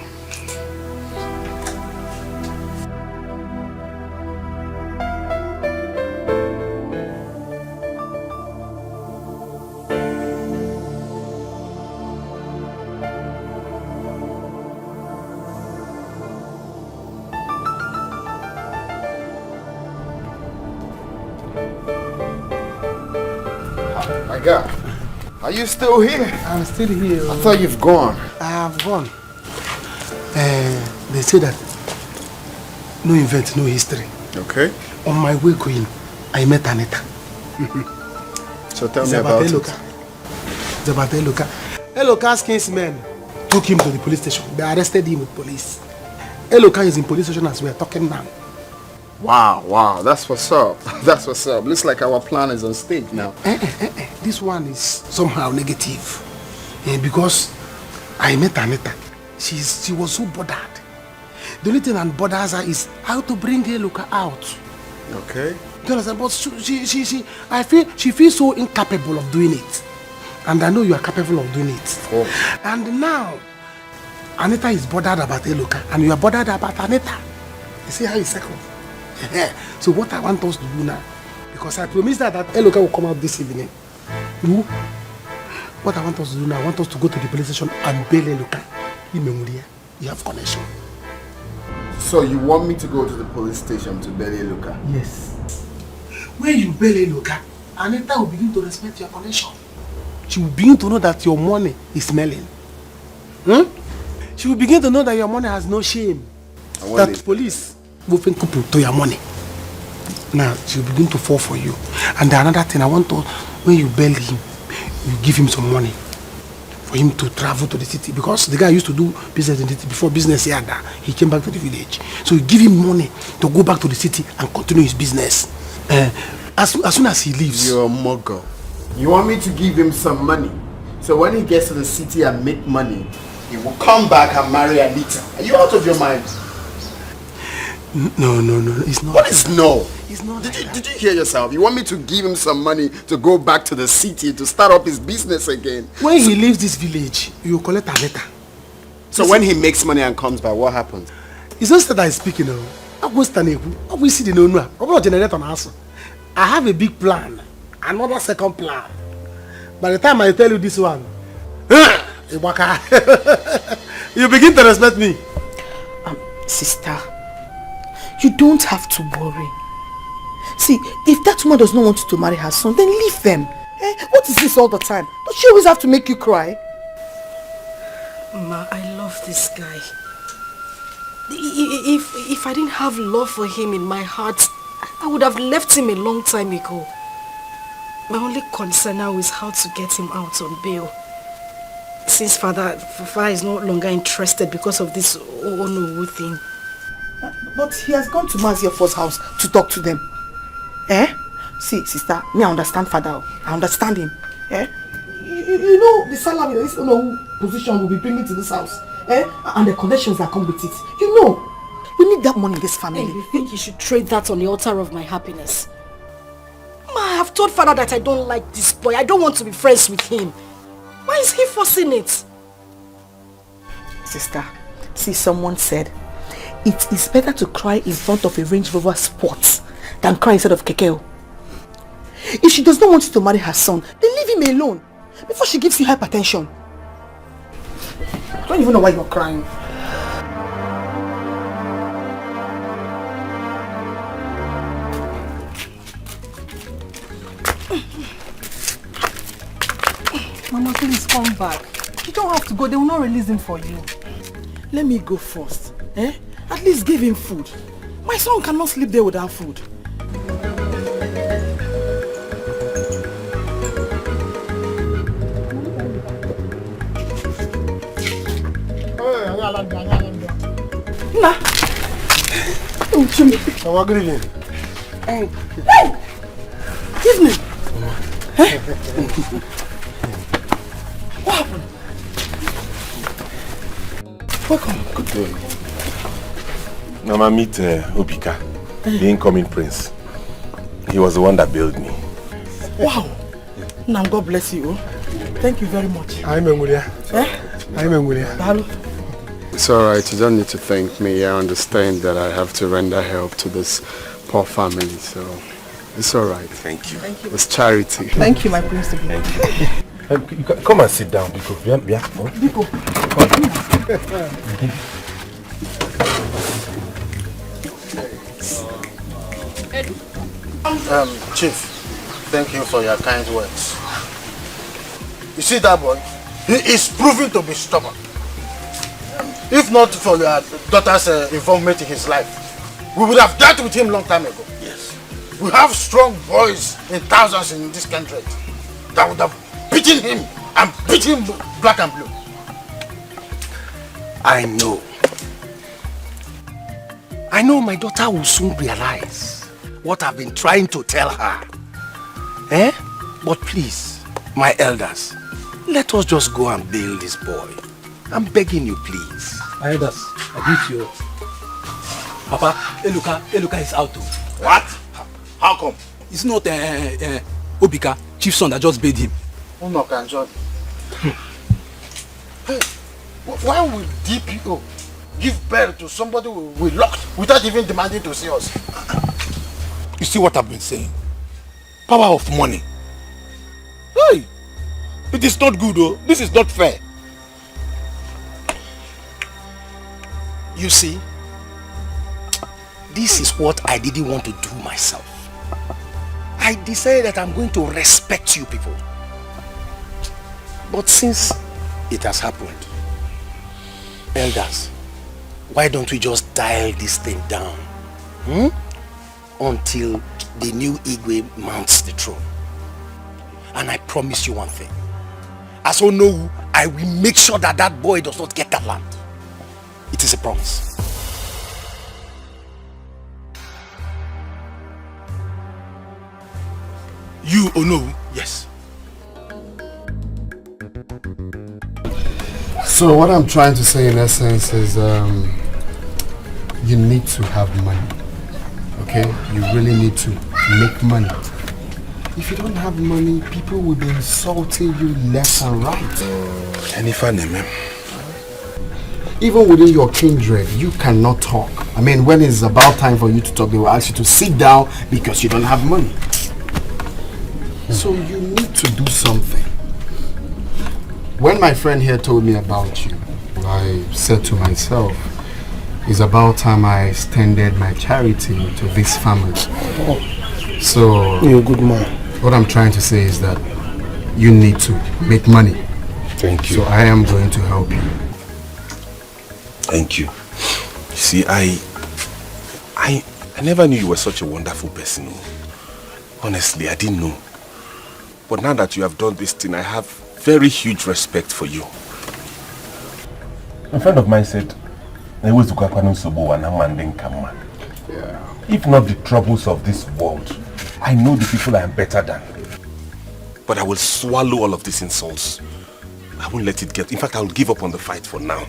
My God, are you still here? I'm still here. I thought you've gone. I've gone. They say that no event, no history. Okay. On my way going, I met Anita. So tell me about it. It's about Eloka. Eloka's kinsmen took him to the police station. They arrested him with police. Eloka is in police station as we are talking now. Wow, that's what's up. That's what's up. Looks like our plan is on stage now. This one is somehow negative. Because I met Anita. She was so bothered. The only thing that bothers her is how to bring Eloka out. Okay. Do you understand? But I feel she feels so incapable of doing it. And I know you are capable of doing it. Oh. And now, Anita is bothered about Eloka and you are bothered about Anita. You see how it's circled? So what I want us to do now, because I promised that Eloka will come out this evening. What I want us to do now, I want us to go to the police station and bail Eloka. You have connection. So you want me to go to the police station to bail Eloka? Yes. When you bail Eloka, Anita will begin to respect your connection. She will begin to know that your money is smelling. She will begin to know that your money has no shame. That police will think to your money. Now she will begin to fall for you. And another thing, I want to, when you bail him, you give him some money. for him to travel to the city because the guy used to do business in the city before business here. He came back to the village. So we give him money to go back to the city and continue his business. As soon as he leaves. You're a mugger. You want me to give him some money? So when he gets to the city and make money, he will come back and marry Anita. Are you out of your mind? No, it's not. What is no? It's not. Did you hear yourself? You want me to give him some money to go back to the city to start up his business again? When he leaves this village, you collect a letter. So when he makes money and comes back, what happens? It's not that I'm speaking of. I have a big plan. Another second plan. By the time I tell you this one, you begin to respect me. Sister, you don't have to worry. See, if that woman does not want you to marry her son, then leave them. What is this all the time? Don't she always have to make you cry? Ma, I love this guy. If I didn't have love for him in my heart, I would have left him a long time ago. My only concern now is how to get him out on bail. Since father is no longer interested because of this Onowu thing. But he has gone to Maziofo's house to talk to them. See, sister, me I understand father. I understand him. You know the salary this Onowu position will be bringing to this house. And the connections that come with it. You know, we need that money in this family. Hey, you think you should trade that on the altar of my happiness? Ma, I have told father that I don't like this boy. I don't want to be friends with him. Why is he forcing it? Sister, see, someone said, it is better to cry in front of a Range Rover Sport than cry instead of Kekeo. If she does not want you to marry her son, then leave him alone before she gives you hypertension. I don't even know why you're crying. Mama, please come back. You don't have to go. They will not release him for you. Let me go first. At least give him food. My son cannot sleep there without food. Nah. Oh, Jimmy. How good evening. Hey! Evening. What happened? Welcome. Good day. Mama, meet Obika, the incoming prince. He was the one that bailed me. Wow. Now God bless you. Thank you very much. I'm Engulia. I'm Engulia. It's alright, you don't need to thank me. I understand that I have to render help to this poor family, so it's alright. Thank you. Thank you. It's charity. Thank you, my prince. Thank you. Come and sit down, Biko. Biko. Chief, thank you for your kind words. You see that boy? He is proving to be stubborn. If not for your daughter's involvement in his life, we would have dealt with him long time ago. Yes. We have strong boys in thousands in this country that would have beaten him and beat him black and blue. I know my daughter will soon realize what I've been trying to tell her. But please, my elders, let us just go and bail this boy. I'm begging you, please. My elders, I greet you. Papa, Eluka is out too. What? How come? It's not Obika, chief son, that just bailed him. Uno can join. Hey, why would DPO give birth to somebody we locked without even demanding to see us? You see what I've been saying? Power of money. Hey! It is not good though. This is not fair. You see, this is what I didn't want to do myself. I decided that I'm going to respect you people. But since it has happened, elders, why don't we just dial this thing down until the new Igwe mounts the throne? And I promise you one thing. as Onowu, I will make sure that that boy does not get that land. It is a promise. You, Onowu? Yes. So what I'm trying to say in essence is you need to have money. Okay? You really need to make money. If you don't have money, people will be insulting you left and right. Even within your kindred, you cannot talk. I mean, when it's about time for you to talk, they will ask you to sit down because you don't have money. So you need to do something. When my friend here told me about you, I said to myself, it's about time I extended my charity to this family. So you're a good man. What I'm trying to say is that you need to make money. Thank you. So I am going to help you. Thank you. See, I never knew you were such a wonderful person. Honestly, I didn't know. But now that you have done this thing, I have very huge respect for you. A friend of mine said, if not the troubles of this world, I know the people I am better than. But I will swallow all of these insults. I won't let it get... In fact, I will give up on the fight for now.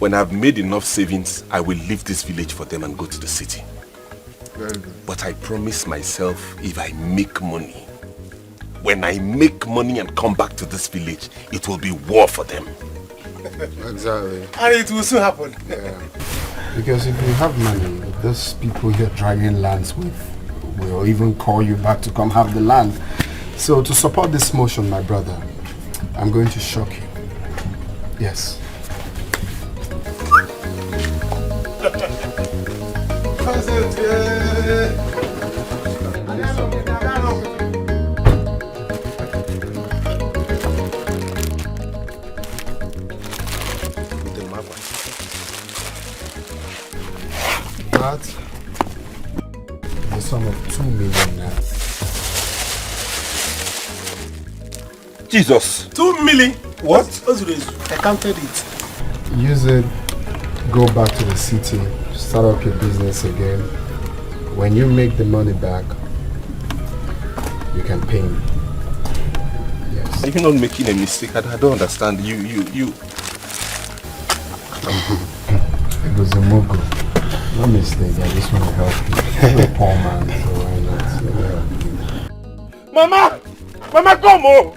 When I've made enough savings, I will leave this village for them and go to the city. Very good. But I promise myself, if I make money, when I make money and come back to this village, it will be war for them. Exactly. And it will soon happen. Yeah. Because if you have money, those people you're dragging lands with will even call you back to come have the land. So to support this motion, my brother, I'm going to shock you. Yes. That the sum of 2 million now. Jesus! 2 million? What? I counted it. Use it, go back to the city, start up your business again. When you make the money back, you can pay me. Yes. Are you not making a mistake? I don't understand. You. It was a mogo. No mistake, I just want to help you. I'm a poor man, so why not? Mama! Mama, come on!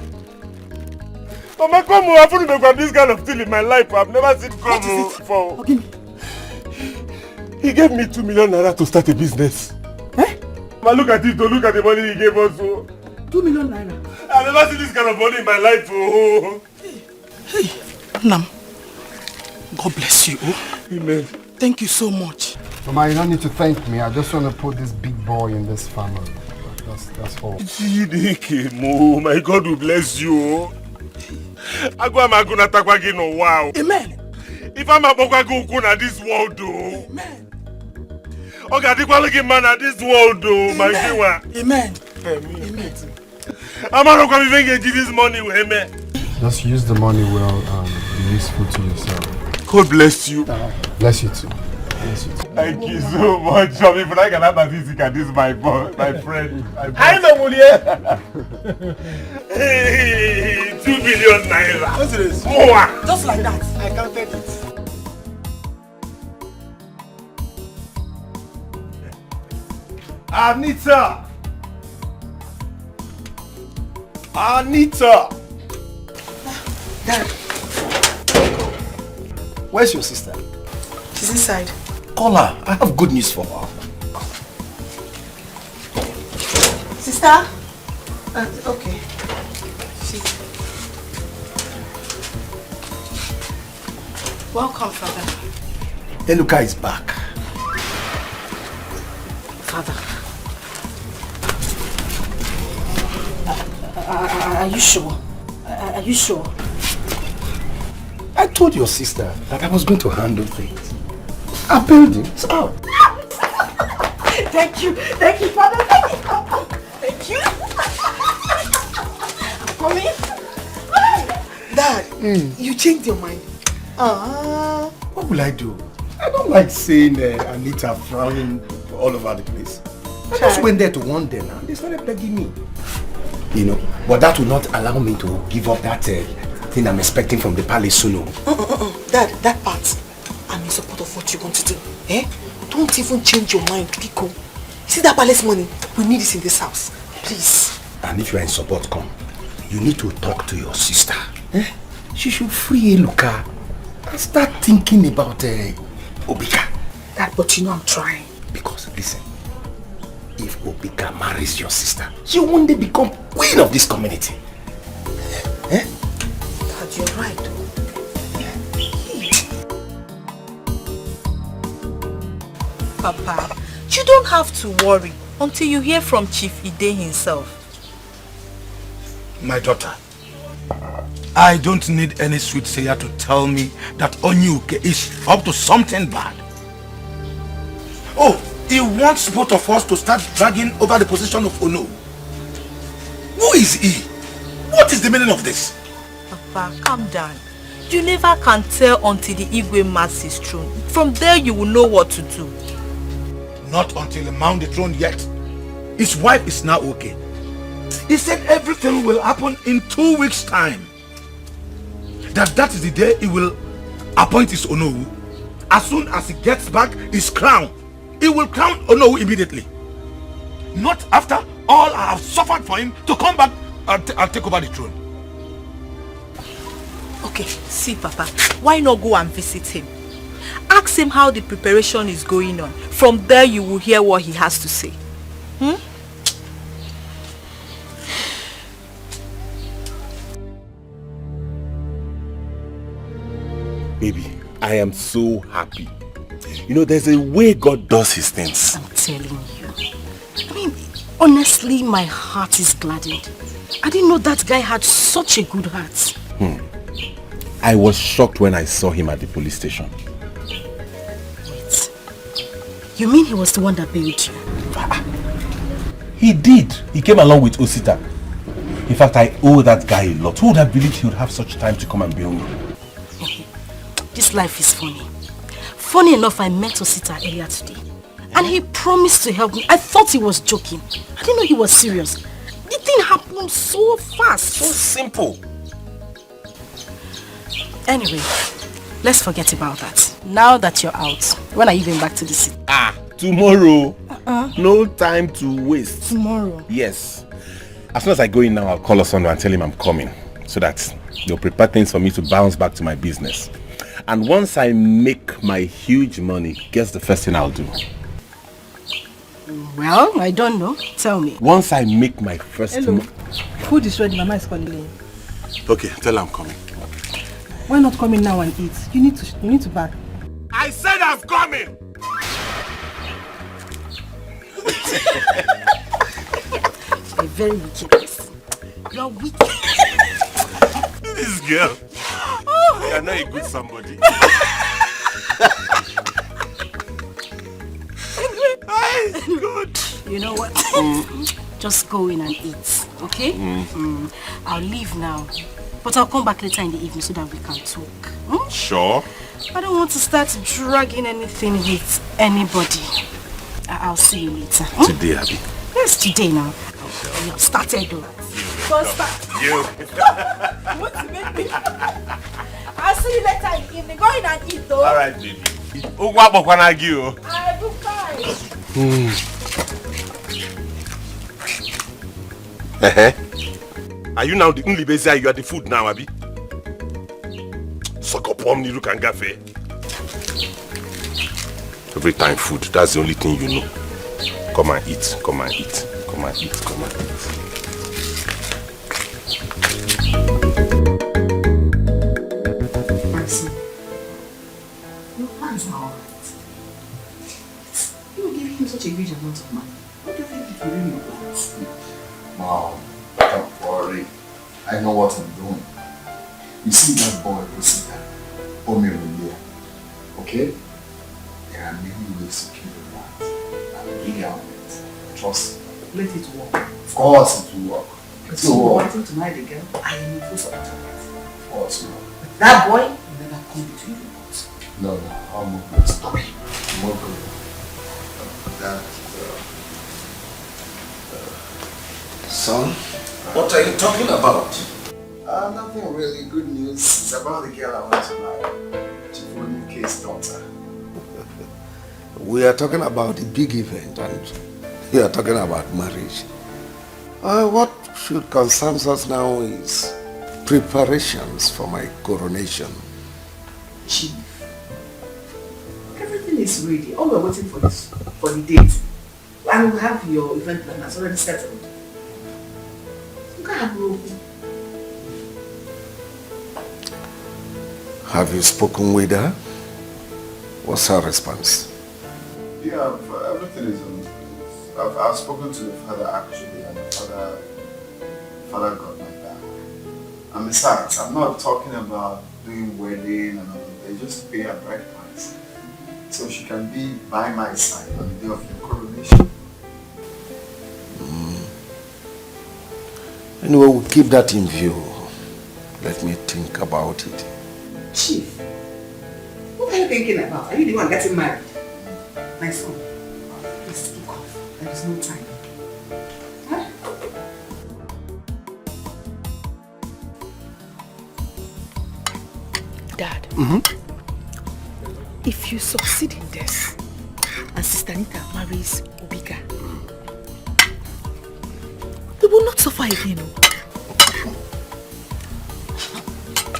Mama, come on! I've only got this kind of thing in my life. I've never seen come before. Okay. He gave me 2 million naira to start a business. Eh? Mama, look at it, look at the money he gave us. 2 million naira. I've never seen this kind of money in my life. Hey, Nam. God bless you. Amen. Thank you so much. Mama, you don't need to thank me. I just want to put this big boy in this family. That's all. My God will bless you. Wow. Amen. If I'm a Bokwago this world, amen. Okay, man at this world, my dear. Amen. Amen. I'm not going to give this money with me. Just use the money well and be useful to yourself. God bless you. Bless you too. Bless you too. Thank you so much. If I can have a physical, this is my friend. I know, Hey, 2 billion naira. What's this? More. Just like that. I counted it. Anita! Dad. Where's your sister? She's inside. Call her. I have good news for her. Sister? Okay. Welcome, Father. Eluka is back. Father. Are you sure? Are you sure? I told your sister that I was going to handle things. I built it. It's out. Thank you, Father. Thank you. I'm coming. You changed your mind. What will I do? I don't like seeing Anita frowning all over the place. I just went there to warn them and they started begging me. You know, but that will not allow me to give up that thing I'm expecting from the palace soon. Dad, that part, I'm in support of what you want to do. Don't even change your mind, Pico. See that palace money? We need this in this house. Please. And if you are in support, come. You need to talk to your sister. She should free Eluka and start thinking about Obika. Dad, but you know I'm trying. Because, listen, if Obika marries your sister, she will one day become queen of this community. Dad, you're right. Papa, you don't have to worry until you hear from Chief Ide himself. My daughter, I don't need any soothsayer to tell me that Onyuke is up to something bad. Oh, he wants both of us to start dragging over the position of Ono. Who is he? What is the meaning of this? Papa, calm down. You never can tell until the Igwe marks his throne. From there you will know what to do. Not until he mount the throne yet. His wife is now okay. He said everything will happen in 2 weeks' time. That is the day he will appoint his Onowu. As soon as he gets back his crown, he will crown Onowu immediately. Not after all I have suffered for him to come back and take over the throne. Okay, see Papa, why not go and visit him? Ask him how the preparation is going on. From there you will hear what he has to say. Baby, I am so happy. You know, there's a way God does his things. I'm telling you. I mean, honestly, my heart is gladdened. I didn't know that guy had such a good heart. I was shocked when I saw him at the police station. Wait. You mean he was the one that bailed you? He did. He came along with Osita. In fact, I owe that guy a lot. Who would have believed he would have such time to come and bail me? This life is funny. Funny enough, I met Osita earlier today. And he promised to help me. I thought he was joking. I didn't know he was serious. The thing happened so fast. So simple. Anyway, let's forget about that. Now that you're out, when are you going back to the city? Tomorrow. No time to waste. Tomorrow? Yes. As soon as I go in now, I'll call Osondo and tell him I'm coming. So that they'll prepare things for me to bounce back to my business. And once I make my huge money, guess the first thing I'll do? Well, I don't know. Tell me. Once I make my first Hello. Food is ready. Mama is calling me. Okay, tell her I'm coming. Why not come in now and eat? You need to back. I said I'm coming! You're very wicked person. You're wicked. This girl. You're not a good somebody. Good. You know what? Just go in and eat, okay? I'll leave now. But I'll come back later in the evening so that we can talk. Sure. I don't want to start dragging anything with anybody. I'll see you later. Today, Abby. Yes, today now. You have started though. You. What to make me? I'll see you later in the evening. Go in and eat though. Alright, baby. I do Are you now the only baby? You are the food now, Abby? Sokopom ni look and gafe. Every time food, that's the only thing you know. Come and eat, come and eat, come and eat, come and eat. Marcy, your plans are alright. You were giving him such a huge amount of money. What do you think he will really plans? Mom, don't worry. I know what I'm doing. You see that boy, Osita, Omirulia, okay? There are many ways to kill the rat. I'm really on it. Trust me. Let it work. Of course it will work. But you wanting to marry the girl, I am in full support of it. Of course not. That boy will never come between you both. No, I'll move that story. That, son, what are you talking about? Nothing really. Good news. It's about the girl I want to marry. Chief K's daughter. We are talking about the big event and we are talking about marriage. What should concern us now is preparations for my coronation. Chief, everything is ready. All we're waiting for is for the date. And we'll have your event planners already settled. You can't have no. Have you spoken with her? What's her response? Yeah, everything is on. I've spoken to the father actually, and the father got my back. And besides, I'm not talking about doing wedding and all that. They just pay a bride price, so she can be by my side on the day of your coronation. Anyway, we'll keep that in view. Let me think about it. Chief, what are you thinking about? Are you the one getting married? My son, please speak off. There is no time. Huh? Dad, if you succeed in this, and Sister Anita marries Obika, we will not suffer again.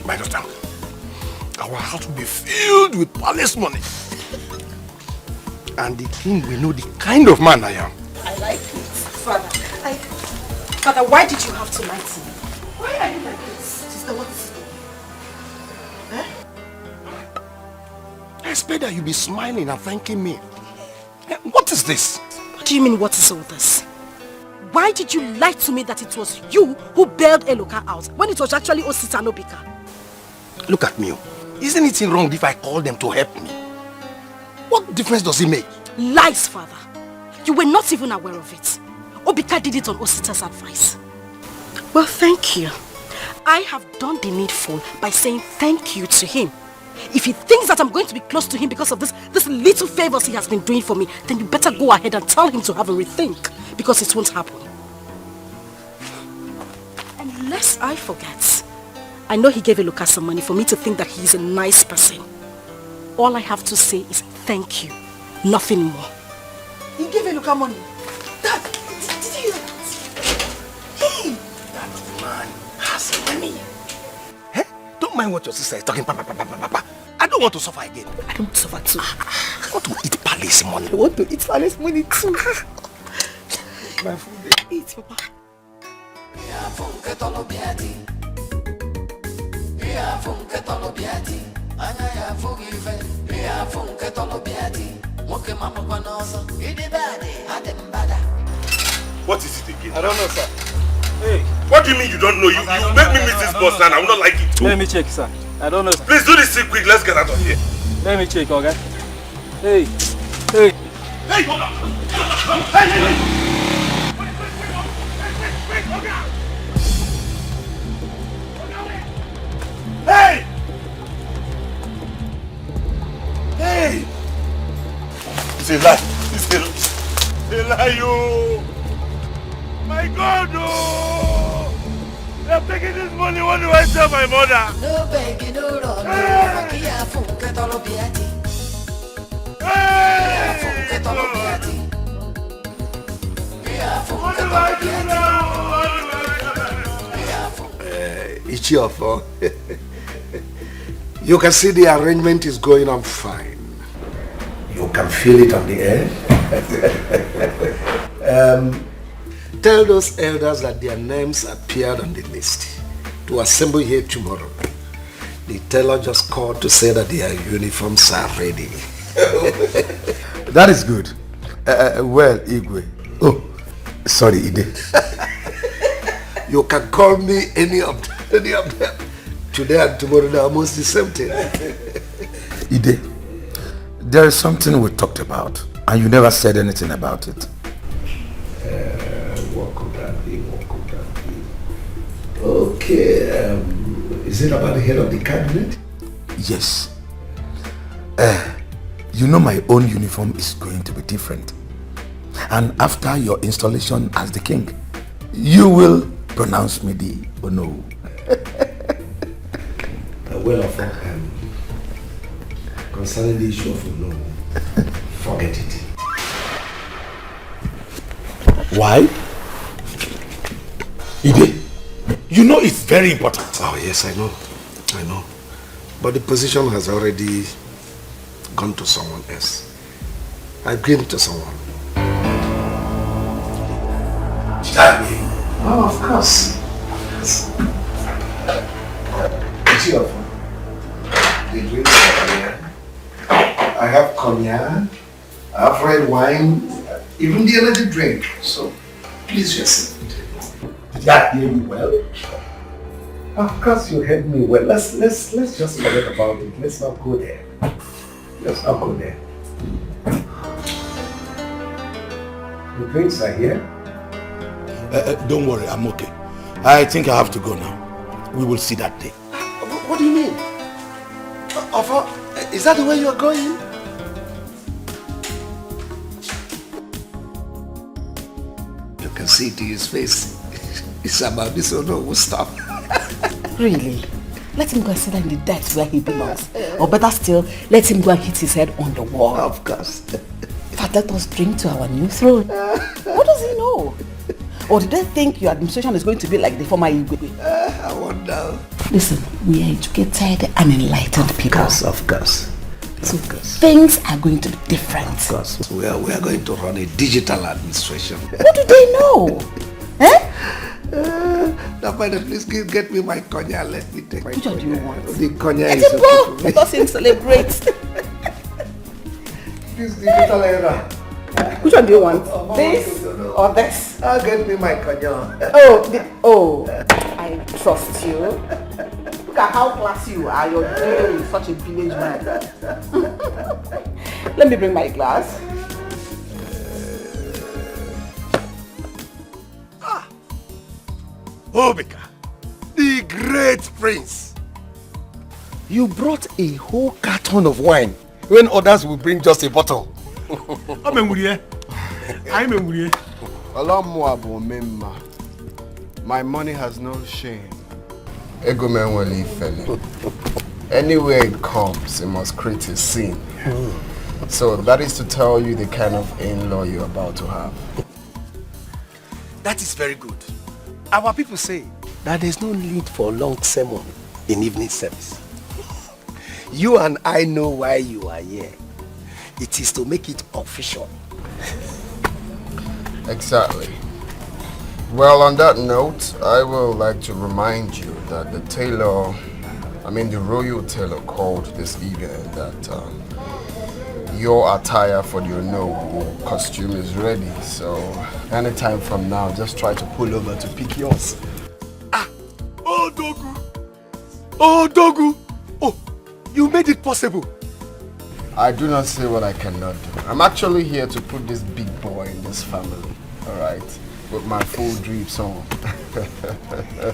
My daughter, our house will be filled with palace money. And the king will know the kind of man I am. I like it, Father. Father, why did you have to lie to me? Why are you like this? Sister, what is it? I expect that you'll be smiling and thanking me. What is this? What do you mean, what is all this? Why did you lie to me that it was you who bailed Eloka out when it was actually Osita and Obika? Look at me. Isn't it wrong if I call them to help me? What difference does it make? Lies, Father. You were not even aware of it. Obika did it on Osita's advice. Well, thank you. I have done the needful by saying thank you to him. If he thinks that I'm going to be close to him because of this little favors he has been doing for me, then you better go ahead and tell him to have a rethink, because it won't happen. And lest I forget, I know he gave Eloka some money for me to think that he is a nice person. All I have to say is thank you, nothing more. He gave Eloka money. Dad, did you hear that? Hey! That man has money. Eh? Don't mind what your sister is talking. Papa. I don't want to suffer again. I don't want to suffer too. I want to eat palace money. I want to eat palace money too. My food. Eat, Papa. What is it again? I don't know, sir. Hey. What do you mean you don't know? You make me miss this bus and I will not like it too. Let me check, sir. I don't know, sir. Please do this thing quick. Let's get out of here. Let me check, okay? Hey. Hey. Hey, hold on. Hey. Hey! Hey! It's a lie. It's a lie, you. My God, no! They're taking this money. What do I tell my mother? No begging, no run. Hey! What do I do now? Ichiofo, you can see the arrangement is going on fine. You can feel it on the air. Tell those elders that their names appeared on the list to assemble here tomorrow. The tailor just called to say that their uniforms are ready. That is good. Well, Igwe. Oh, sorry, Ide. You can call me any of them. Today and tomorrow they're almost the same thing. Ide, there is something we talked about and you never said anything about it. What could that be? Okay, Is it about the head of the cabinet? Yes. You know my own uniform is going to be different. And after your installation as the king, you will pronounce me the Ono. Well, concerning the issue of Ono, forget it. Why? Ide, you know it's very important. Oh yes, I know. But the position has already gone to someone else. I've given it to someone. Oh, of course. It's your phone. The drinks are here. I have cognac, I have red wine, even the energy drink. So, please just sit. Did I hear you well? Of course you heard me well. Let's just forget about it. Let's not go there. Let's not go there. The drinks are here. Don't worry, I'm okay. I think I have to go now. We will see that day. What do you mean? Is that the way you are going? You can see it in his face. It's about this or no, we'll stop. Really? Let him go and sit down in the dirt where he belongs. Or better still, let him go and hit his head on the wall. Of course. In fact, let us drink to our new throne. What does he know? Or did they think your administration is going to be like the former Igwe? I wonder. Listen, we are educated and enlightened people. Of course. So things are going to be different. Of course. We are going to run a digital administration. What do they know? Now, please get me my cognac. Let me take my Which one do you want? The cognac Let is him go. Let us celebrate. This digital era. Which one do you want? This or this? I'll get me my cognac. I trust you. Look at how classy you are. You're dealing with such a village man. Let me bring my glass. Obika, the great prince. You brought a whole carton of wine when others will bring just a bottle. My money has no shame. Anywhere it comes, it must create a scene. So that is to tell you the kind of in-law you're about to have. That is very good. Our people say that there's no need for long sermon in evening service. You and I know why you are here. It is to make it official. Exactly. Well, on that note, I would like to remind you that the royal tailor called this evening that your attire for your costume is ready. So anytime from now, just try to pull over to pick yours. Oh, Dogu! Oh, Dogu! Oh, you made it possible. I do not say what I cannot do. I'm actually here to put this big boy in this family, all right? With my full drips on.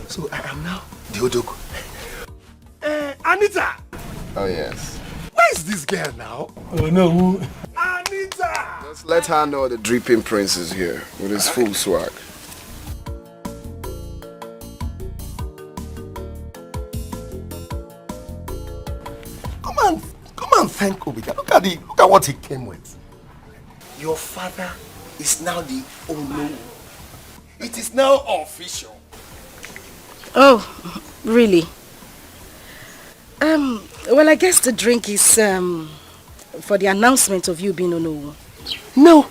So I am now the Odogu. Anita! Oh, yes. Where is this girl now? Oh, no. Anita! Just let her know the dripping prince is here with his full swag. Come and thank Obika. Look at what he came with. Your father is now the Ono. It is now official. Oh, really? Well, I guess the drink is for the announcement of you being Ono. No.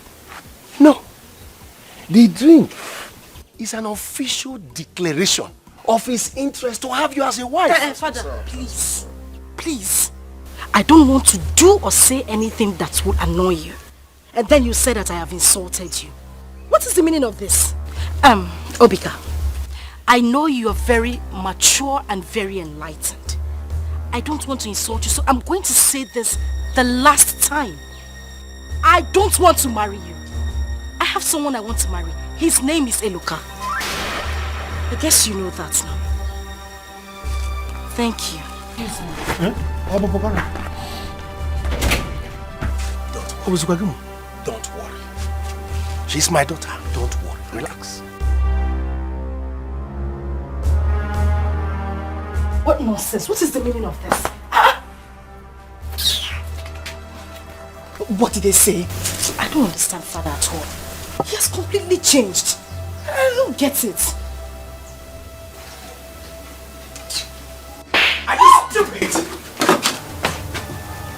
The drink is an official declaration of his interest to have you as a wife. Father, please. I don't want to do or say anything that will annoy you. And then you say that I have insulted you. What is the meaning of this? Obika, I know you are very mature and very enlightened. I don't want to insult you, so I'm going to say this the last time. I don't want to marry you. I have someone I want to marry. His name is Eluka. I guess you know that now. Thank you. Don't worry. She's my daughter. Don't worry. Relax. What nonsense? What is the meaning of this? What did they say? I don't understand Father at all. He has completely changed. I don't get it. Are you stupid?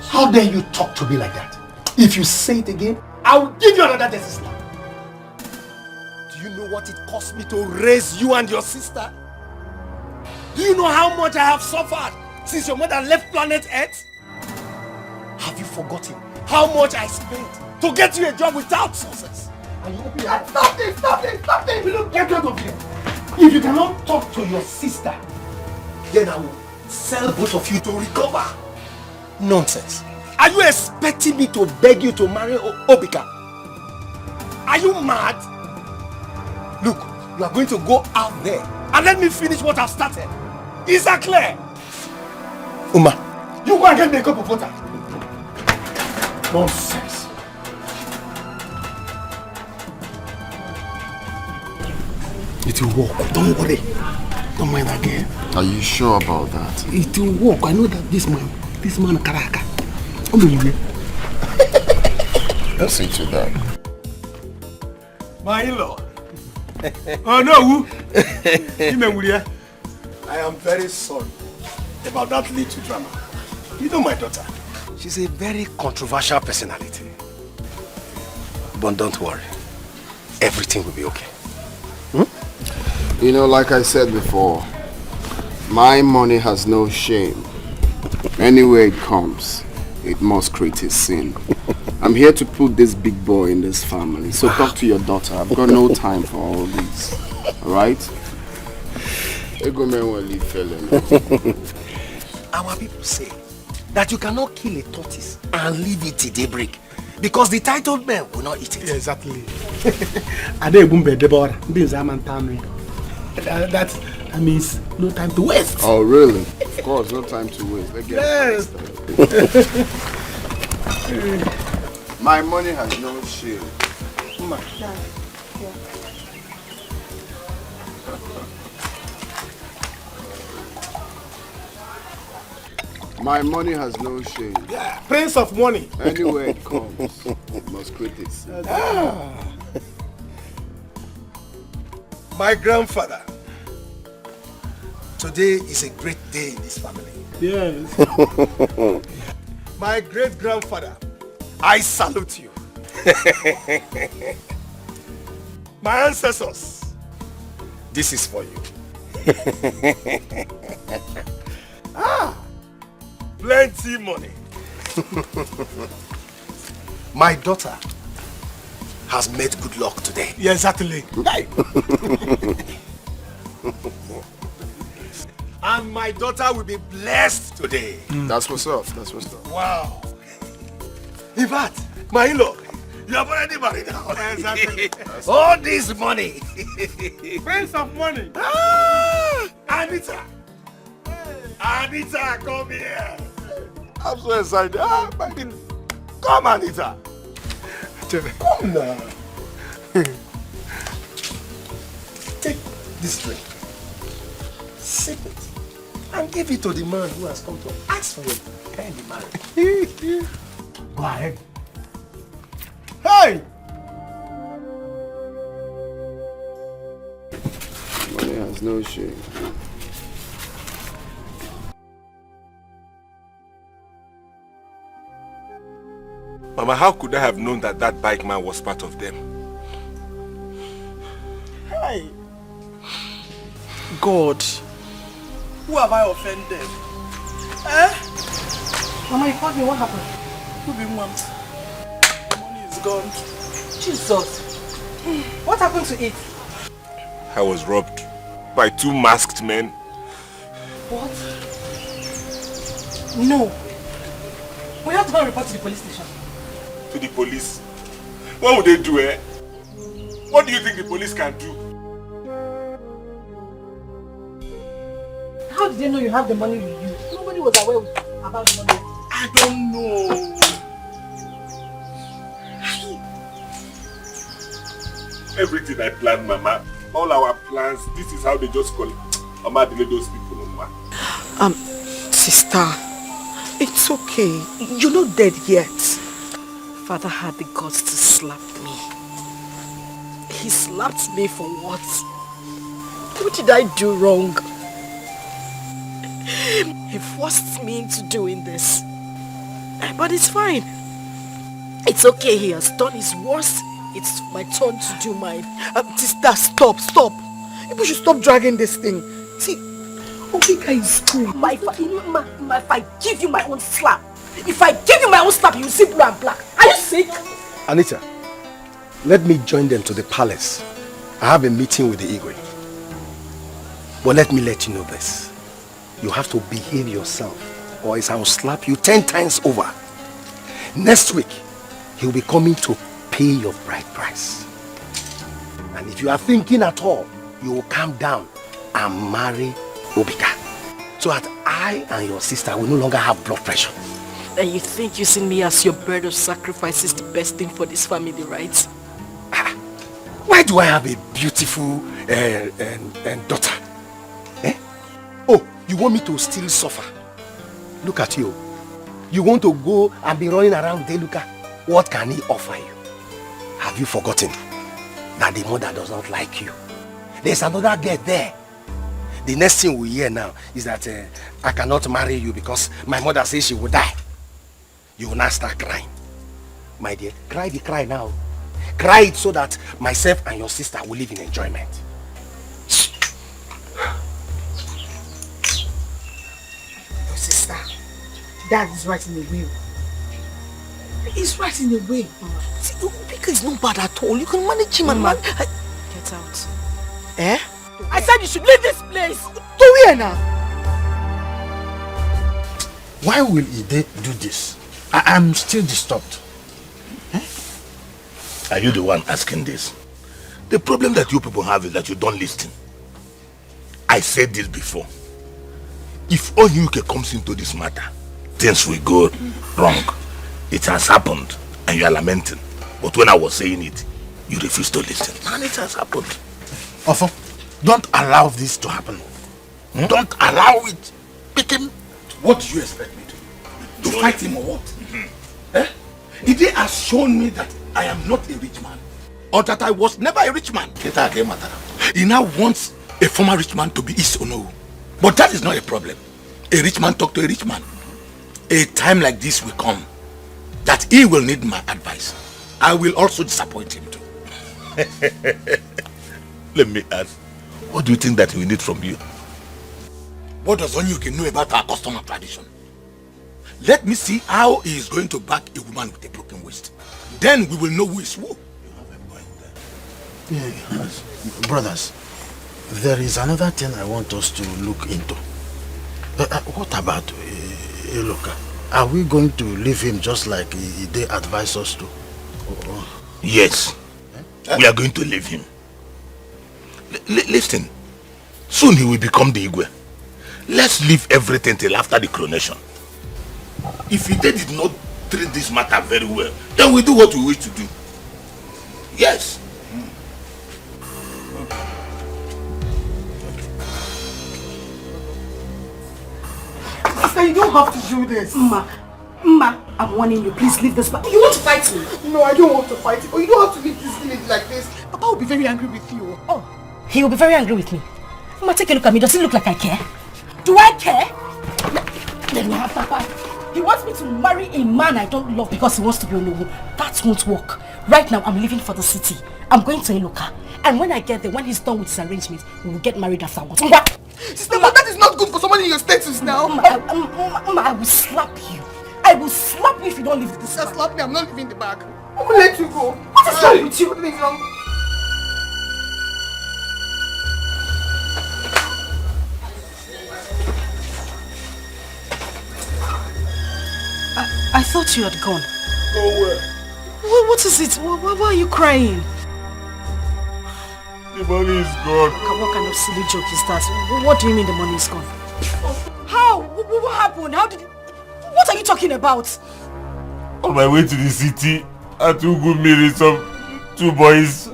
How dare you talk to me like that? If you say it again, I will give you another death slap. Do you know what it cost me to raise you and your sister? Do you know how much I have suffered since your mother left planet Earth? Have you forgotten how much I spent to get you a job without success? And you open your mouth. Stop this! Stop this! Stop this! Will you get out of here? If you cannot talk to your sister, then I will sell both of you to recover. Nonsense. Are you expecting me to beg you to marry Obika? Are you mad? Look, you are going to go out there and let me finish what I've started. Is that clear? Uma, you go and get me a cup of water. Nonsense. It will work. Don't worry. Don't mind again. Are you sure about that? It will work. I know that this man Karaka. Don't see to that. My in-law. Oh no! I am very sorry about that little drama. You know my daughter. She's a very controversial personality. But don't worry. Everything will be okay. You know, like I said before, my money has no shame. Anywhere it comes, it must create a sin. I'm here to put this big boy in this family. So talk to your daughter. I've got no time for all this. Alright? Our people say that you cannot kill a tortoise and leave it till daybreak because the titled men will not eat it. Yeah, exactly. That means no time to waste. Oh, really? Of course, no time to waste. Let's get My money has no shame. My money has no shame. Yeah, Prince of money. Anywhere it comes, it must create it. My grandfather. Today is a great day in this family. Yes. My great-grandfather, I salute you. My ancestors, this is for you. Plenty money. My daughter has made good luck today. Yeah, exactly. And my daughter will be blessed today. That's what's up. That's what's up. Wow. In fact, my in-law, you have already married now. Exactly. All this money. Prince of money. Anita. Anita, come here. I'm so excited. Come, Anita. Come now. Take this drink. Sip it. And give it to the man who has come to ask for your hand in marriage. Go ahead. Hey! Money has no shame. Mama, how could I have known that that bike man was part of them? Hey. God. Who have I offended? Eh? Mama, you called me. What happened? Who be want? The money is gone. Jesus. What happened to it? I was robbed by 2 masked men. What? No. We have to go and report to the police station. To the police? What would they do, eh? What do you think the police can do? How did they know you have the money with you? Nobody was aware about the money. I don't know. Everything I planned, Mama, all our plans, this is how they just call it. Mama, delay those people, Mama. Sister, it's okay. You're not dead yet. Father had the guts to slap me. He slapped me for what? What did I do wrong? He forced me into doing this. But it's fine. It's okay, he has done his worst. It's my turn to do mine. Sister, stop. People should stop dragging this thing. See, Obika is cool. If I give you my own slap, you see blue and black. Are you sick? Anita, let me join them to the palace. I have a meeting with the Igwe. But let me let you know this. You have to behave yourself, or else I will slap you 10 times over. Next week, he'll be coming to pay your bride price. And if you are thinking at all, you will calm down and marry Obika. So that I and your sister will no longer have blood pressure. And you think using me as your bird of sacrifice is the best thing for this family, right? Why do I have a beautiful daughter? Eh? Oh, you want me to still suffer? Look at you. You want to go and be running around Deluka? What can he offer you? Have you forgotten that the mother does not like you? There's another girl there. The next thing we hear now is that I cannot marry you because my mother says she will die. You will not start crying. My dear, cry the cry now. Cry it so that myself and your sister will live in enjoyment. Your sister, Dad is right in the will. He's right in the way. See, Obika is not bad at all. You can manage him and Get out. Eh? I said you should leave this place. To where now? Why will Ide do this? I'm still disturbed. Are you the one asking this? The problem that you people have is that you don't listen. I said this before. If Onyuke comes into this matter, things will go wrong. It has happened and you are lamenting. But when I was saying it, you refused to listen. And it has happened. Ofo, don't allow this to happen. Don't allow it. Pick him. What do you expect me to do? To fight him or what? Eh? Ide has shown me that I am not a rich man. Or that I was never a rich man. He now wants a former rich man to be his Ono. But that is not a problem. A rich man talk to a rich man. A time like this will come that he will need my advice. I will also disappoint him too. Let me ask, what do you think that we need from you? What does Onyuke know about our custom and tradition? Let me see how he is going to back a woman with a broken waist. Then we will know who is who. Yes. Brothers, there is another thing I want us to look into. What about Eloka? Are we going to leave him just like they advised us to? Yes, we are going to leave him. Listen, soon he will become the Igwe. Let's leave everything till after the coronation. If he did not treat this matter very well, then we do what we wish to do. Yes. Sister, you don't have to do this. Ma, I'm warning you. Please leave this. You want to fight me? No, I don't want to fight you. But you don't have to leave this village like this. Papa will be very angry with you. Oh, he will be very angry with me. Ma, take a look at me. Does it look like I care? Do I care? Let me have Papa. He wants me to marry a man I don't love because he wants to be alone. That won't work. Right now, I'm leaving for the city. I'm going to Eloka. And when I get there, when he's done with his arrangements, we will get married afterwards. Sister, but that is not good for someone in your status now. I will slap you. I will slap you if you don't leave this bag. Slap me, I'm not leaving the bag. I will let you go. What is wrong with you? What is wrong? I thought you had gone. Go where? What is it? Why are you crying? The money is gone. What kind of silly joke is that? What do you mean the money is gone? How? What happened? How did... What are you talking about? On my way to the city, I took good married some 2 boys.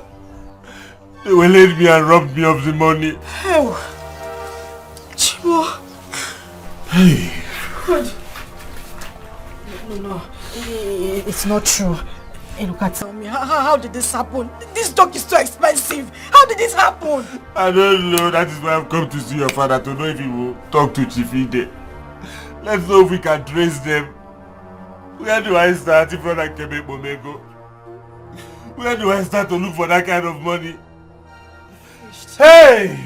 They waylaid me and robbed me of the money. Oh. Chibo. Hey. God. No. It's not true. Hey, look at tell me. How did this happen? This dog is too expensive. How did this happen? I don't know. That is why I've come to see your father to know if he will talk to Chief Ide. Let's know if we can trace them. Where do I start if not I can make Momego? Where do I start to look for that kind of money? Hey!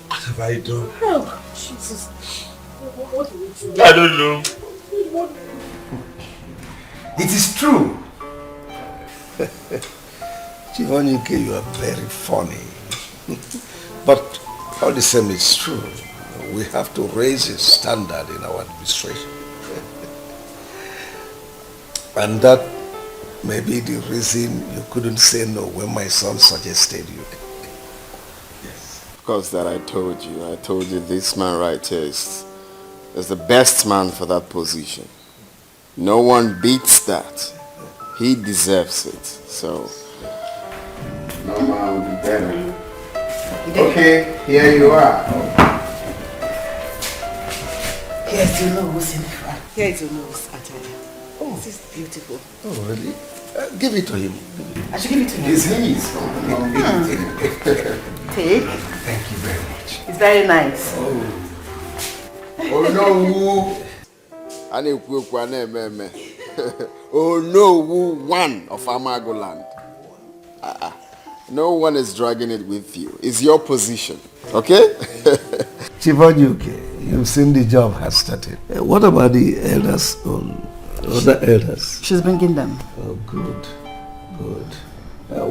What have I done? Oh, Jesus. What do we do? I don't know. It is true. Chivonyuke, you are very funny. But all the same, it's true. We have to raise a standard in our administration. And that may be the reason you couldn't say no when my son suggested you. Of course that I told you this man right here is the best man for that position. No one beats that. He deserves it. So no man will be better. Okay, here you are. Here's your nose in the front. Here's your nose, Ataya. Oh, this is beautiful. Oh, really? Give it to him. I should give it to him. It's his. Take. Thank you very much. It's very nice. Oh no! Oh no! One of Amagoland. No one is dragging it with you. It's your position, okay? Chivonyuke, you've seen the job has started. What about the elders other elders? She's bringing them. Oh, good.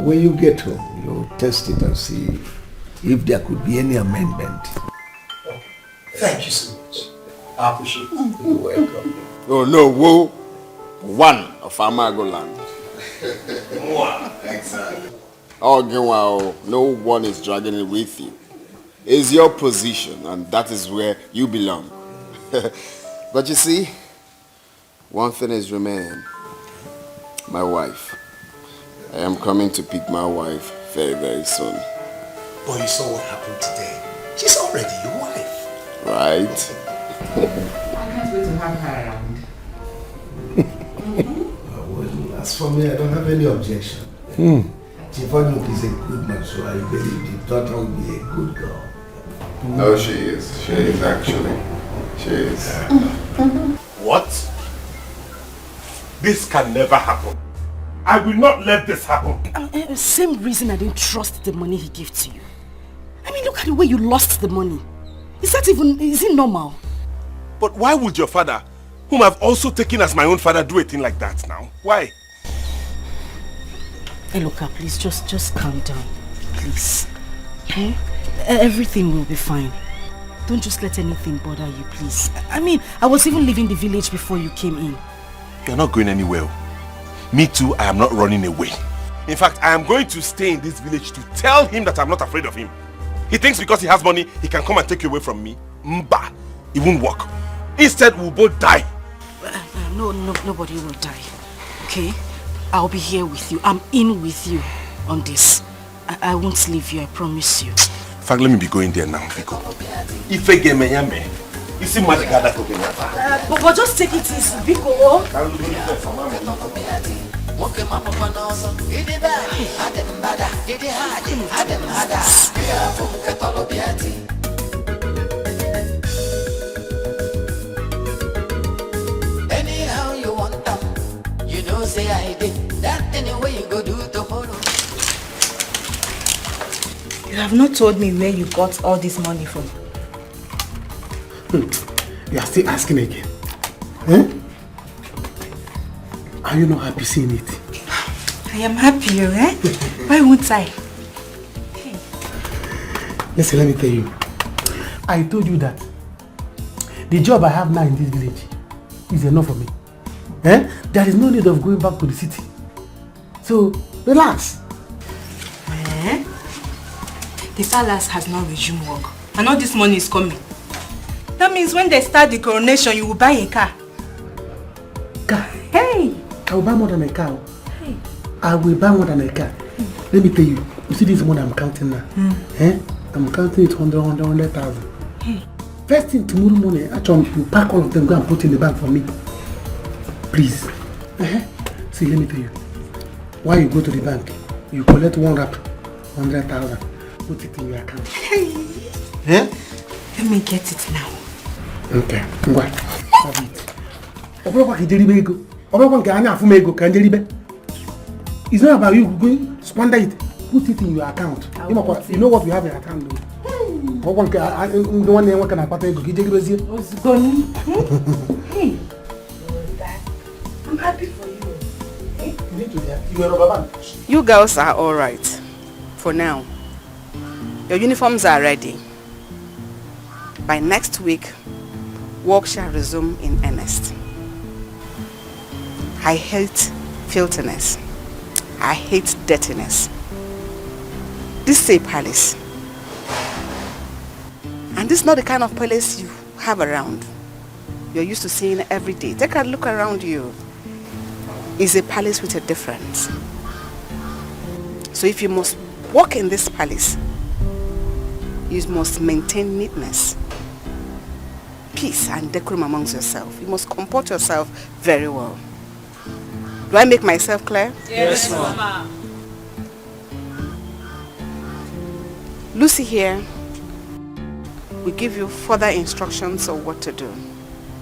When you get home, you'll test it and see if there could be any amendment. Thank you so much. I appreciate it. You're welcome. Oh no! One of Amagoland. Exactly. Oh, wow. No one is dragging it with you. It's your position, and that is where you belong. But you see, one thing is remaining. My wife. I am coming to pick my wife very, very soon. But you saw what happened today. She's already your wife. Right? I can't wait to have her around. Well, as for me, I don't have any objection. Chivonyuke is a good man, so I believe the daughter will be a good girl. No, she is. She is actually. She is. What? This can never happen. I will not let this happen. Same reason I didn't trust the money he gave to you. I mean, look at the way you lost the money. Is it normal? But why would your father, whom I've also taken as my own father, do a thing like that now? Why? Hey, look up, please, just calm down, please. Okay? Everything will be fine. Don't just let anything bother you, please. I mean, I was even leaving the village before you came in. You're not going anywhere. Me too, I am not running away. In fact, I am going to stay in this village to tell him that I'm not afraid of him. He thinks because he has money, he can come and take you away from me. Mba, it won't work. Instead, we'll both die. Nobody will die. Okay? I'll be here with you. I'm in with you on this. I won't leave you, I promise you. In fact, let me be going there now, Biko. If I get me, you see my gather cooking. But just take it easy, Biko. Anyhow you want them, you know say I did. That anyway you go do to follow. You have not told me where you got all this money from. You are still asking again. Eh? Are you not happy seeing it? I am happy, eh? Why won't I? Listen, let me tell you. I told you that the job I have now in this village is enough for me. Eh? There is no need of going back to the city. So, relax. Eh? The palace has now resumed work. And all this money is coming. That means when they start the coronation, you will buy a car. Car? Hey! I will buy more than a car. Hey. I will buy more than a car. Let me tell you, you see this money I'm counting now? I'm counting it 100,000. First thing tomorrow morning, actually, you pack all of them, go and put in the bank for me. Please. See, let me tell you. While you go to the bank, you collect one wrap, 100,000. Put it in your account. Let me get it now. Okay. Ngwa. Have it. It's not about you going to squander it. Put it in your account. You know what we have in your account though. The one can Hey. I'm happy for you. You girls are all right for now. Your uniforms are ready. By next week, work shall resume in earnest. I hate filthiness. I hate dirtiness. This is a palace. And this is not the kind of palace you have around. You're used to seeing every day. Take a look around you. It's a palace with a difference. So if you must walk in this palace, you must maintain neatness, peace and decorum amongst yourself. You must comport yourself very well. Do I make myself clear? Yes, Mama. Lucy here will give you further instructions of what to do.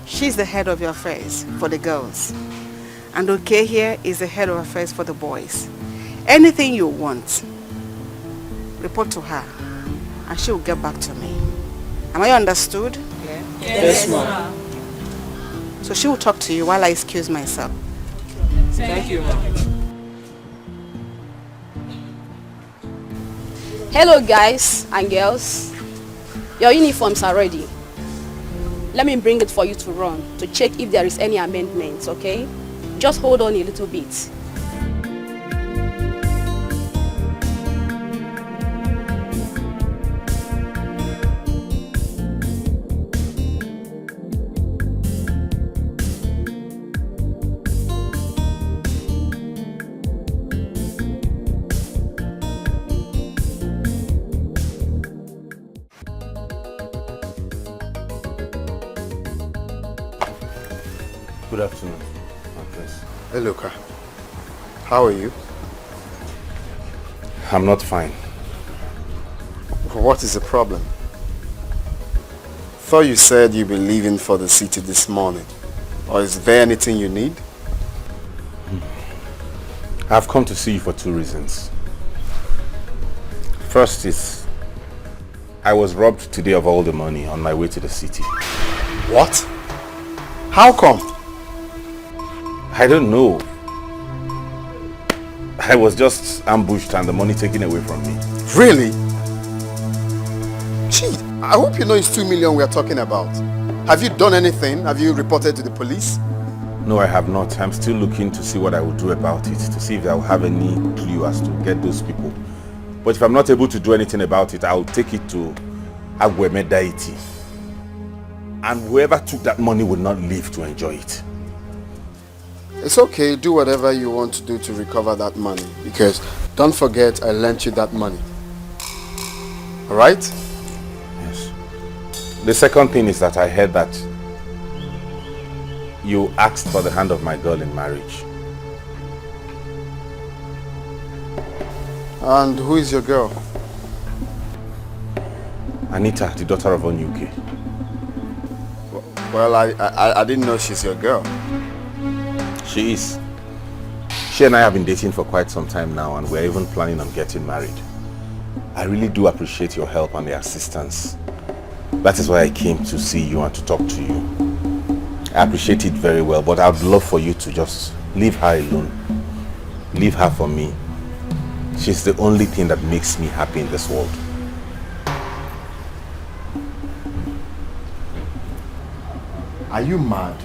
She's the head of your affairs for the girls. And Okay here is the head of affairs for the boys. Anything you want, report to her and she will get back to me. Am I understood? Yeah. Yes, ma'am. So she will talk to you while I excuse myself. Thank you, ma'am. Hello guys and girls. Your uniforms are ready. Let me bring it for you to run to check if there is any amendments, okay? Just hold on a little bit. Good afternoon, Marcus. Hey, Luca. How are you? I'm not fine. What is the problem? Thought you said you'd be leaving for the city this morning. Or is there anything you need? I've come to see you for two reasons. First is, I was robbed today of all the money on my way to the city. What? How come? I don't know. I was just ambushed and the money taken away from me. Really? Gee, I hope you know it's 2 million we are talking about. Have you done anything? Have you reported to the police? No, I have not. I'm still looking to see what I will do about it, to see if I will have any clue as to get those people. But if I'm not able to do anything about it, I'll take it to Agweme deity. And whoever took that money will not live to enjoy it. It's okay, do whatever you want to do to recover that money. Because don't forget I lent you that money. Alright? Yes. The second thing is that I heard that you asked for the hand of my girl in marriage. And who is your girl? Anita, the daughter of Onyuke. Well, I didn't know she's your girl. She is. She and I have been dating for quite some time now, and we're even planning on getting married. I really do appreciate your help and the assistance. That is why I came to see you and to talk to you. I appreciate it very well, but I'd love for you to just leave her alone. Leave her for me. She's the only thing that makes me happy in this world. Are you mad?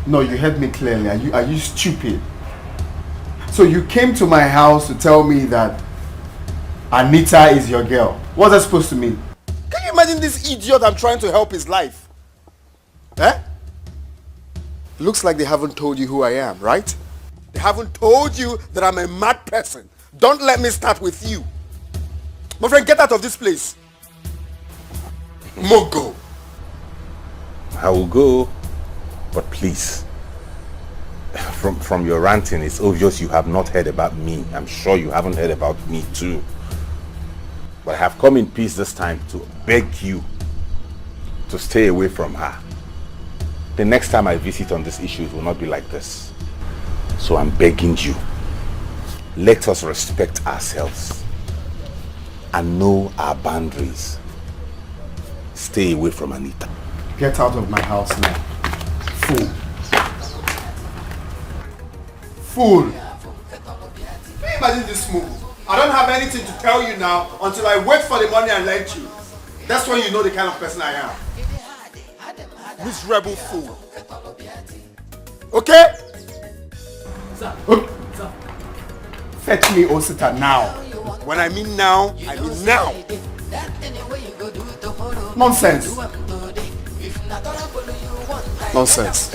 No, you heard me clearly. Are you stupid? So you came to my house to tell me that Anita is your girl. What's that supposed to mean? Can you imagine this idiot I'm trying to help his life? Eh? Looks like they haven't told you who I am, right? They haven't told you that I'm a mad person. Don't let me start with you. My friend, get out of this place. Mogo. I will go, but please. From your ranting, it's obvious you have not heard about me. I'm sure you haven't heard about me too. But I have come in peace this time to beg you to stay away from her. The next time I visit on this issue, it will not be like this. So I'm begging you, let us respect ourselves and know our boundaries. Stay away from Anita. Get out of my house now. Fool. Fool. Can you imagine this move? I don't have anything to tell you now until I wait for the money and lend you. That's when you know the kind of person I am. Miserable fool. Okay? Sir. Sir. Fetch me Osita now. When I mean now, I mean now. Nonsense. Nonsense.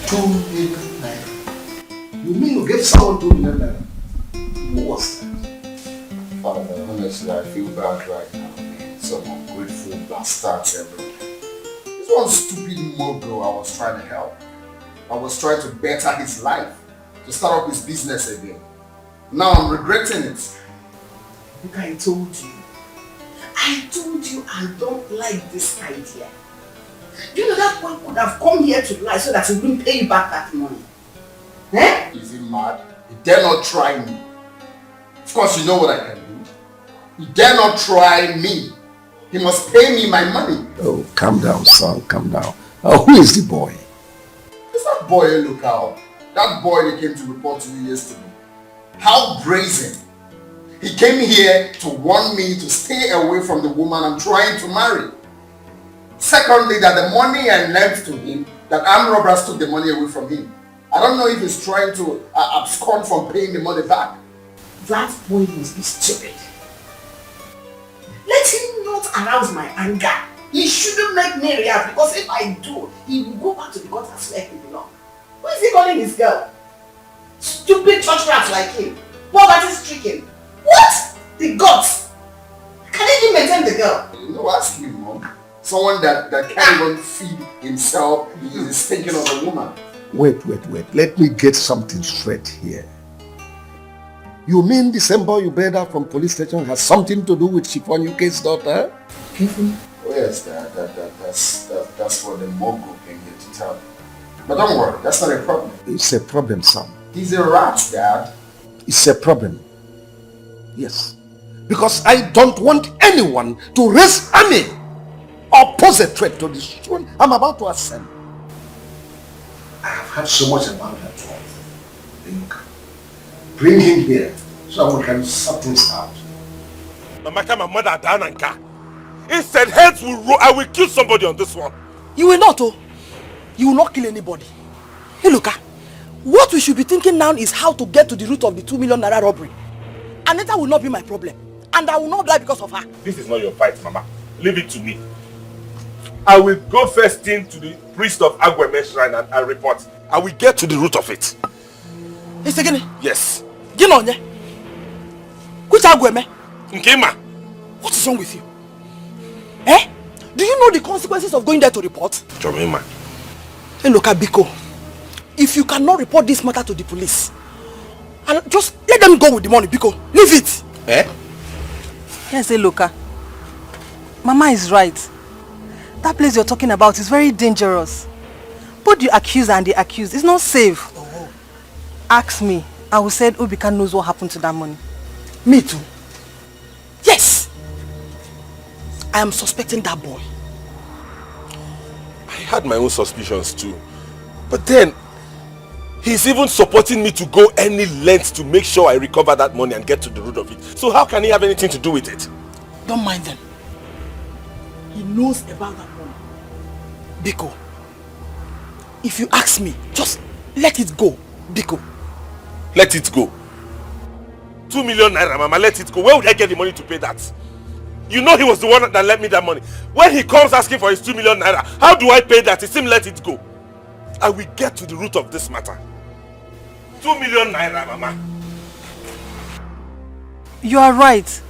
2 million naira. You mean you gave someone 2 million naira? Who was that? Father, honestly, I feel bad right now, man. Some ungrateful bastards everywhere. This one stupid mogul I was trying to help. I was trying to better his life, to start up his business again. Now I'm regretting it. Look, I told you I don't like this idea. Do you know that one could have come here to lie so that he wouldn't pay you back that money? Eh? Is he mad? He dare not try me. Of course you know what I can do. He dare not try me. He must pay me my money. Oh, calm down, son, calm down. Who is the boy? It's that boy you look out. That boy that came to report to you yesterday. How brazen. He came here to warn me to stay away from the woman I'm trying to marry. Secondly, that the money I lent to him, that armed robbers took the money away from him. I don't know if he's trying to abscond from paying the money back. That boy must be stupid. Let him not arouse my anger. He shouldn't make me react, because if I do, he will go back to the gutters where he belongs. Who is he calling his girl? Stupid church rats like him. Poverty stricken. What? The gods. Can he even maintain the girl? You know, ask me, Mom. Someone that can't even feed himself is thinking of a woman. Wait. Let me get something straight here. You mean December you bailed out from police station has something to do with Chiffon UK's daughter? Oh yes, that's what the mogul came here to tell me. But don't worry, that's not a problem. It's a problem, son. He's a rat, Dad. It's a problem. Yes. Because I don't want anyone to raise army or pose a threat to the throne I'm about to ascend. I have heard so much about that talk. Bring him here so we can sort things out. Mamaka, my mother, Dananka. Instead, heads will roll. I will kill somebody on this one. You will not, oh. You will not kill anybody. Hey, look, what we should be thinking now is how to get to the root of the 2 million naira robbery. Anita will not be my problem. And I will not die because of her. This is not your fight, Mama. Leave it to me. I will go first thing to the priest of Agweme Shrine and report. I will get to the root of it. It's again? Yes. Get on there. Which Agweme? Nkema. What is wrong with you? Eh? Do you know the consequences of going there to report? Jomima. Hey, look at Biko. If you cannot report this matter to the police, and just let them go with the money, Biko. Leave it. Eh? Yes, Eloka. Mama is right. That place you're talking about is very dangerous. Both the accuser and the accused is not safe. Oh. Ask me. I will say Obika knows what happened to that money. Me too. Yes. I am suspecting that boy. I had my own suspicions too. But then, he's even supporting me to go any length to make sure I recover that money and get to the root of it. So how can he have anything to do with it? Don't mind them. He knows about that money. Biko, if you ask me, just let it go, Biko. Let it go. 2 million naira, Mama, let it go. Where would I get the money to pay that? You know he was the one that lent me that money. When he comes asking for his 2 million naira, how do I pay that? It's him, let it go. I will get to the root of this matter. 2 million naira, Mama. You are right.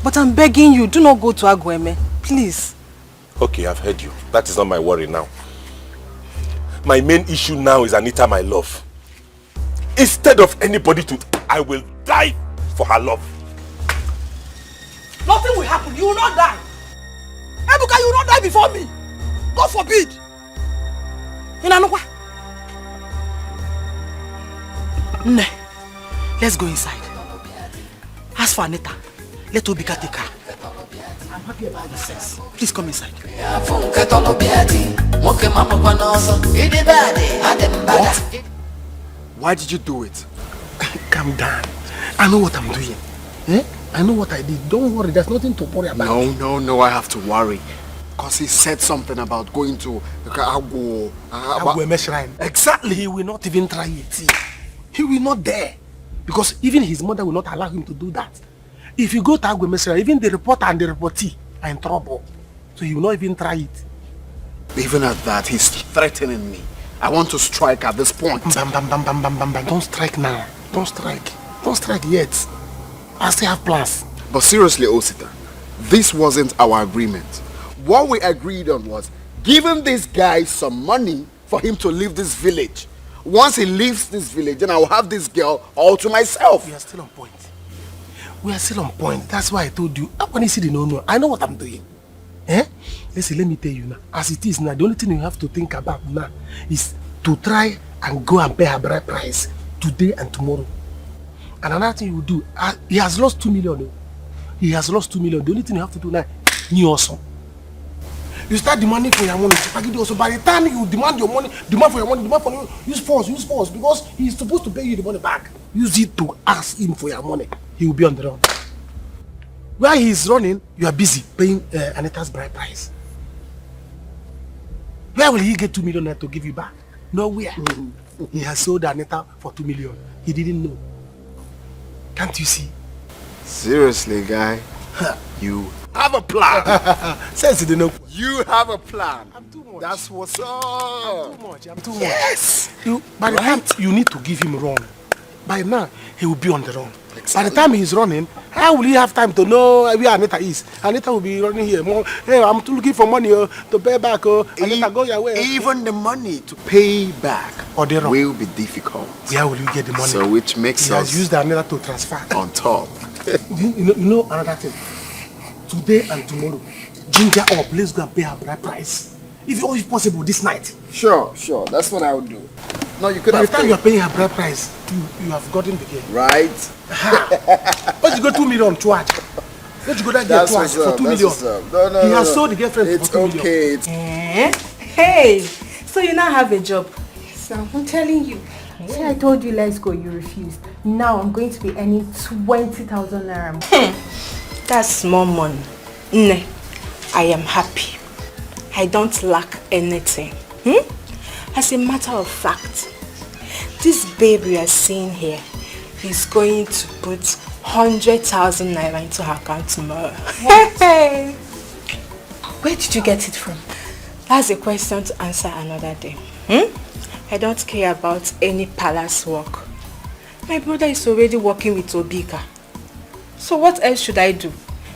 But I'm begging you, do not go to Agweme. Please. Okay, I've heard you. That is not my worry now. My main issue now is Anita, my love. Instead of anybody to... I will die for her love. Nothing will happen. You will not die. Ebuka, you will not die before me. God forbid. Nne, let's go inside. As for Anita, let Obika take her. I'm happy about this sex. Please come inside. What? Why did you do it? Calm down. I know what I'm doing. Eh? I know what I did. Don't worry, there's nothing to worry about. No, I have to worry. Because he said something about going to Agweme Shrine. Exactly, he will not even try it. He will not dare. Because even his mother will not allow him to do that. If you go to Agweme Shrine, even the reporter and the reportee are in trouble. So he will not even try it. Even at that, he's threatening me. I want to strike at this point. Bam. Don't strike now. Don't strike. Don't strike yet. I still have plans. But seriously, Osita, this wasn't our agreement. What we agreed on was giving this guy some money for him to leave this village. Once he leaves this village, then I will have this girl all to myself. We are still on point. We are still on point. That's why I told you. When you see the no, I know what I'm doing. Eh? Listen, let me tell you now. As it is now, the only thing you have to think about now is to try and go and pay her bride price today and tomorrow. And another thing you will do, he has lost 2 million. He has lost 2 million. The only thing you have to do now, you also. You start demanding for your money. Also, by the time you demand your money, demand for your money, demand for you, use force, because he's supposed to pay you the money back. Use it to ask him for your money. He will be on the run. While he is running, you are busy paying Anita's bride price. Where will he get 2 million to give you back? Nowhere. He has sold Anita for 2 million. He didn't know. Can't you see? Seriously, guy, you have a plan. Sense you know. You have a plan. I'm too much. That's what's up. I'm too much. Yes. By the time you need to give him run, by now he will be on the run. Exactly. By the time he's running, how will he have time to know where Anita is? Anita will be running here. Hey, I'm looking for money to pay back. Anita, go your way. Even the money to pay back will be difficult. Where will you get the money? So which makes he has used Anita to transfer. On top. you know another thing? Today and tomorrow, ginger up. Let's go and pay her bride price. If possible, this night. Sure. That's what I would do. No, you could. By the time you are paying her bride price, you have gotten the game. Right. Let's go 2 million charge. Let's go that girl twice for 2 million. No, he has sold the girlfriend for 2 million. It's okay. Hey, so you now have a job. So I'm telling you. See, I told you let's go, you refused. Now I'm going to be earning 20,000 naira. That's small money. Nah, I am happy. I don't lack anything. As a matter of fact, this babe you are seeing here is going to put 100,000 naira into her account tomorrow. Hey. Where did you get it from? That's a question to answer another day. I don't care about any palace work. My brother is already working with Obika. So what else should I do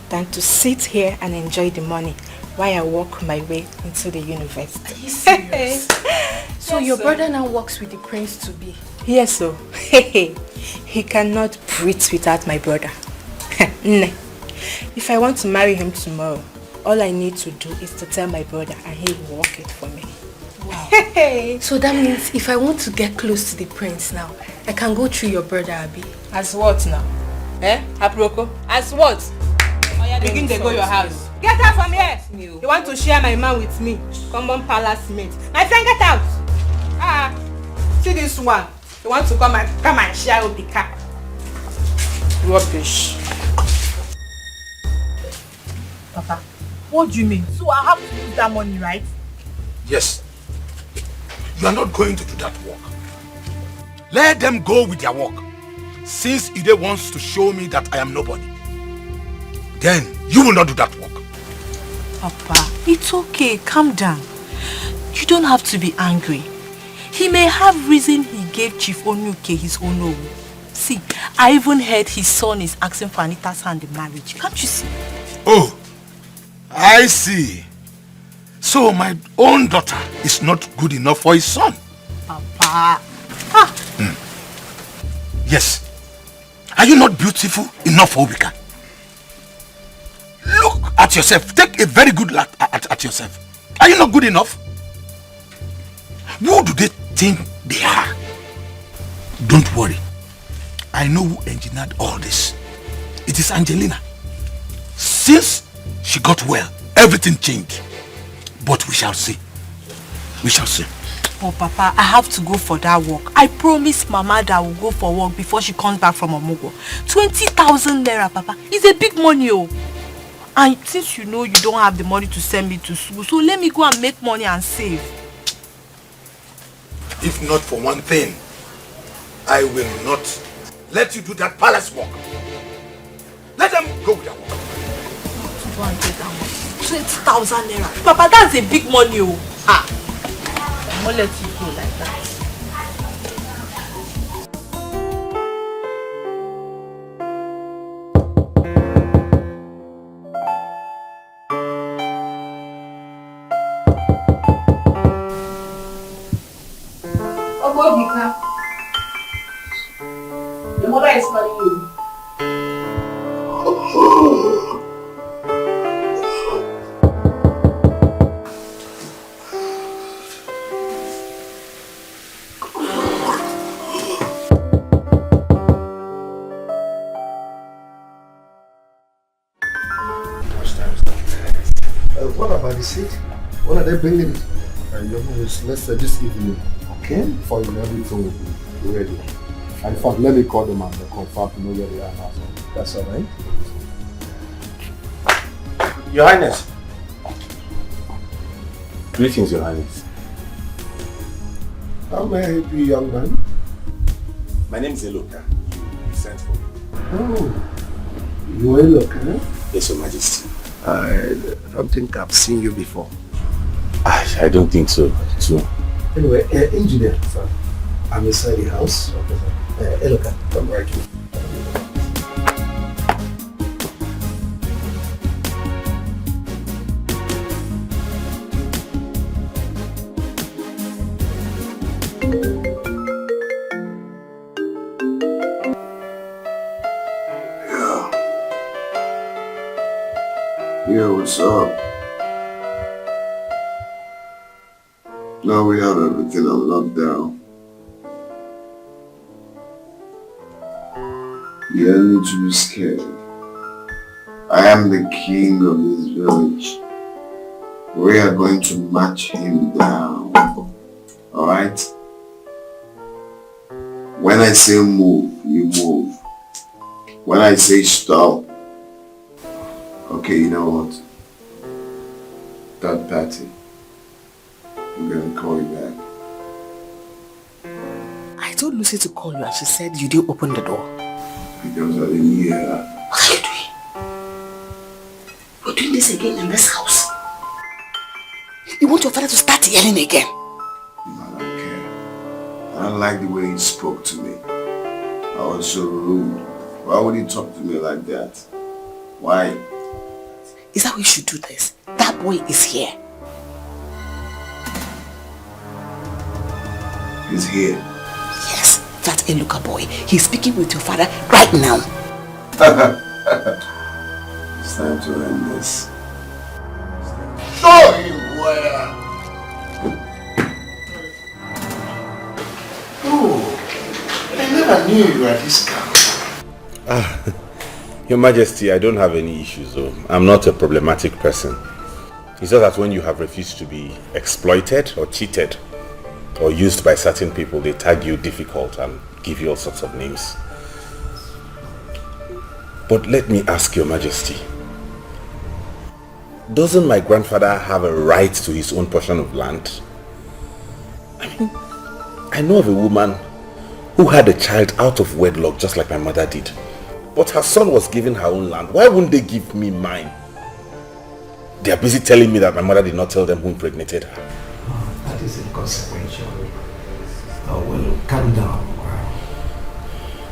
than to sit here and enjoy the money while I walk my way into the university? Are you serious? So yes, your brother now works with the prince-to-be? Yes, sir. He cannot breathe without my brother. If I want to marry him tomorrow, all I need to do is to tell my brother and he will work it for me. Wow. So that means if I want to get close to the prince now, I can go through your brother, Abi. As what now? Aproko? As what? Begin to go your house. Get out from here! You want to share my man with me? Common palace mate. My friend, get out! See this one. You want to come and share Obika? Rubbish. Papa, what do you mean? So I have to use that money, right? Yes. You are not going to do that work. Let them go with their work. since Ide wants to show me that I am nobody, then you will not do that work. Papa, it's okay. Calm down. You don't have to be angry. He may have reason he gave Chief Onuke his own own. See, I even heard his son is asking for Anita's hand in marriage. Can't you see? Oh, I see. So my own daughter is not good enough for his son. Papa. Yes. Are you not beautiful enough for Obika? Look at yourself. Take a very good look at yourself. Are you not good enough? Who do they think they are? Don't worry. I know who engineered all this. It is Angelina. Since she got well, everything changed. But we shall see. We shall see. Oh, Papa, I have to go for that work. I promised Mama that I will go for work before she comes back from Omugo. 20,000 naira, Papa. It's a big money, oh. And since you know you don't have the money to send me to school, so let me go and make money and save. If not for one thing, I will not let you do that palace work. Let them go with their work. 20,000 naira. Papa, that's a big money, oh. I won't let you go like that. Obika, your mother is calling you. What about the seat? When are they bringing it? Let's say this evening. Okay. For everything will be ready. In fact, let me call them and confirm to know where they are now. That's all right. Your Highness. Greetings, Your Highness. How may I help you, young man? My name is Eloka. You sent for me. Oh, you Eloka? Yes, Your Majesty. I don't think I've seen you before. I don't think so, too. Anyway, engineer, sir. I'm inside the house. Okay, sir. Eloka, come right here. Yeah, what's up? Now we have everything on lockdown. You don't need to be scared. I am the king of this village. We are going to match him down. Alright? When I say move, you move. When I say stop, okay, you know what? That party, I'm gonna call you back. I told Lucy to call you and she said you didn't open the door. Because I didn't hear her. What are you doing? You're doing this again in this house. You want your father to start yelling again? I don't care. I don't like the way he spoke to me. I was so rude. Why would he talk to me like that? Why? Is that how we should do this? That boy is here. He's here. Yes, that Eluka boy. He's speaking with your father right now. It's time to end this. Show him where. Oh, I never knew you were this guy. Your Majesty, I don't have any issues though. I'm not a problematic person. It's just that when you have refused to be exploited or cheated or used by certain people, they tag you difficult and give you all sorts of names. But let me ask Your Majesty, doesn't my grandfather have a right to his own portion of land? I mean, I know of a woman who had a child out of wedlock just like my mother did. But her son was given her own land. Why wouldn't they give me mine? They are busy telling me that my mother did not tell them who impregnated her. Oh, that is inconsequential. Oh, well, calm down.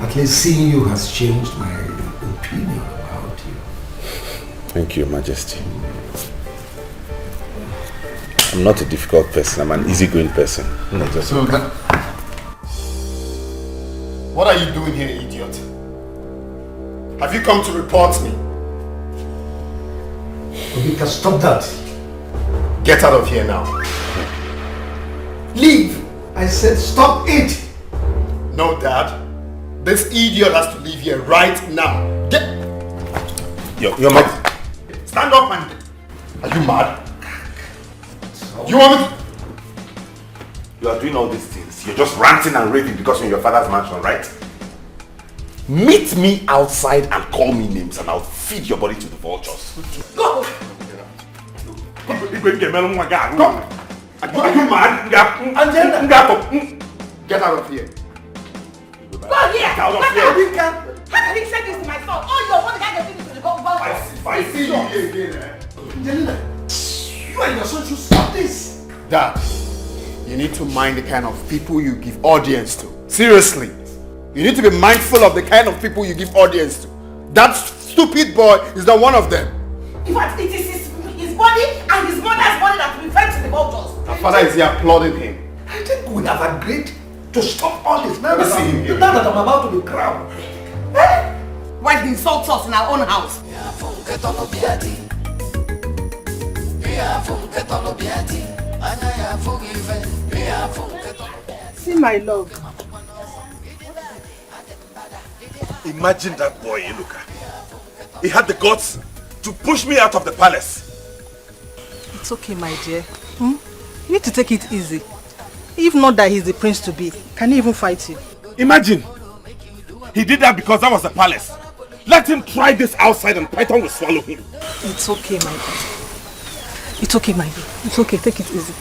At least seeing you has changed my opinion about you. Thank you, Majesty. I'm not a difficult person. I'm an easygoing person. What are you doing here, idiot? Have you come to report me? Obika, stop that. Get out of here now. Leave! I said stop it! No, Dad. This idiot has to leave here right now. Get... You're mad. Stand up, man. Are you mad? You want me to... You are doing all these things. You're just ranting and raving because you're in your father's mansion, right? Meet me outside and call me names and I'll feed your body to the vultures. Go! Come. Are you mad? Get out of here. Go here! Get out of here. How can he say this to my son? Oh, you're one guy that did this to the government. If I see you here again, Angelina, you and your son should stop this. Dad, you need to mind the kind of people you give audience to. Seriously. You need to be mindful of the kind of people you give audience to. That stupid boy is not one of them. In fact, it is his body and his mother's body that we fed to the vultures. Our father is here applauding him. I think we have agreed to stop all this. Now Let me see him here. now that I'm about to be crowned. Why he insults us in our own house? See my love. Imagine that boy, Iluka. He had the guts to push me out of the palace. It's okay, my dear. You need to take it easy. If not that he's the prince to be, can he even fight you? Imagine. He did that because that was the palace. Let him try this outside and Python will swallow him. It's okay, my dear. It's okay, my dear. It's okay, take it easy.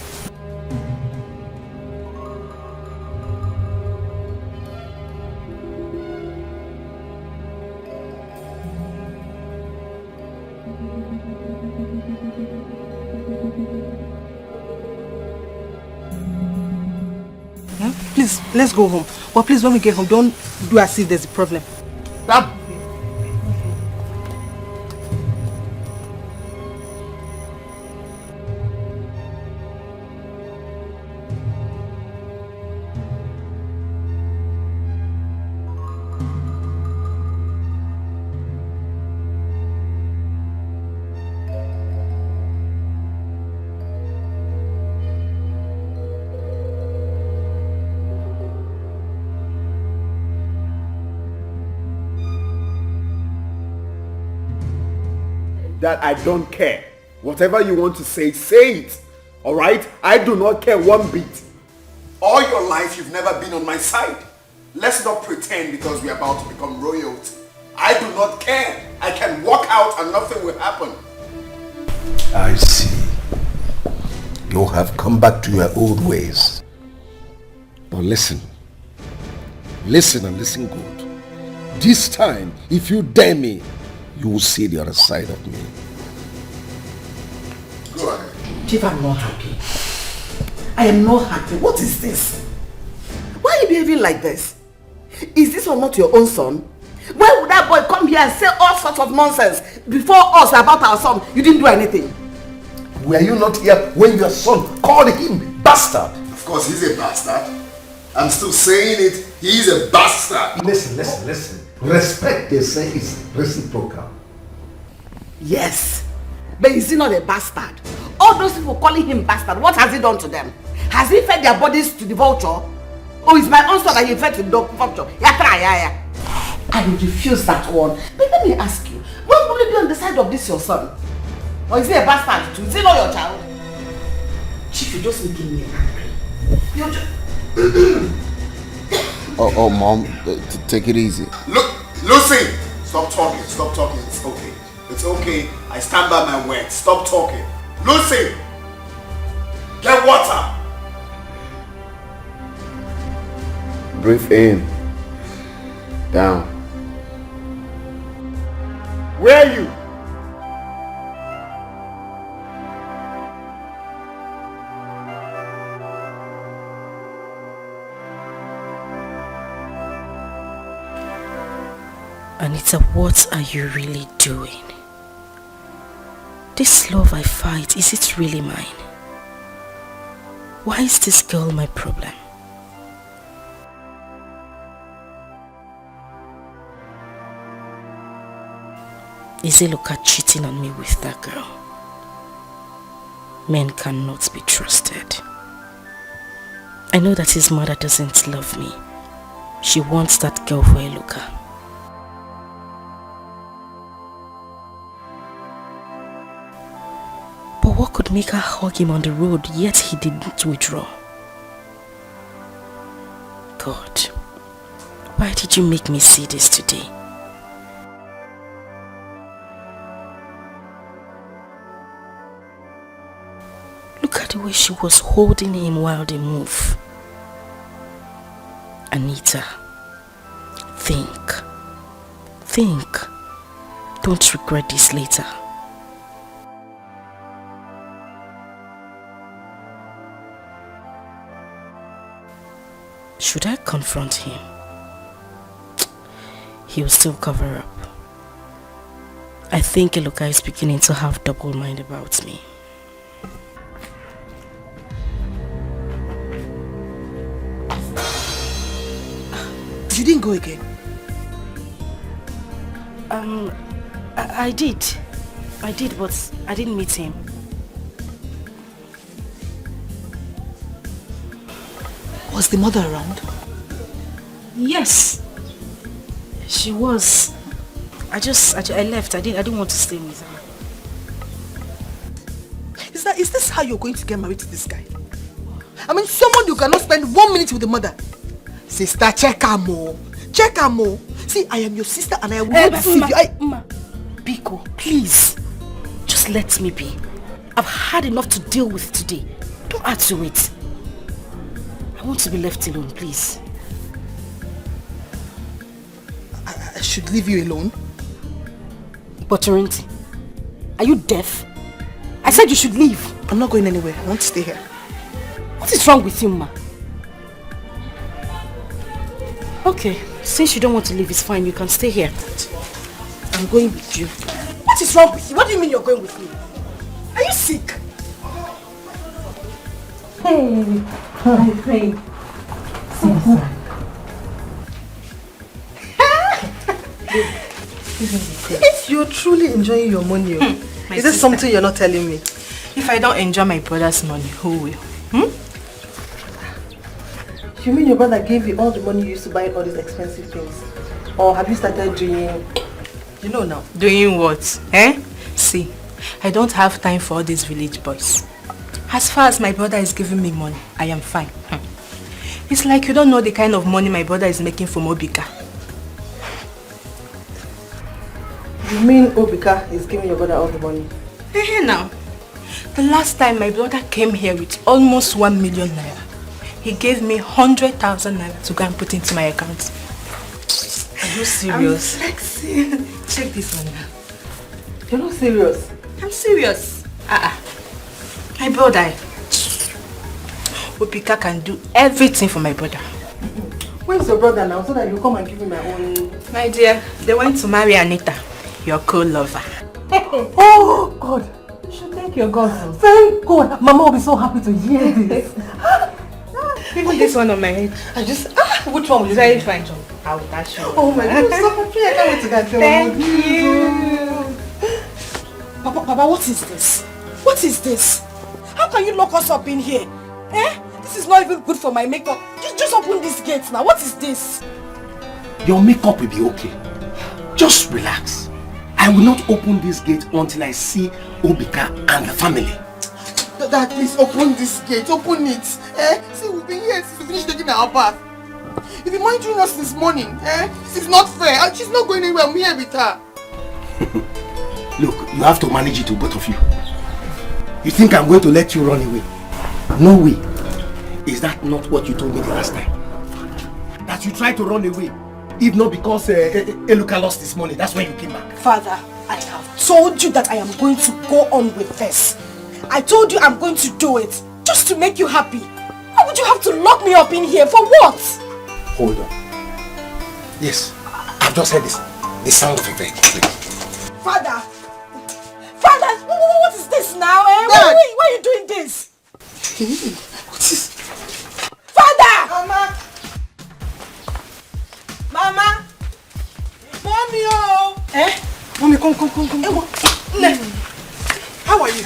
Please, let's go home. But please, when we get home, don't do as if there's a problem. That I don't care. Whatever you want to say it. Alright? I do not care one bit. All your life you've never been on my side. Let's not pretend because we're about to become royalty. I do not care. I can walk out and nothing will happen. I see. You have come back to your old ways. But listen. Listen and listen good. This time, if you dare me, you will see the other side of me. Go ahead. Chief, I'm not happy. I am not happy. What is this? Why are you behaving like this? Is this or not your own son? Why would that boy come here and say all sorts of nonsense before us about our son? You didn't do anything. Were you not here when your son called him bastard? Of course he's a bastard. I'm still saying it. He's a bastard. Listen. Respect, they say, is reciprocal. Yes. But is he not a bastard? All those people calling him bastard, what has he done to them? Has he fed their bodies to the vulture? Or is my own son that he fed to the vulture? I will refuse that one. But let me ask you, when will you be on the side of this your son? Or is he a bastard too? Is he not your child? Chief, you're just making me angry. You're just... Oh, Mom, take it easy. Look, Lucy! Stop talking. It's okay. It's okay. I stand by my word. Stop talking. Lucy! Get water! Breathe in. Down. Where are you? Anita, what are you really doing? This love I fight, is it really mine? Why is this girl my problem? Is Eloka cheating on me with that girl? Men cannot be trusted. I know that his mother doesn't love me. She wants that girl for Eloka. But what could make her hug him on the road, yet he didn't withdraw? God, why did you make me see this today? Look at the way she was holding him while they move. Anita, think. Don't regret this later. Should I confront him? He will still cover up. I think Eloka is beginning to have double mind about me. You didn't go again? I did, but I didn't meet him. Was the mother around? Yes, she was. I left. I didn't want to stay with her. Is this how you're going to get married to this guy? I mean, someone you cannot spend 1 minute with the mother. Sister, check her more. Check her more. See, I am your sister and I will not deceive you. Ma, Biko, please. Just let me be. I've had enough to deal with today. Don't add to it. I want to be left alone, please. I should leave you alone? But Torrenti, are you deaf? I said you should leave. I'm not going anywhere. I want to stay here. What is wrong with you, Ma? Okay, since you don't want to leave, it's fine. You can stay here. I'm going with you. What is wrong with you? What do you mean you're going with me? Are you sick? Hey, my friend. You're truly enjoying your money. Is this something you're not telling me? If I don't enjoy my brother's money, who will? You mean your brother gave you all the money you used to buy all these expensive things? Or have you started doing... You know now. Doing what? Eh? See, I don't have time for all these village boys. As far as my brother is giving me money, I am fine. It's like you don't know the kind of money my brother is making from Obika. You mean Obika is giving your brother all the money? Hey, now. The last time my brother came here with almost 1 million naira, he gave me 100,000 naira to go and put into my account. Are you serious? I'm flexing. Check this one now. You're not serious? I'm serious. My brother. Obika can do everything for my brother. Where's your brother now so that you come and give me my own... My dear, they went to marry Anita, your co-lover. Oh, God. You should thank your God. Thank God. Mama will be so happy to hear this. Even this one on my head. I just... which one will you very fine job? I will dash you. Oh my God, I'm so happy. I can't wait to get to Thank you. Papa, what is this? What is this? How can you lock us up in here? Eh? This is not even good for my makeup. Just open this gate now. What is this? Your makeup will be okay. Just relax. I will not open this gate until I see Obika and the family. Dad, please open this gate. Open it. Eh? See, we've been here since we finished taking our bath. You've been monitoring us this morning. Eh? This is not fair. And she's not going anywhere. I'm here with her. Look, you have to manage it with both of you. You think I'm going to let you run away? No way. Is that not what you told me the last time? That you tried to run away If not because Eluka lost his money, that's when you came back. Father, I have told you that I am going to go on with this. I told you I'm going to do it just to make you happy. Why would you have to lock me up in here? For what? Hold on. Yes, I've just heard the sound of a vehicle. Father! Father! What is this now? Why are you doing this? What is... Father! Mama! Mama! Mommy, oh! Mommy, come. How are you?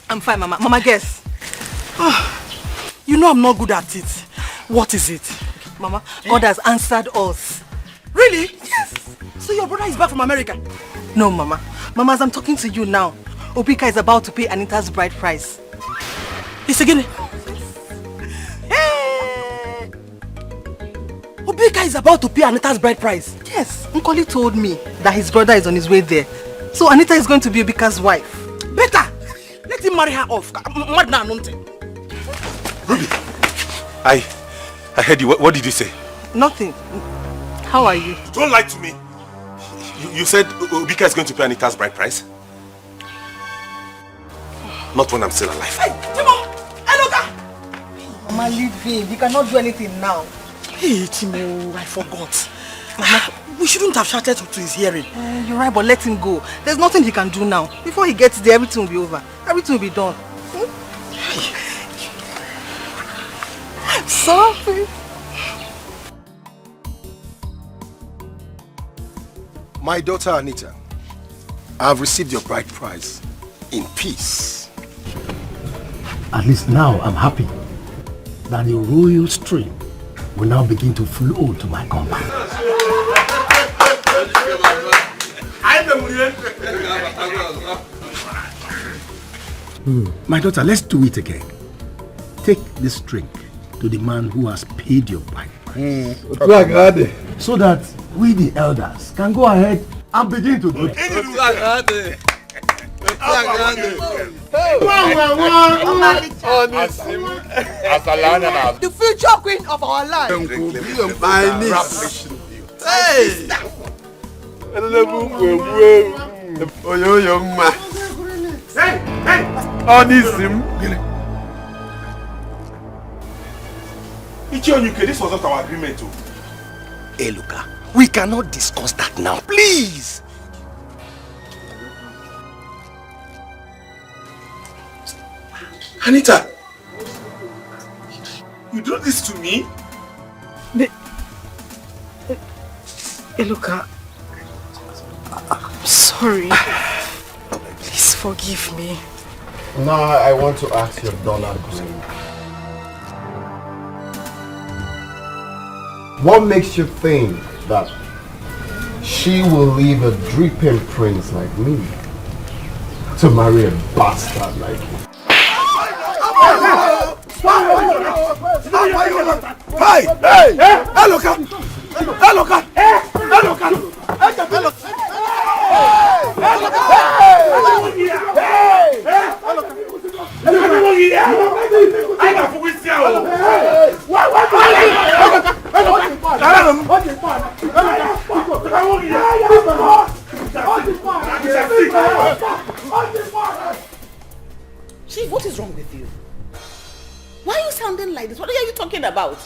I'm fine, Mama. Mama, guess. You know I'm not good at it. What is it? Mama, God has answered us. Really? Yes. So your brother is back from America? No, Mama. Mama, as I'm talking to you now, Obika is about to pay Anita's bride price. It's again. Hey! Obika is about to pay Anita's bride price? Yes. Nkoli told me that his brother is on his way there. So Anita is going to be Obika's wife. Better! Let him marry her off. Ruby, I heard you. What did you say? Nothing. How are you? Don't lie to me. You said Obika is going to pay Anita's bride price? Not when I'm still alive. Hey, Timo! Eloka! Mama, leave him. He cannot do anything now. Hey, Timo, I forgot. Mama, we shouldn't have shouted to his hearing. You're right, but let him go. There's nothing he can do now. Before he gets there, everything will be over. Everything will be done. I'm sorry. My daughter Anita, I have received your bride price in peace. At least now I'm happy that the royal stream will now begin to flow to my compound. My daughter, let's do it again. Take this drink to the man who has paid your bride price. So that we the elders can go ahead and begin to drink. The future queen of our land. My niece. Hey! This was not our agreement too. Hey, Luka, we cannot discuss that now, please. Anita, you do this to me? Eluka, I'm sorry. Please forgive me. Now I want to ask your daughter. What makes you think that she will leave a dripping prince like me to marry a bastard like you? Hey! Hey! Eloka! Eloka! Eloka! Chief, what is wrong with you? Why are you sounding like this? What are you talking about?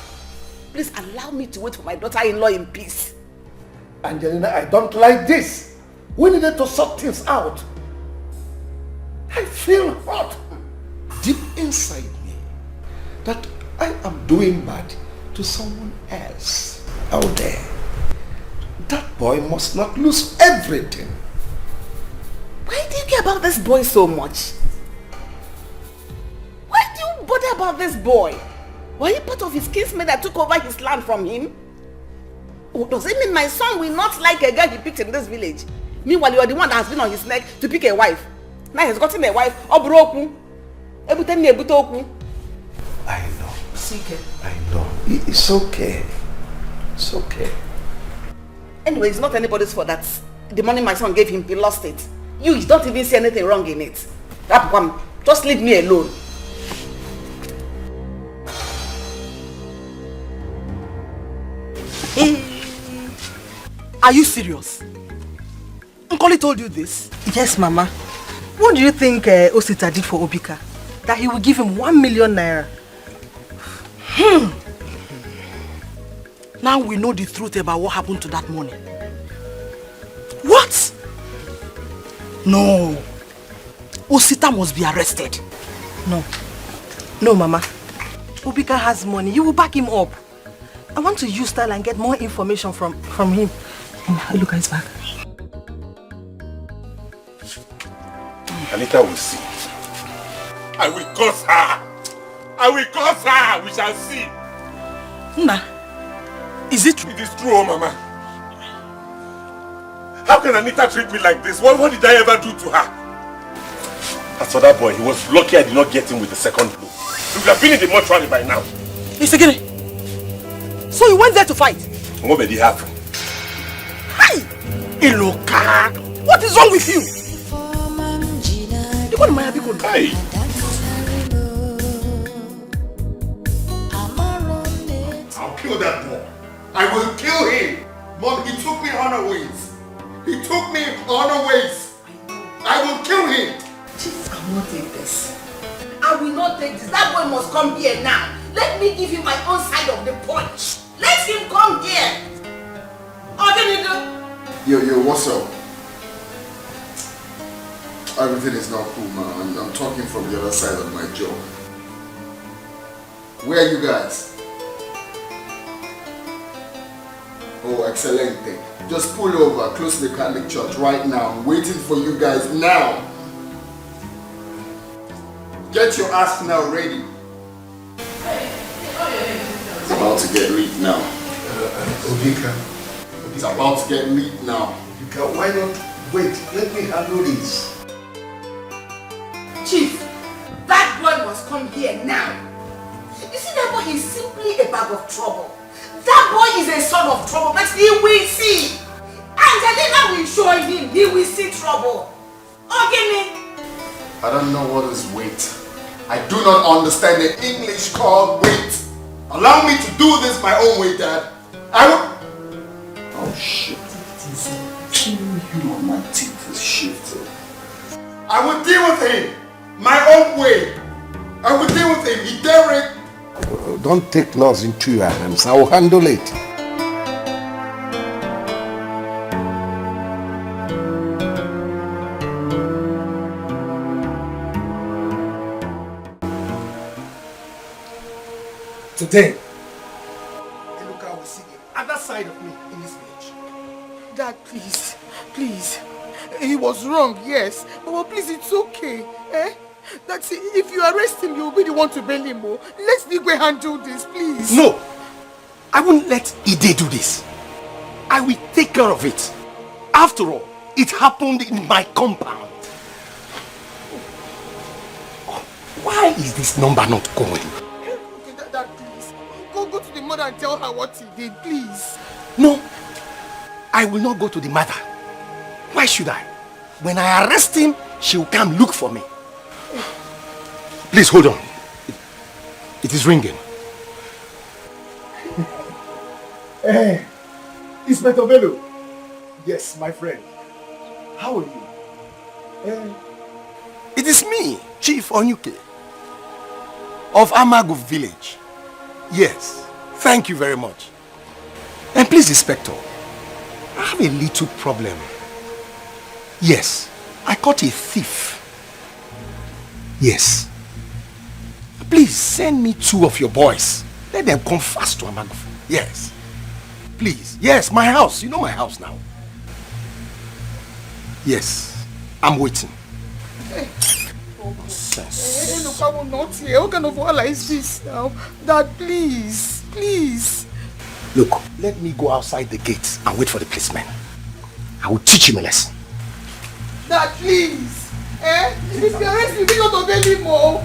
Please allow me to wait for my daughter-in-law in peace. Angelina, I don't like this. We needed to sort things out. I feel hot deep inside me that I am doing bad to someone else out there. That boy must not lose everything. Why do you care about this boy so much? Why do you bother about this boy? Were you part of his kinsmen that took over his land from him? Oh, does it mean my son will not like a girl he picked in this village? Meanwhile, you are the one that has been on his neck to pick a wife. Now he's gotten a wife. I know. I know. It's okay. It's okay. Anyway, it's not anybody's fault that the money my son gave him, he lost it. You don't even see anything wrong in it. Just leave me alone. Are you serious? Okoli told you this? Yes, Mama. What do you think Osita did for Obika? That he will give him 1 million naira. Now we know the truth about what happened to that money. What? No. Osita must be arrested. No, Mama. Obika has money. You will back him up. I want to use style and get more information from him. Look at his back. Anita will see. I will curse her. I will curse her. We shall see. Nna, is it true? It is true, oh Mama. How can Anita treat me like this? What did I ever do to her? As for that boy, he was lucky I did not get him with the second blow. He would have been in the mortuary by now. Isegene, so you went there to fight? What did he have? Hi! Iloka! What is wrong with you? Hey! I'll kill that boy. I will kill him. Mom, he took me unaways. He took me unaways. I will kill him. Chief, I will not take this. I will not take this. That boy must come here now. Let me give him my own side of the punch. Let him come here. Yo, what's up? Everything is not cool, man. I'm talking from the other side of my job. Where are you guys? Oh, excelente. Just pull over, close to the Catholic Church right now. I'm waiting for you guys now. Get your ass now ready. It's about to get lit now. Obika. It's about to get lit now. Obika, why not wait? Let me handle this. Chief, that boy must come here now. You see, that boy is simply a bag of trouble. That boy is a son of trouble, but he will see. Angelina will show him, he will see trouble. Okay, I don't know what is wait. I do not understand the English called wait. Allow me to do this my own way, Dad. I will... Oh shit. My teeth is shifted. I will deal with him my own way. I will deal with him. He dare it. Don't take laws into your hands. I will handle it. Today, Eluka will see the other side of me in this village. Dad, please, please. He was wrong, yes. But please, it's okay. That's it. If you arrest him, you'll be the one to bail him. Oh. Let's go handle this, please. No! I won't let Ide do this. I will take care of it. After all, it happened in my compound. Why is this number not going? Dad, please. Go to the mother and tell her what he did, please. No, I will not go to the mother. Why should I? When I arrest him, she will come look for me. Please hold on. It is ringing. Hey, Inspector Bello. Yes, my friend. How are you? It is me, Chief Onyuke, of Amagu village. Yes, thank you very much. And please, Inspector, I have a little problem. Yes, I caught a thief. Yes. Please send me 2 of your boys. Let them come fast to Amagu. Yes. Please. Yes, my house. You know my house now. Yes, I'm waiting. Nonsense. Look, I will not hear. What kind of wala is this now? Dad, please, please. Look, let me go outside the gate and wait for the policeman. I will teach him a lesson. Dad, please. If you arrest me, you don't obey him more.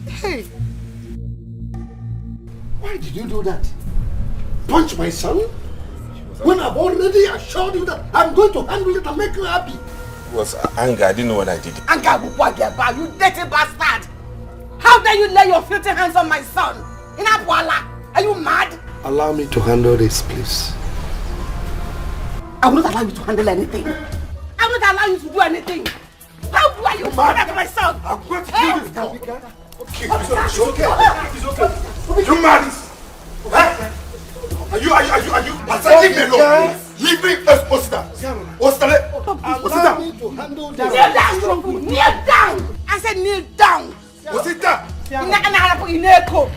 Hey. Why did you do that? Punch my son? When I've already assured you that I'm going to handle it and make you happy. It was anger. I didn't know when I did it. Anger, you dirty bastard! How dare you lay your filthy hands on my son? In Abuala, are you mad? Allow me to handle this, please. I will not allow you to handle anything. I will not allow you to do anything. How do you mad at my son? I'm going to kill this boy. Okay, it's okay. It's okay. You mad? Huh? Are you? I said leave me alone. Leave me as Osita. Allow me to handle this. Kneel down. I said kneel down. Osita.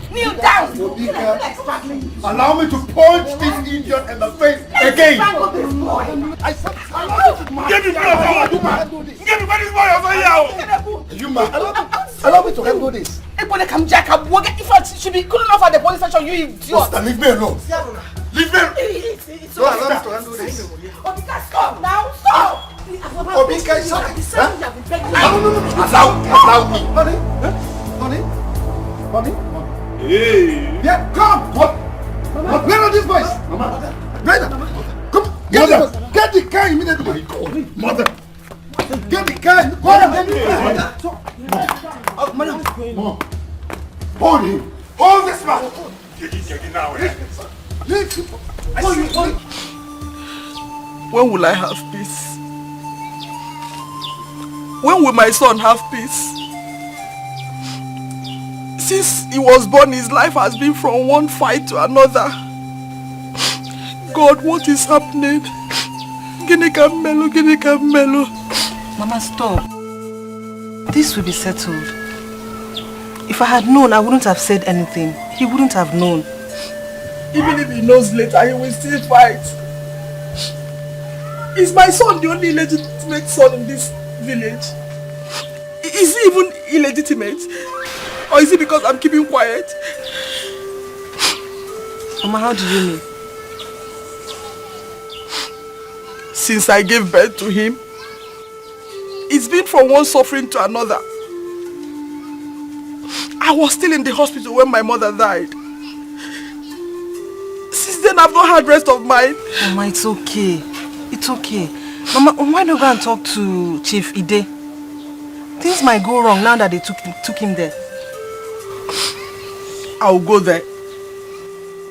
Kneel down. Allow me to punch this idiot in the face again. I said, get me back. Get me back this boy over here. You mad? Allow me to handle this. If you should be cool enough at the police station, you idiot. Leave me alone. Leave me. It's okay. Allow me to handle this. Obika, stop now. Stop. Obika, stop. Allow me. Honey? Hey. Yeah, come. Where are these boys? Mama. Come. Get the car immediately. Mother. Get the car. Mom. Hold him. Hold this man. When will I have peace? When will my son have peace? Since he was born, his life has been from one fight to another. God, what is happening? Ginika Melo. Mama, stop. This will be settled. If I had known, I wouldn't have said anything. He wouldn't have known. Even if he knows later, he will still fight. Is my son the only legitimate son in this village? Is he even illegitimate? Or is it because I'm keeping quiet? Mama, how do you mean? Since I gave birth to him, it's been from one suffering to another. I was still in the hospital when my mother died. Since then, I've not had rest of mind. Mama, it's okay. It's okay. Mama, why not go and talk to Chief Ide? Things might go wrong now that they took him there. I'll go there.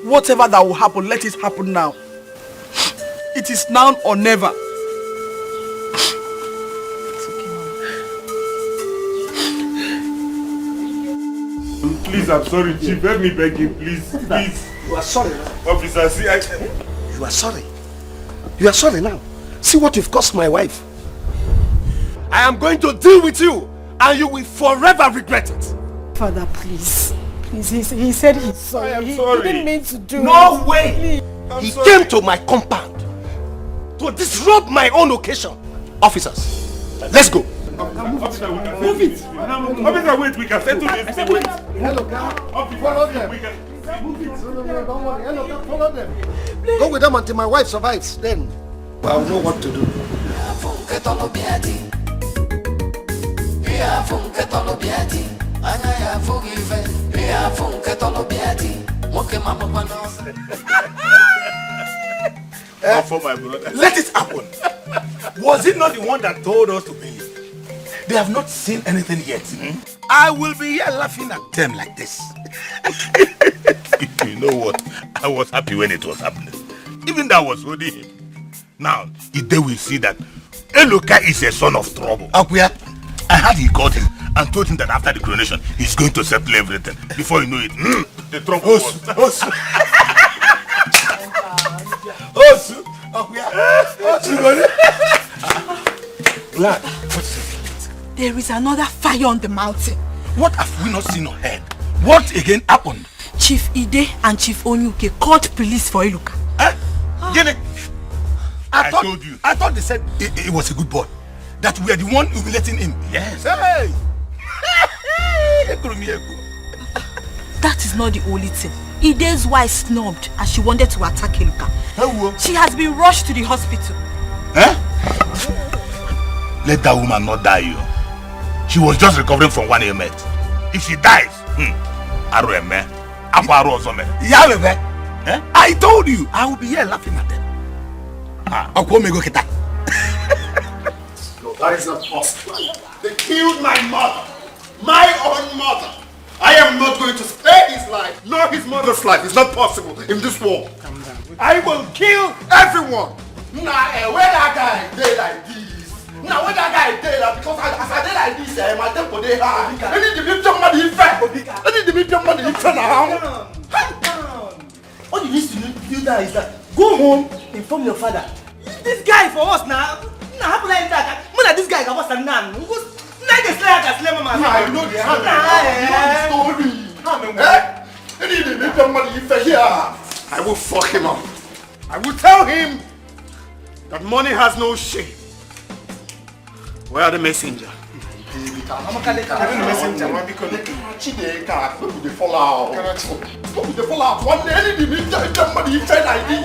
Whatever that will happen, let it happen now. It is now or never. It's okay, Mama. Please, I'm sorry, Chief. Let me beg you, please. Please. You are sorry. Officer, see, You are sorry. You are sorry now. See what you've cost my wife. I am going to deal with you, and you will forever regret it. Father, please. Please, he said he's sorry. I am sorry. He didn't mean to do No it. way! He came to my compound to disrupt my own occasion. Officers, let's go. Officer, we can move it. Officer, wait, we can settle this. Wait. Hello, car. Follow them. We can move it. No, don't worry. Hello, car. Follow them. Go with them until my wife survives. Then I'll know what to do. For my brother. Let it happen. Was it not the one that told us to believe? They have not seen anything yet. I will be here laughing at them like this. You know what? I was happy when it was happening. Even that was holding him. Now, if they will see that Eloka is a son of trouble. Akuya, I heard he called him and told him that after the coronation, he's going to settle everything. Before you know it, the trouble was... Glad. There is another fire on the mountain. What have we not seen or heard? What again happened? Chief Ide and Chief Onyuke called police for Iluka. Jenny, I told you. I thought they said he was a good boy. That we are the one who will be letting him. Yes. Hey! That is not the only thing. Ide's wife snubbed as she wanted to attack Iluka. She has been rushed to the hospital. Let that woman not die, you. She was just recovering from one ailment. If she dies, I told you, I will be here laughing at them. That is not possible. They killed my mother. My own mother. I am not going to spare his life, nor his mother's life. It's not possible in this world. Calm down. I will kill everyone. Nah, where that guy dey like this? Now when that guy dey like because as I dey like this, my tempo dey high. I need to be somebody in fact. I need to be somebody in fact now. All you need to do that is that go home, inform your father. This guy for us now. Now happen like that. More this guy can was a nan. Now the slayer can slay mama. I know the story. I need to be somebody in fact here. I will fuck him up. I will tell him that money has no shame. Where are the messenger? I'm the messenger. They fall out. They fall out. One day, they need somebody inside like this.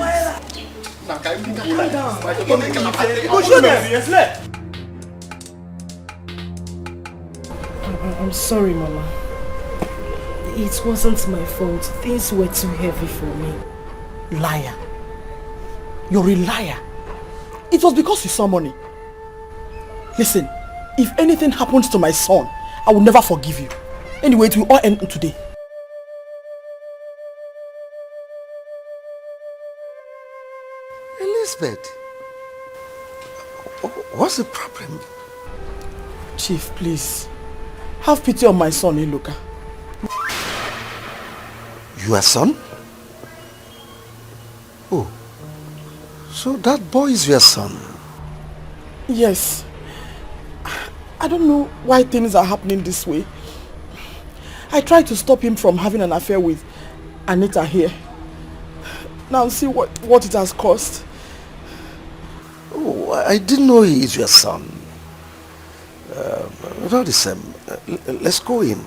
I'm sorry, Mama. It wasn't my fault. Things were too heavy for me. Liar. You're a liar. It was because you saw money. Listen, if anything happens to my son, I will never forgive you. Anyway, it will all end today. Elizabeth, what's the problem? Chief, please, have pity on my son, Iloka. Your son? Oh, so that boy is your son? Yes. I don't know why things are happening this way. I tried to stop him from having an affair with Anita here. Now see what it has cost. Oh, I didn't know he is your son. Let's go in.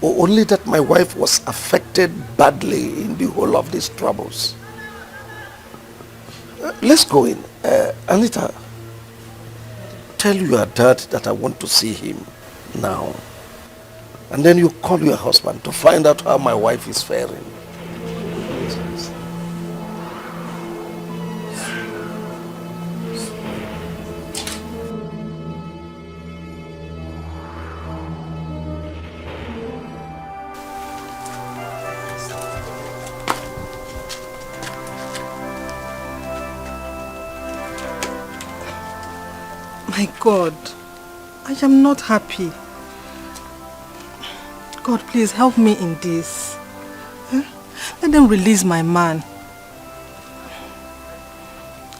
Only that my wife was affected badly in the whole of these troubles. Let's go in. Anita, tell your dad that I want to see him now. And then you call your husband to find out how my wife is faring. My God, I am not happy. God, please help me in this. Let them release my man.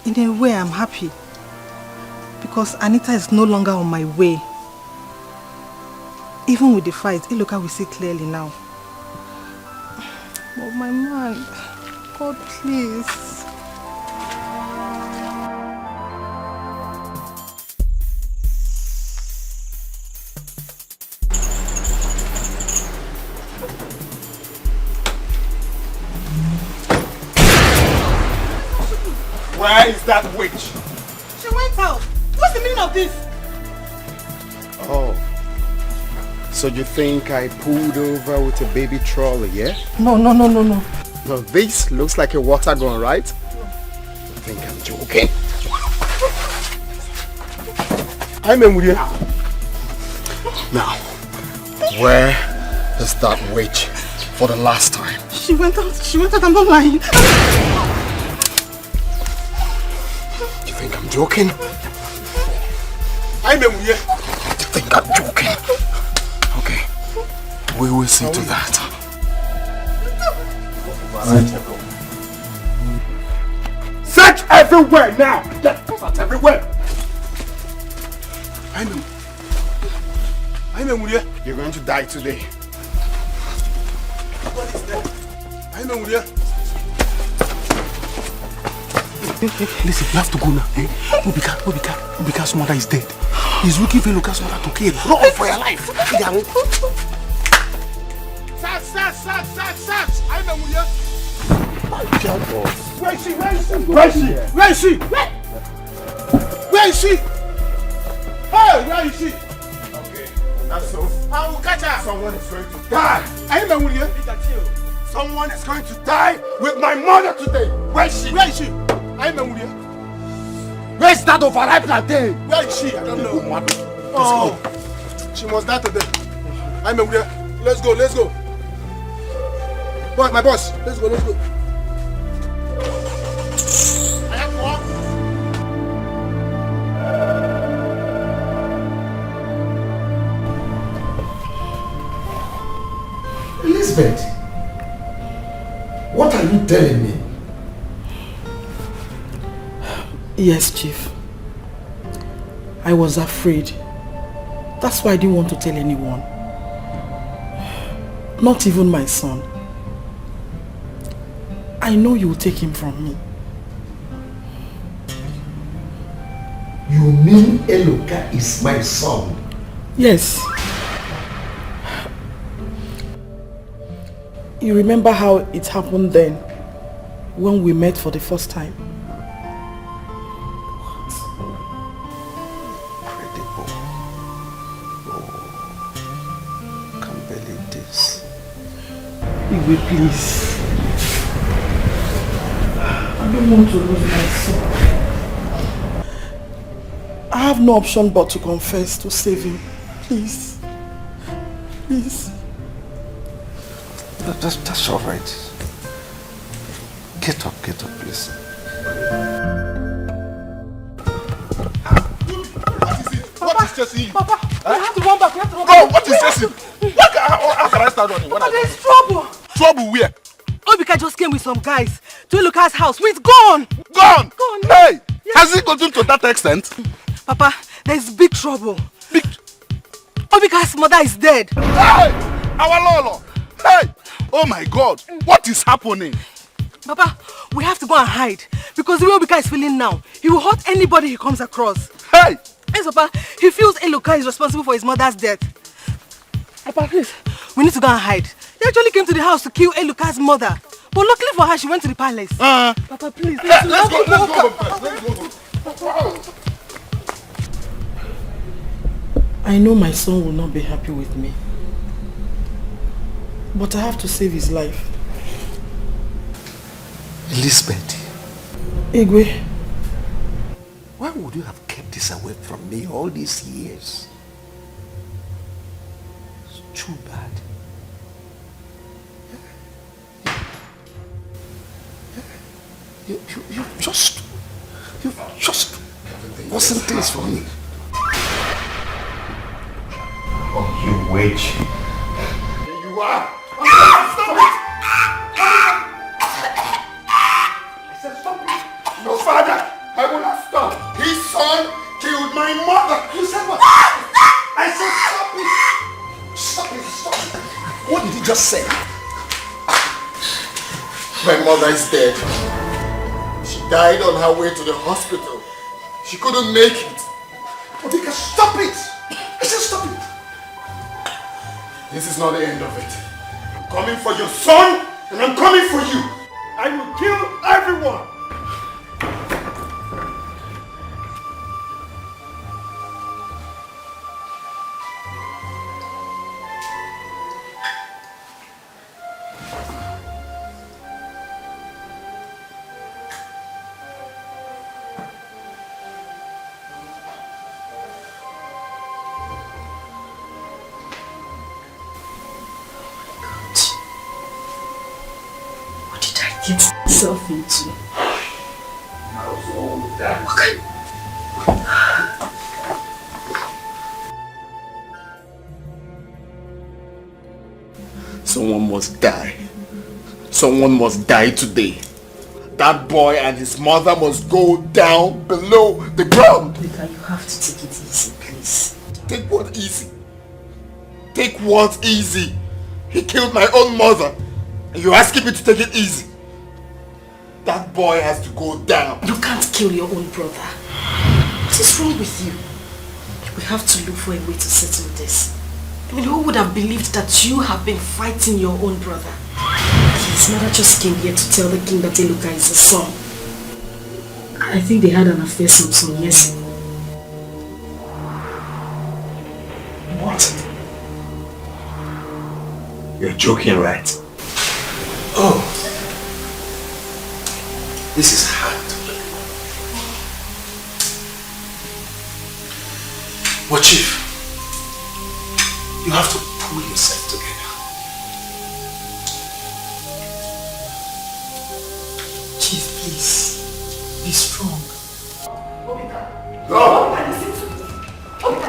In a way, I'm happy. Because Anita is no longer on my way. Even with the fight, Iloka will see clearly now. But my man, God, please. Where is that witch? She went out. What's the meaning of this? Oh. So you think I pulled over with a baby trolley, yeah? No. Well, this looks like a water gun, right? I think I'm joking. I'm in with you. Now, where is that witch for the last time? She went out, I'm not lying. You think I'm joking? I'm in with you. You think I'm joking? Okay, we will see to that. Search everywhere now! Search everywhere! I'm in with you. You're going to die today. What is that? I'm in with you. Listen, you have to go now. Eh? Ubika's mother is dead. He's looking for Iloka's mother to kill. Run for your life. Search! I'm in with you. Where is she? Hey, where is she? Okay, that's so. I will catch her. Someone is going to die. I'm in with you. Someone is going to die with my mother today. Where is she? I'm in with you. Where is that overripe plantain? Where is she? I don't know. Oh, she must die today. I'm in with you. let's go, let's go. Boy, my boss, let's go, let's go. Elizabeth, what are you telling me? Yes, Chief. I was afraid. That's why I didn't want to tell anyone. Not even my son. I know you will take him from me. You mean Eloka is my son? Yes. You remember how it happened then, when we met for the first time? Incredible. Oh, can't believe this. Igwe, please. I don't want to lose my son. I have no option but to confess to save him. Please. Please. That's all right. Get up, please. What is chasing you? Papa, we have to run back. We have to run Bro, back. what is chasing? How can I start running? Papa, there's trouble. Trouble where? Obika just came with some guys to Lucas' house. We're gone. Gone? Gone. Hey! Yes. Has it gotten to that extent? Papa, there's big trouble. Obika's mother is dead. Hey! Our Lolo! Hey! Oh my God! What is happening? Papa, we have to go and hide because the way Obika is feeling now, he will hurt anybody he comes across. Hey! Yes, Papa, he feels Eloka is responsible for his mother's death. Papa, please, we need to go and hide. They actually came to the house to kill Eloka's mother. But luckily for her, she went to the palace. Papa, please. Let's go. I know my son will not be happy with me. But I have to save his life. Elizabeth. Igwe. Why would you have kept this away from me all these years? It's too bad. You just wasn't things for me. Oh, you witch. Here you are. Stop it! I said stop it. No, father, I will not stop. His son killed my mother. You said what? I said stop it. Stop it. What did you just say? My mother is dead. She died on her way to the hospital. She couldn't make it. Obika, stop it! I said stop it. This is not the end of it. I'm coming for your son, and I'm coming for you. I will kill everyone. Get yourself into. Someone must die. Someone must die today. That boy and his mother must go down below the ground. Vika, you have to take it easy, please. Take what easy? Take what easy? He killed my own mother. And you're asking me to take it easy? That boy has to go down. You can't kill your own brother. What is wrong with you? We have to look for a way to settle this. I mean, who would have believed that you have been fighting your own brother? His mother just came here to tell the king that Eloka is his son. I think they had an affair some years ago. What? You're joking, right? Oh. This is hard to believe. But Chief, you have to pull yourself together. Chief, please. Be strong. No! Listen to me.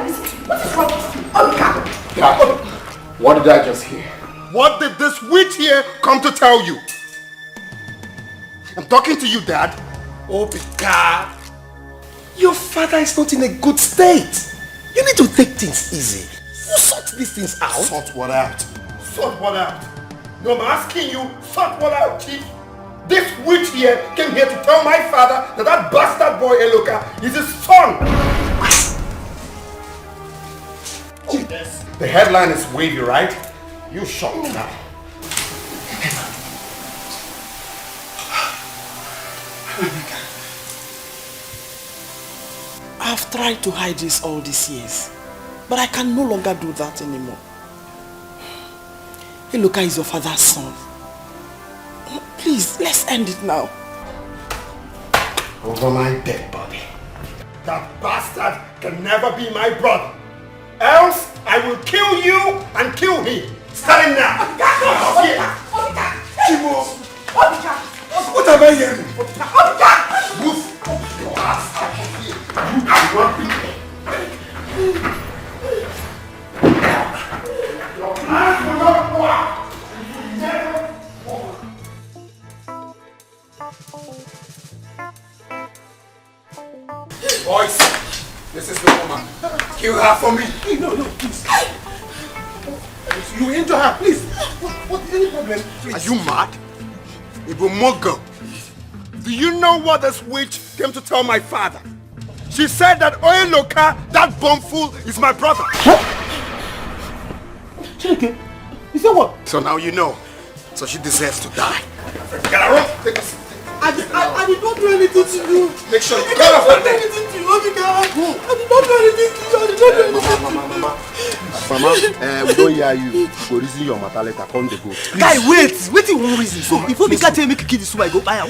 Listen to me. What is wrong with you? Dad, what did I just hear? What did this witch here come to tell you? I'm talking to you, Dad. Obika, your father is not in a good state. You need to take things easy. You sort these things out. Sort what out? Sort what out? No, I'm asking you, sort what out, Chief? This witch here came here to tell my father that that bastard boy Eloka is his son. Chief, the headline is wavy, right? You shocked now. I've tried to hide this all these years, but I can no longer do that anymore. Eloka is your father's son. Please, let's end it now. Over my dead body. That bastard can never be my brother. Else, I will kill you and kill him. Starting now. Chibo. What am I hearing? Move. Your ass out of here. You want me? Your plans will not work. Never work. Boys, this is the woman. Kill her for me. No, please. You injure her, please. What is the problem? Please. Are you mad? Ibumogo. Do you know what this witch came to tell my father? She said that Oyeloka, that bumfool, is my brother. Chineke, you said what? So now you know. So she deserves to die. Get her off. Take this. I did not do anything to you. Make sure you get off her neck. I did not do anything to you. I did not do anything to you. I did not do anything to you. Mama, we don't hear you. Go reason your matter later. Come the go. Guy, wait in one reason. So before we can tell me to kill this woman, I go buy her.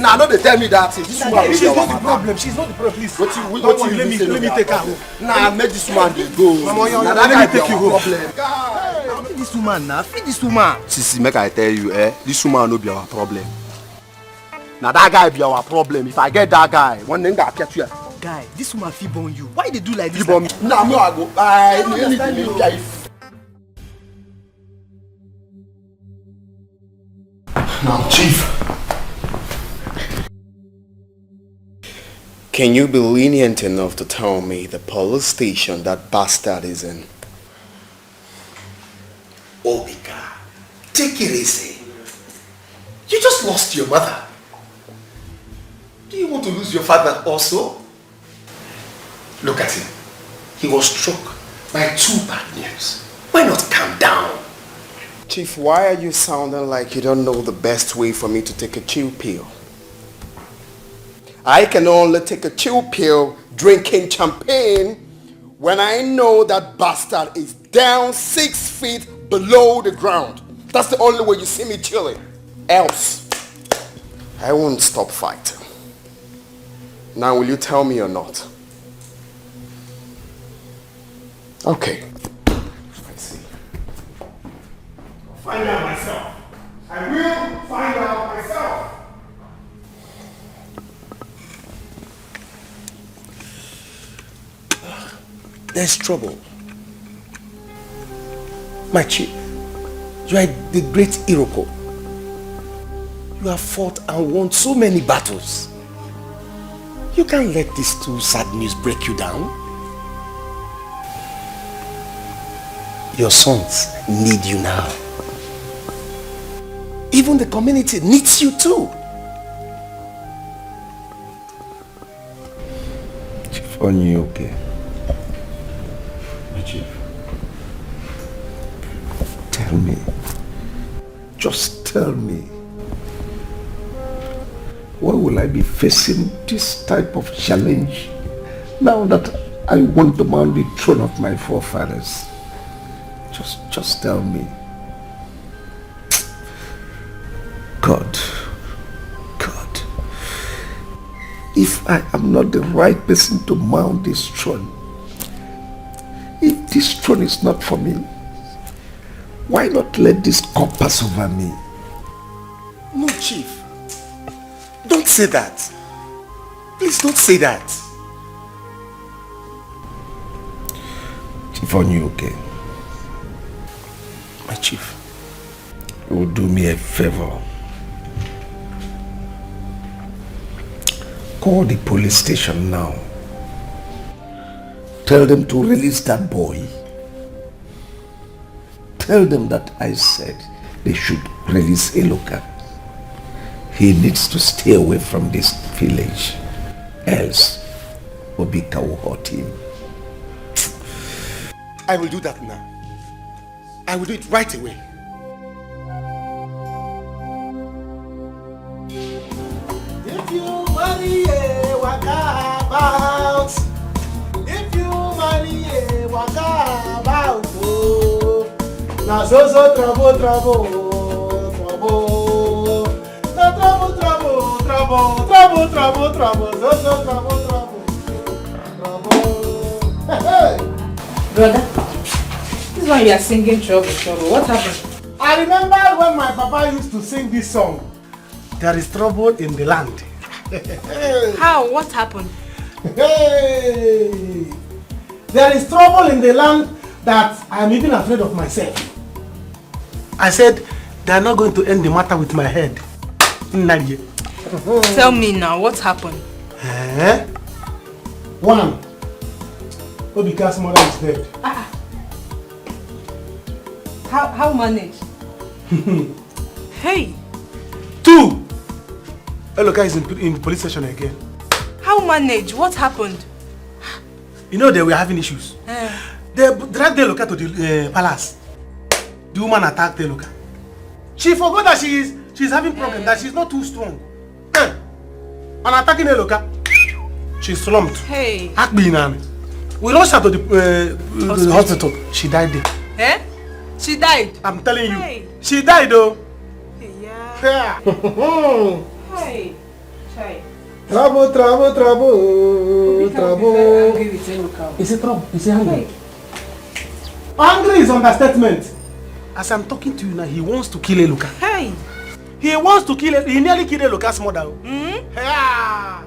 Nah, no, they tell me that. This woman She's not the problem. She's not the problem. Please. What you let me take her. Nah, make this woman dey go. Mama, Nah, let me take you home. Feed this woman now. Feed this woman. Sisi, make I tell you, this woman no be our problem. Now that guy be our problem. If I get that guy, one thing that catch you. Guy, this woman feel born you. Why they do like this? Nah, me I go. Now, Chief. Can you be lenient enough to tell me the police station that bastard is in? Obika, take it easy. You just lost your mother. Do you want to lose your father also? Look at him. He was struck by 2 bad news. Why not calm down? Chief, why are you sounding like you don't know the best way for me to take a chill pill? I can only take a chill pill drinking champagne when I know that bastard is down 6 feet below the ground. That's the only way you see me chilling. Else, I won't stop fighting. Now, will you tell me or not? Okay. I see. I'll find out myself. I will find out myself. There's trouble. My chief, you are the great Iroko. You have fought and won so many battles. You can't let these 2 sad news break you down. Your sons need you now. Even the community needs you too. Chief, are you okay? My chief. Tell me. Just tell me. Why will I be facing this type of challenge now that I want to mount the throne of my forefathers? Just tell me. God, if I am not the right person to mount this throne, if this throne is not for me, why not let this cup pass over me? No, Chief. say that. Please don't say that. Chief Onyuke, My chief. you will do me a favor. Call the police station now. Tell them to release that boy. Tell them that I said they should release Eloka. He needs to stay away from this village. Else, Obika will hurt him. I will do that now. I will do it right away. If you marry a waka about, if you marry a waka about, oh, na so trouble, trouble, trouble, na trouble, trouble, trouble, trouble, trouble, trouble, so trouble, trouble, trouble. Hey, Brother, this one you are singing trouble, trouble. What happened? I remember when my papa used to sing this song. There is trouble in the land. How? What happened? Hey! There is trouble in the land that I am even afraid of myself. I said, they are not going to end the matter with my head. Tell me now, what happened? One, Obika's mother is dead. How manage? Hey! Two, Eloka is in the police station again. How manage? What happened? You know they were having issues. They dragged Eloka to the palace. The woman attacked Eloka. She forgot that she's having problem, that she's not too strong. And attacking Eloka, she slumped. Hey! We rushed her to the hospital. She died there. Eh? She died? I'm telling you. Hey. She died though. Yeah. Hey. Chai. Trouble, trouble, trouble, trouble. Is it trouble? Is he angry? Angry is understatement. As I'm talking to you now, he wants to kill Eloka. Hey. He wants to kill. He nearly killed Eloka's mother. Yeah.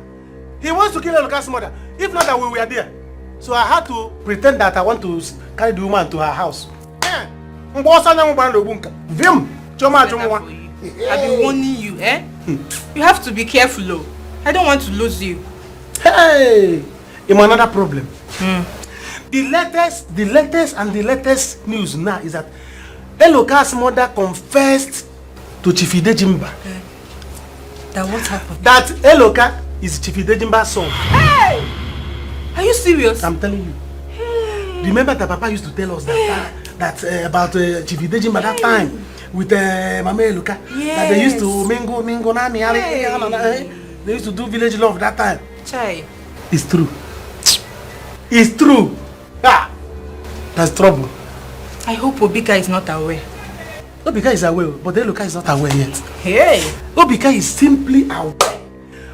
He wants to kill Eloka's mother. If not that we were there. So I had to pretend that I want to carry the woman to her house. Vim. I've been warning you, eh? You have to be careful, though. I don't want to lose you. Hey, it's another problem. The latest news now is that Eloka's mother confessed to Chief Idejimba. That what happened? That Eloka is Chief Idejimba's son. Hey! Are you serious? I'm telling you. Hey. Remember that Papa used to tell us that about Chief Idejimba that time with Mama Eloka. Yes. That they used to mingle, they used to do village love that time. Chai. It's true. It's true. That's trouble. I hope Obika is not aware. Obika is aware, but Eloka is not aware yet. Hey! Obika is simply aware.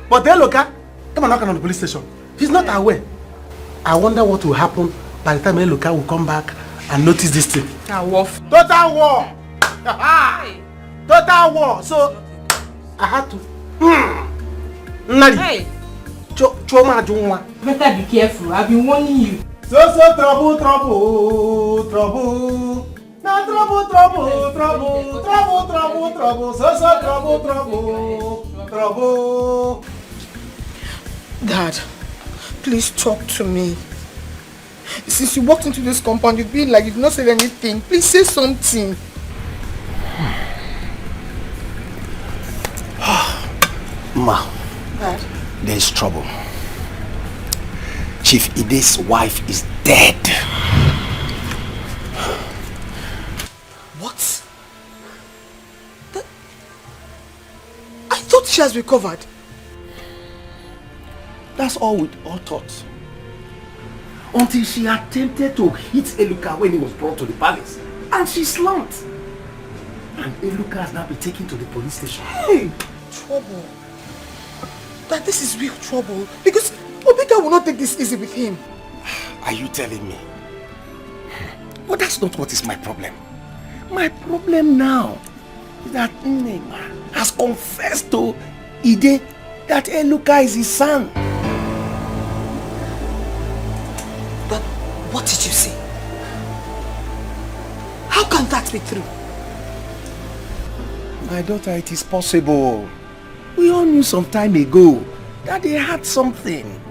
But Eloka, come and knock on the police station. He's not aware. I wonder what will happen by the time Eloka will come back and notice this thing. Total war! Total war! So, I had to... Hey! Better be careful. I've been warning you. So trouble, trouble, trouble. Now trouble, trouble, trouble, trouble, trouble, trouble. So trouble, trouble, trouble. Dad, please talk to me. Since you walked into this compound, you've been like you've not said anything. Please say something. Ma, Dad. there's trouble. Chief Ide's wife is dead. What? I thought she has recovered. That's all we all thought. Until she attempted to hit Eluka when he was brought to the palace. And she slumped. And Eluka has now been taken to the police station. Hey! Trouble. That this is real trouble. Because Obika will not take this easy with him. Are you telling me? But that's not what is my problem. My problem now is that Nnema has confessed to Ide that Eluka is his son. But what did you say? How can that be true? My daughter, it is possible. We all knew some time ago that they had something.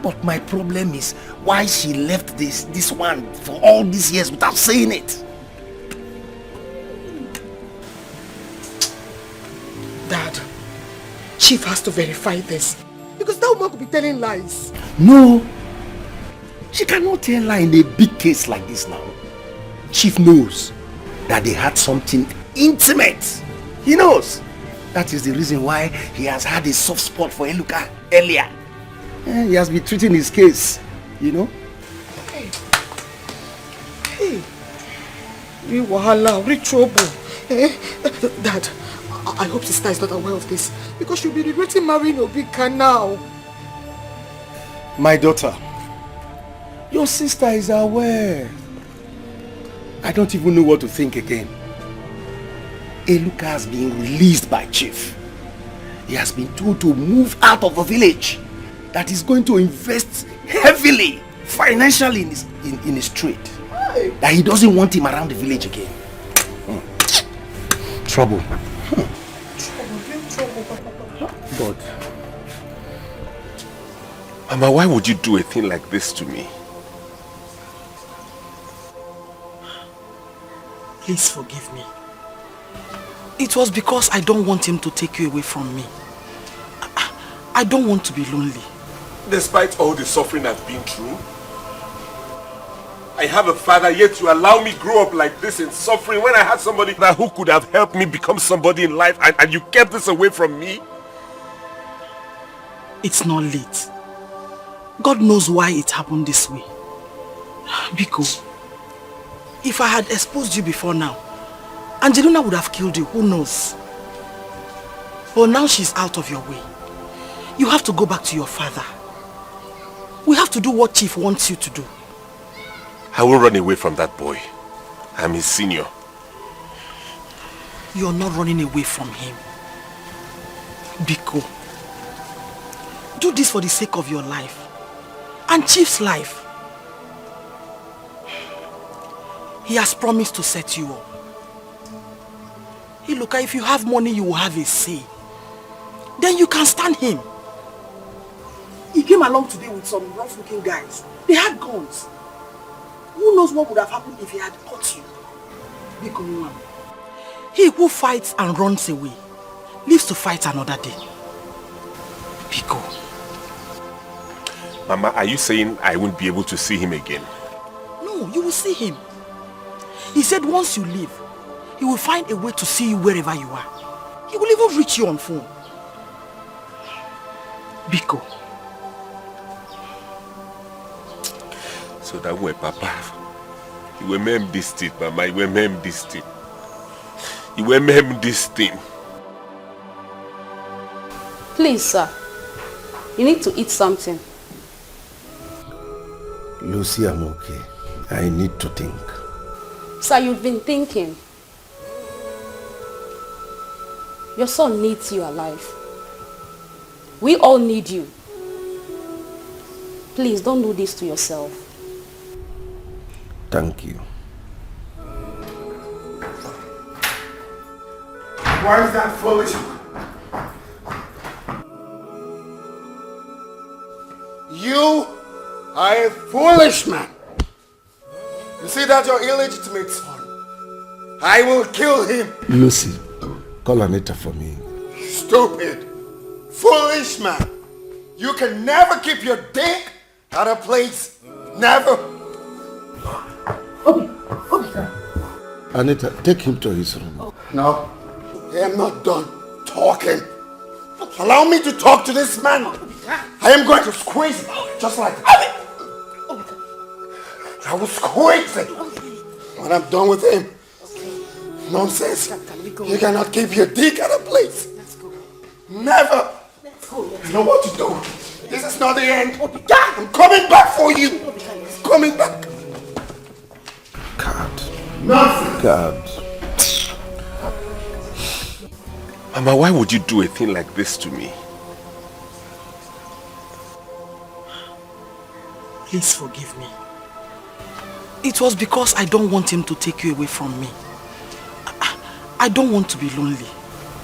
But my problem is why she left this one for all these years without saying it. Dad, Chief has to verify this. Because that woman could be telling lies. No. She cannot tell lie in a big case like this now. Chief knows that they had something intimate. He knows. That is the reason why he has had a soft spot for Eluka earlier. He has been treating his case, you know. Hey. We wahala, we trouble. Dad, I hope sister is not aware of this. Because she'll be regretting marrying Obika now. My daughter, your sister is aware. I don't even know what to think again. Eluka has been released by Chief. He has been told to move out of the village. That he's going to invest heavily, financially in his trade. Hey. That he doesn't want him around the village again. Trouble. But, Mama, why would you do a thing like this to me? Please forgive me. It was because I don't want him to take you away from me. I don't want to be lonely. Despite all the suffering I've been through, I have a father, yet you allow me grow up like this in suffering when I had somebody who could have helped me become somebody in life, and you kept this away from me? It's not late. God knows why it happened this way. Biko, if I had exposed you before now, Angelina would have killed you, who knows? But now she's out of your way. You have to go back to your father. We have to do what Chief wants you to do. I won't run away from that boy. I'm his senior. You're not running away from him. Biko, do this for the sake of your life and Chief's life. He has promised to set you up. Hey, look, if you have money, you will have a say. Then you can stand him. He came along today with some rough-looking guys. They had guns. Who knows what would have happened if he had caught you? Biko, man. He who fights and runs away lives to fight another day. Biko. Mama, are you saying I won't be able to see him again? No, you will see him. He said once you leave, he will find a way to see you wherever you are. He will even reach you on phone. Biko. So that way, Papa, you will remember this thing, Mama, you will remember this thing. You will remember this thing. Please, sir. You need to eat something. Lucy, I'm okay. I need to think. Sir, you've been thinking. Your son needs you alive. We all need you. Please, don't do this to yourself. Thank you. Why is that foolish? You are a foolish man. You see that your illegitimate son? I will kill him. Lucy, call Anita for me. Stupid, foolish man. You can never keep your dick at a place. Never. Anita, take him to his room. No, I am not done talking. Allow me to talk to this man. I am going to squeeze him, just like that. I will squeeze him when I'm done with him. Nonsense. You cannot keep your dick at a place. Never. I know what to do. This is not the end. I'm coming back for you. I'm coming back. God. Nothing. God. Mama, why would you do a thing like this to me? Please forgive me. It was because I don't want him to take you away from me. I don't want to be lonely.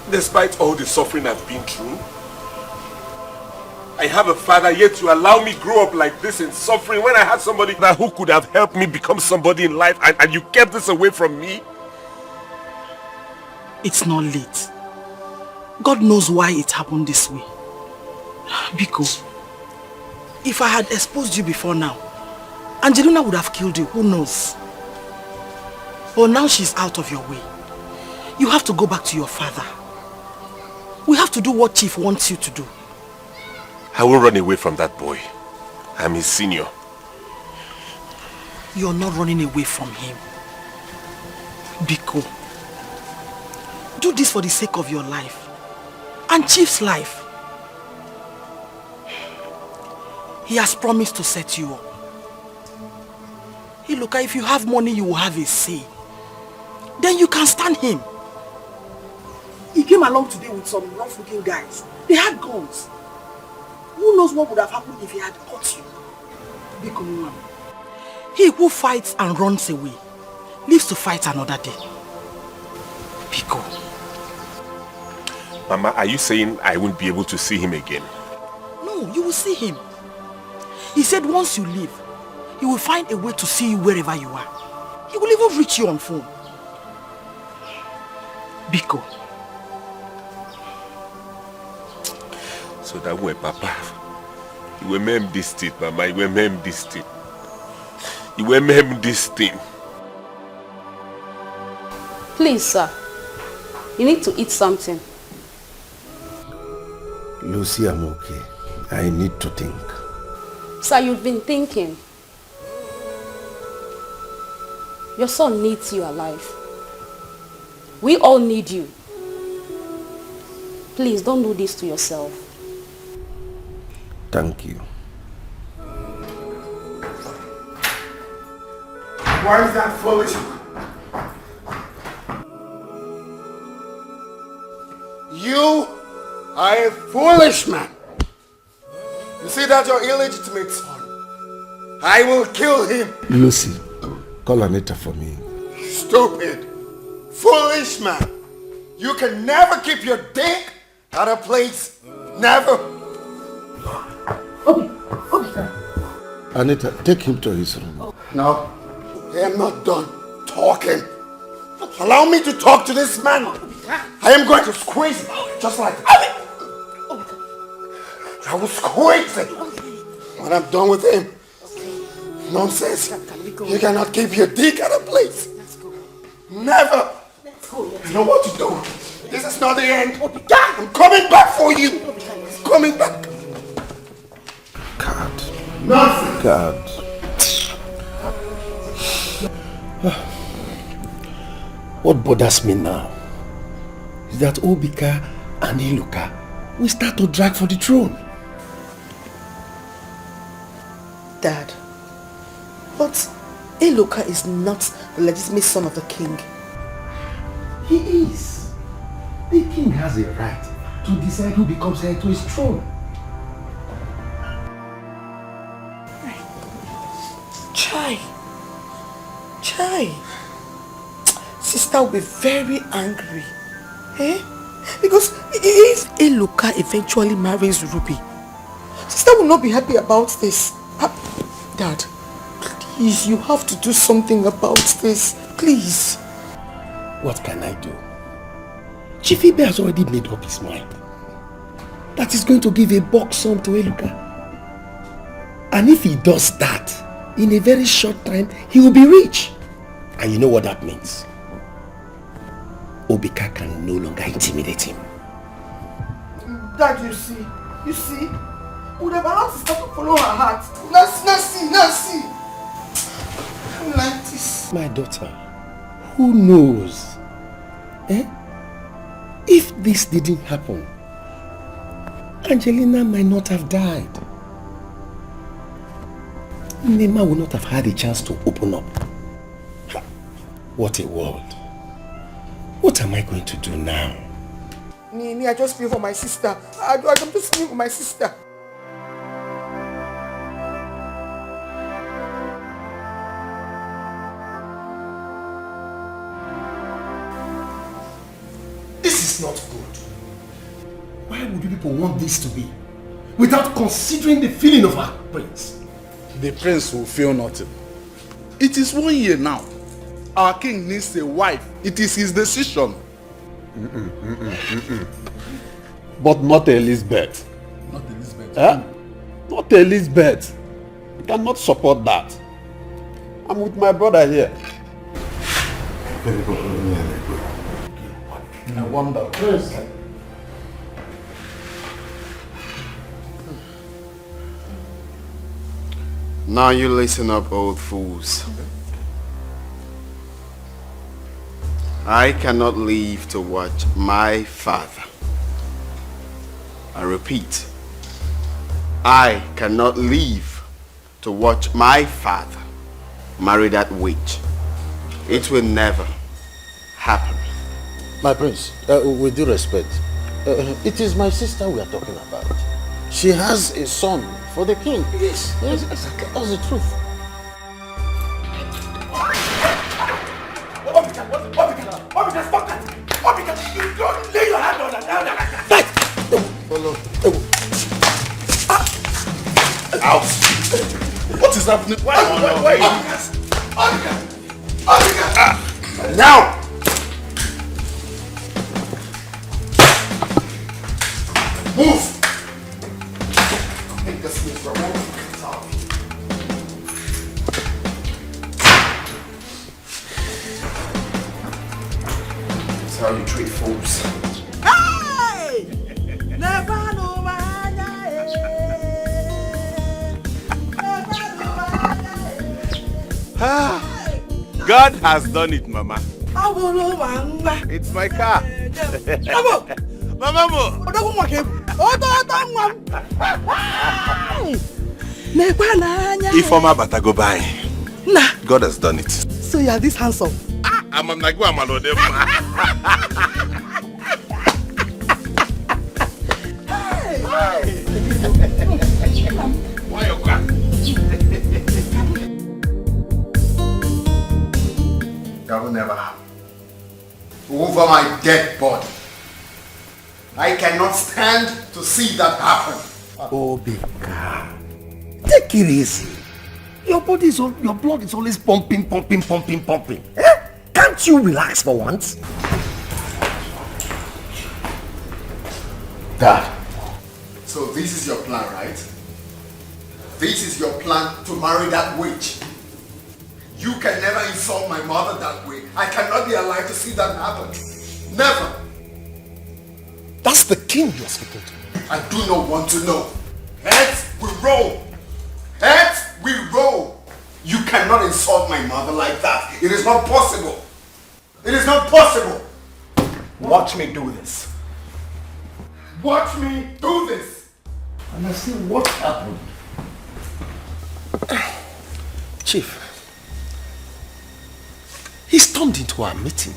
Despite all the suffering I've been through, I have a father, yet you allow me grow up like this in suffering when I had somebody that who could have helped me become somebody in life, and you kept this away from me? It's not late. God knows why it happened this way. Biko, if I had exposed you before now, Angelina would have killed you, who knows? But now she's out of your way. You have to go back to your father. We have to do what Chief wants you to do. I won't run away from that boy. I'm his senior. You're not running away from him. Biko, do this for the sake of your life and Chief's life. He has promised to set you up. Hey, look, if you have money, you will have a say. Then you can stand him. He came along today with some rough-looking guys. They had guns. Who knows what would have happened if he had caught you? Biko, he who fights and runs away lives to fight another day. Biko. Mama, are you saying I won't be able to see him again? No, you will see him. He said once you leave, he will find a way to see you wherever you are. He will even reach you on phone. Biko. So that way, Papa, you will mem this thing, Mama, you will mem this thing. You will mem this thing. Please, sir. You need to eat something. Lucy, I'm okay. I need to think. Sir, you've been thinking. Your son needs you alive. We all need you. Please, don't do this to yourself. Thank you. Why is that foolish? You are a foolish man. You see that your illegitimate son? I will kill him. Lucy, call Anita for me. Stupid, foolish man. You can never keep your dick at a place. Never. Anita, take him to his room. No. I am not done talking. Allow me to talk to this man. I am going to squeeze him, just like that. I will squeeze him when I'm done with him. Nonsense. You cannot keep your dick at a place. Never. You know what to do. This is not the end. I'm coming back for you. I'm coming back. God. Nonsense. God. What bothers me now is that Obika and Iluka will start to drag for the throne. Dad, but Iluka is not the legitimate son of the king. He is. The king has a right to decide who becomes heir to his throne. Chai. Sister will be very angry. Eh? Because if Iluka eventually marries Ruby, sister will not be happy about this. Dad, please, you have to do something about this. Please. What can I do? Chief Ibe has already made up his mind that he's going to give a bulk sum to Iluka. And if he does that, in a very short time, he will be rich. And you know what that means? Obika can no longer intimidate him. Dad, you see, we would have allowed sister to follow her heart. Now see. I'm like this. My daughter, who knows? If this didn't happen, Angelina might not have died. Nema would not have had a chance to open up. What a world. What am I going to do now? Nini, I just feel for my sister. I'm just feeling for my sister. would you people want this to be? Without considering the feeling of our prince. The prince will feel nothing. It is 1 year now. Our king needs a wife. It is his decision. But not Elizabeth. Not Elizabeth. Not Elizabeth. I cannot support that. I'm with my brother here. I wonder. Now you listen up, old fools. I cannot leave to watch my father. I repeat, I cannot leave to watch my father marry that witch. It will never happen. My prince, with due respect, it is my sister we are talking about. She has a son for the king. Yes, exactly. That's the truth. Obika, stop that! Obika, you don't lay your hand on that. Right! Follow. Out! What is happening? Why? Obika! Now! Move! Make this move, bro. That's how you treat fools. Hey! Never know my God has done it, Mama. It's my car. Mama mo. Ifoma Batago by. God has done it. So you are this handsome. I'm like I'm Why you cry? That will never happen. Over my dead body. I cannot stand to see that happen. Obika, take it easy. Your blood is always pumping. Eh? Can't you relax for once? Dad. So this is your plan, right? This is your plan to marry that witch. You can never insult my mother that way. I cannot be alive to see that happen. Never. That's the king you're speaking to. I do not want to know. Heads we roll. Heads we roll. You cannot insult my mother like that. It is not possible. It is not possible. Watch me do this. Watch me do this. And I see what happened. Chief, he stormed into our meeting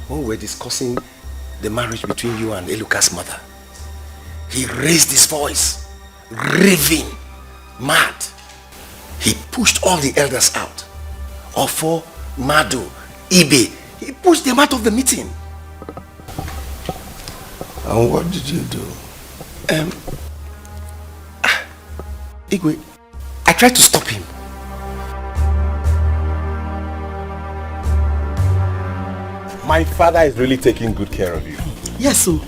when we were discussing the marriage between you and Eluka's mother. He raised his voice, raving, mad. He pushed all the elders out. Ofo, Madu, Ibe. He pushed them out of the meeting. And what did you do? Igwe, I tried to stop him. My father is really taking good care of you. Yes, so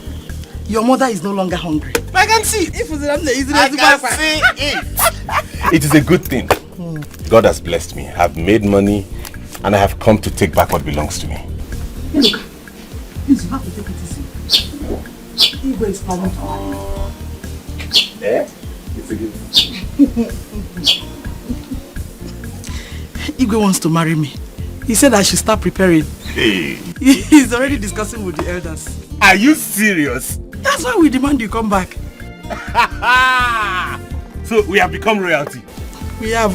your mother is no longer hungry. I can see. I can see it. It is a good thing. God has blessed me. I've made money and I have come to take back what belongs to me. Hey, look. Please, you have to take it easy. Igwe is coming. Eh? It's a gift. Igwe wants to marry me. He said I should start preparing. Hey. He's already discussing with the elders. Are you serious? That's why we demand you come back. So we have become royalty. We have.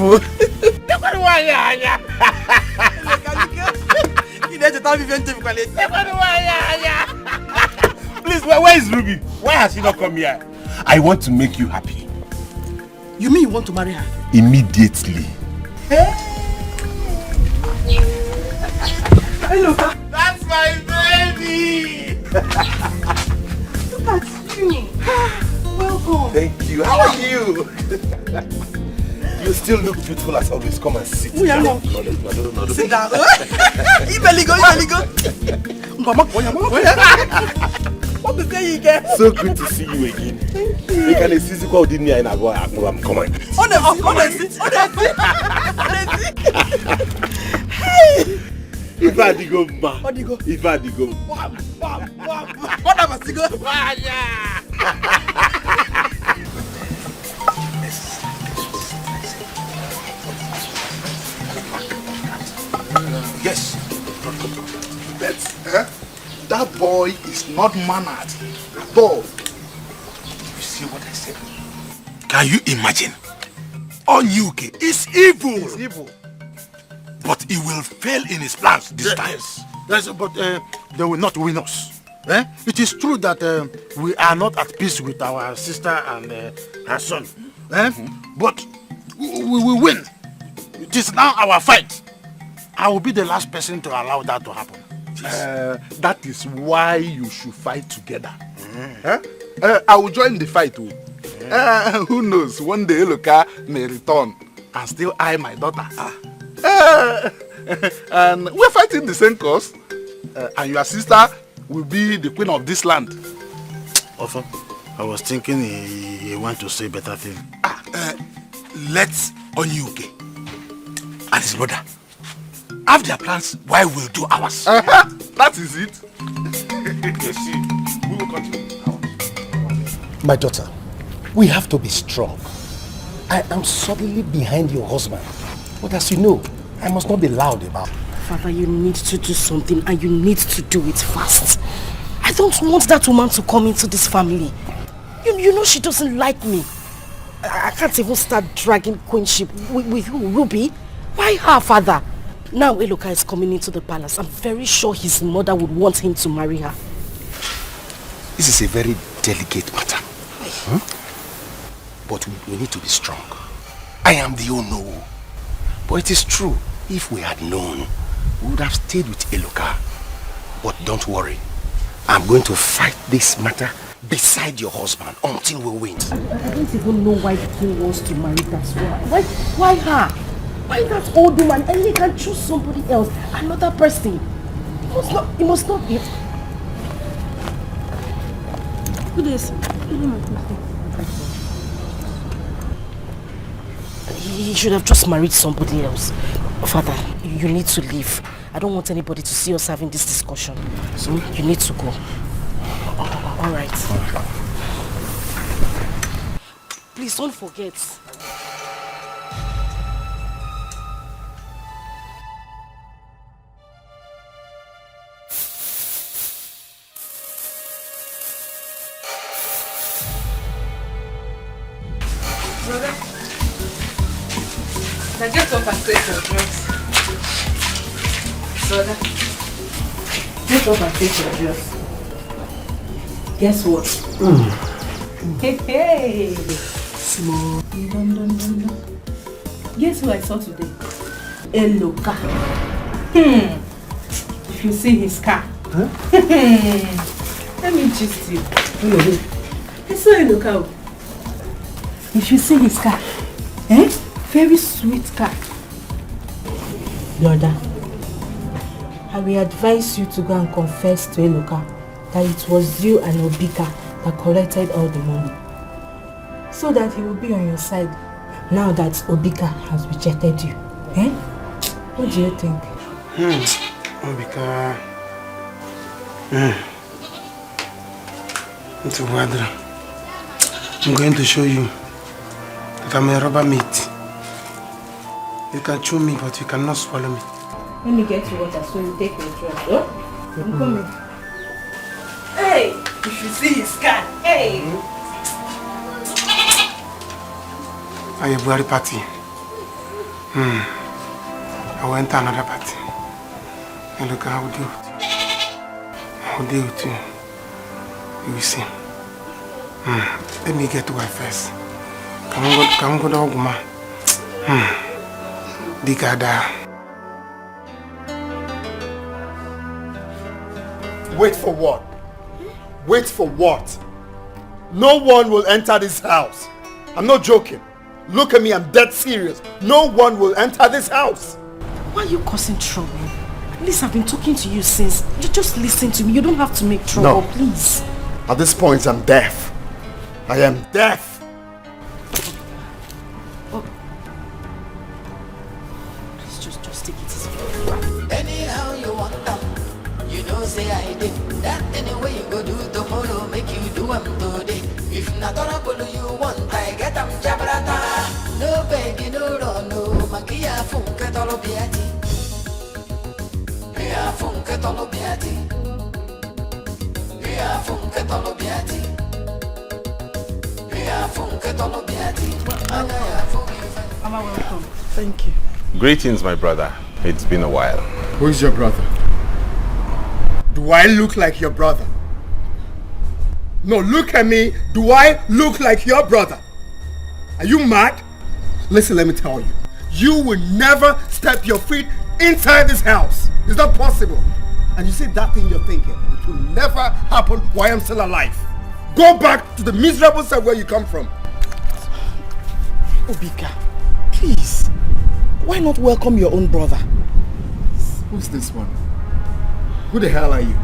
Please, where is Ruby? Why has she not come here? I want to make you happy. You mean you want to marry her? Immediately. Hey, look. That's my baby! Look at you. Welcome. Thank you. How are you? You still look beautiful as always. Come and sit down. No. Sit down. Ibeligo. What to say you again? So good to see you again. Thank you. You can see you called in here and I go, come on. Honestly. If I go, ma. If I go. What am I to go? Yes. But that boy is not mannered at all. You see what I said? Can you imagine? Onyuke is evil. He's evil. But he will fail in his plans this time. Yes, but they will not win us. It is true that we are not at peace with our sister and her son. But we will win. It is now our fight. I will be the last person to allow that to happen. That is why you should fight together. I will join the fight too. Who knows, one day Eloka may return and still eye my daughter. And we're fighting the same cause. And your sister will be the queen of this land. Also, I was thinking he wants to say better thing. Let's Onyuke and his brother have their plans while we'll do ours. That is it. Yes, we will continue. My daughter, we have to be strong. I am suddenly behind your husband. But as you know, I must not be loud about it. Father, you need to do something and you need to do it fast. I don't want that woman to come into this family. You know she doesn't like me. I can't even start dragging queenship with who? Ruby? Why her, Father? Now Eloka is coming into the palace. I'm very sure his mother would want him to marry her. This is a very delicate matter. But we need to be strong. I am the Ono. But it is true, if we had known, we would have stayed with Eloka. But don't worry. I'm going to fight this matter beside your husband until we win. I don't even know why the king wants to marry that woman. Why her? Why that old woman? And he can choose somebody else, another person. He must not be. Who is? He should have just married somebody else. Father, you need to leave. I don't want anybody to see us having this discussion. So you need to go. All right. Please don't forget. Brother, now get up and take your dress. Brother, get up and take your dress. Guess what? Hey! Small. Guess who I saw today? Eloka. If you see his car. Huh? Let me gist you. I saw Eloka. If you see his car, very sweet car. Brother, I will advise you to go and confess to Eloka that it was you and Obika that collected all the money, so that he will be on your side now that Obika has rejected you. What do you think? Obika. I'm going to show you that I'm a rubber meat. You can chew me, but you cannot swallow me. Let me get you water so you take your dress. Oh? I'm coming. Hey! You should see his car. Hey! Are you a bloody party? I went to another party. And look how I will deal with you. I will deal with you. You will see. Let me get to her first. Come on, go to Oguma. Digada. Wait for what? Wait for what? No one will enter this house. I'm not joking. Look at me, I'm dead serious. No one will enter this house. Why are you causing trouble? At least I've been talking to you since. You just listen to me. You don't have to make trouble, please. At this point, I'm deaf. I am deaf. Oh. Please just take it easy. Anyhow you want them, you know say I did. That anyway you go do tomorrow, make you do them today. If not gonna you want, I get them jabrata. No begging, no run, no magia funke tolo biati. Mia funke tolo biati. Mia funke tolo biati. Mia funke tolo biati. Mama, welcome. Thank you. Greetings, my brother. It's been a while. Who is your brother? Do I look like your brother? No, look at me. Do I look like your brother? Are you mad? Listen, let me tell you. You will never step your feet inside this house. It's not possible. And you see that thing you're thinking, it will never happen while I'm still alive. Go back to the miserable side where you come from. Obika, please. Why not welcome your own brother? Who's this one? Who the hell are you?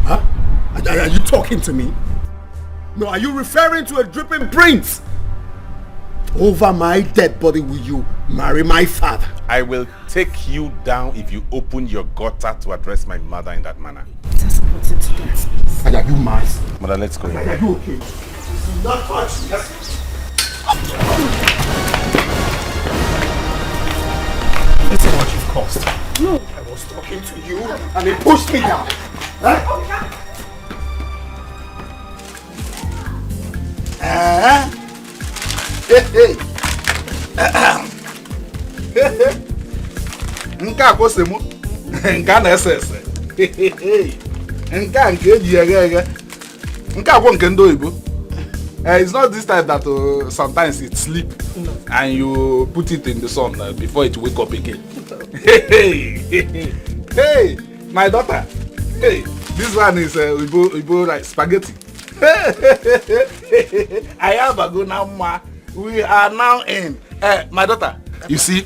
Huh? Are you talking to me? No, are you referring to a dripping prince? Over my dead body will you marry my father? I will take you down if you open your gutter to address my mother in that manner. Are you mad? Mother, let's go. Are you okay? Do not touch me. Listen what you've caused. No. I was talking to you and he pushed me down. Huh? Nke a kwụsị mụ, nke a na-ese ese, nke a nke eji eghe eghe, nke a kwụ nke ndị oyibo. It's not this type that sometimes it sleep and you put it in the sun before it wake up again. Hey, my daughter. Hey, this one is Ibo like spaghetti. I have a good now. We are now in. My daughter, you see,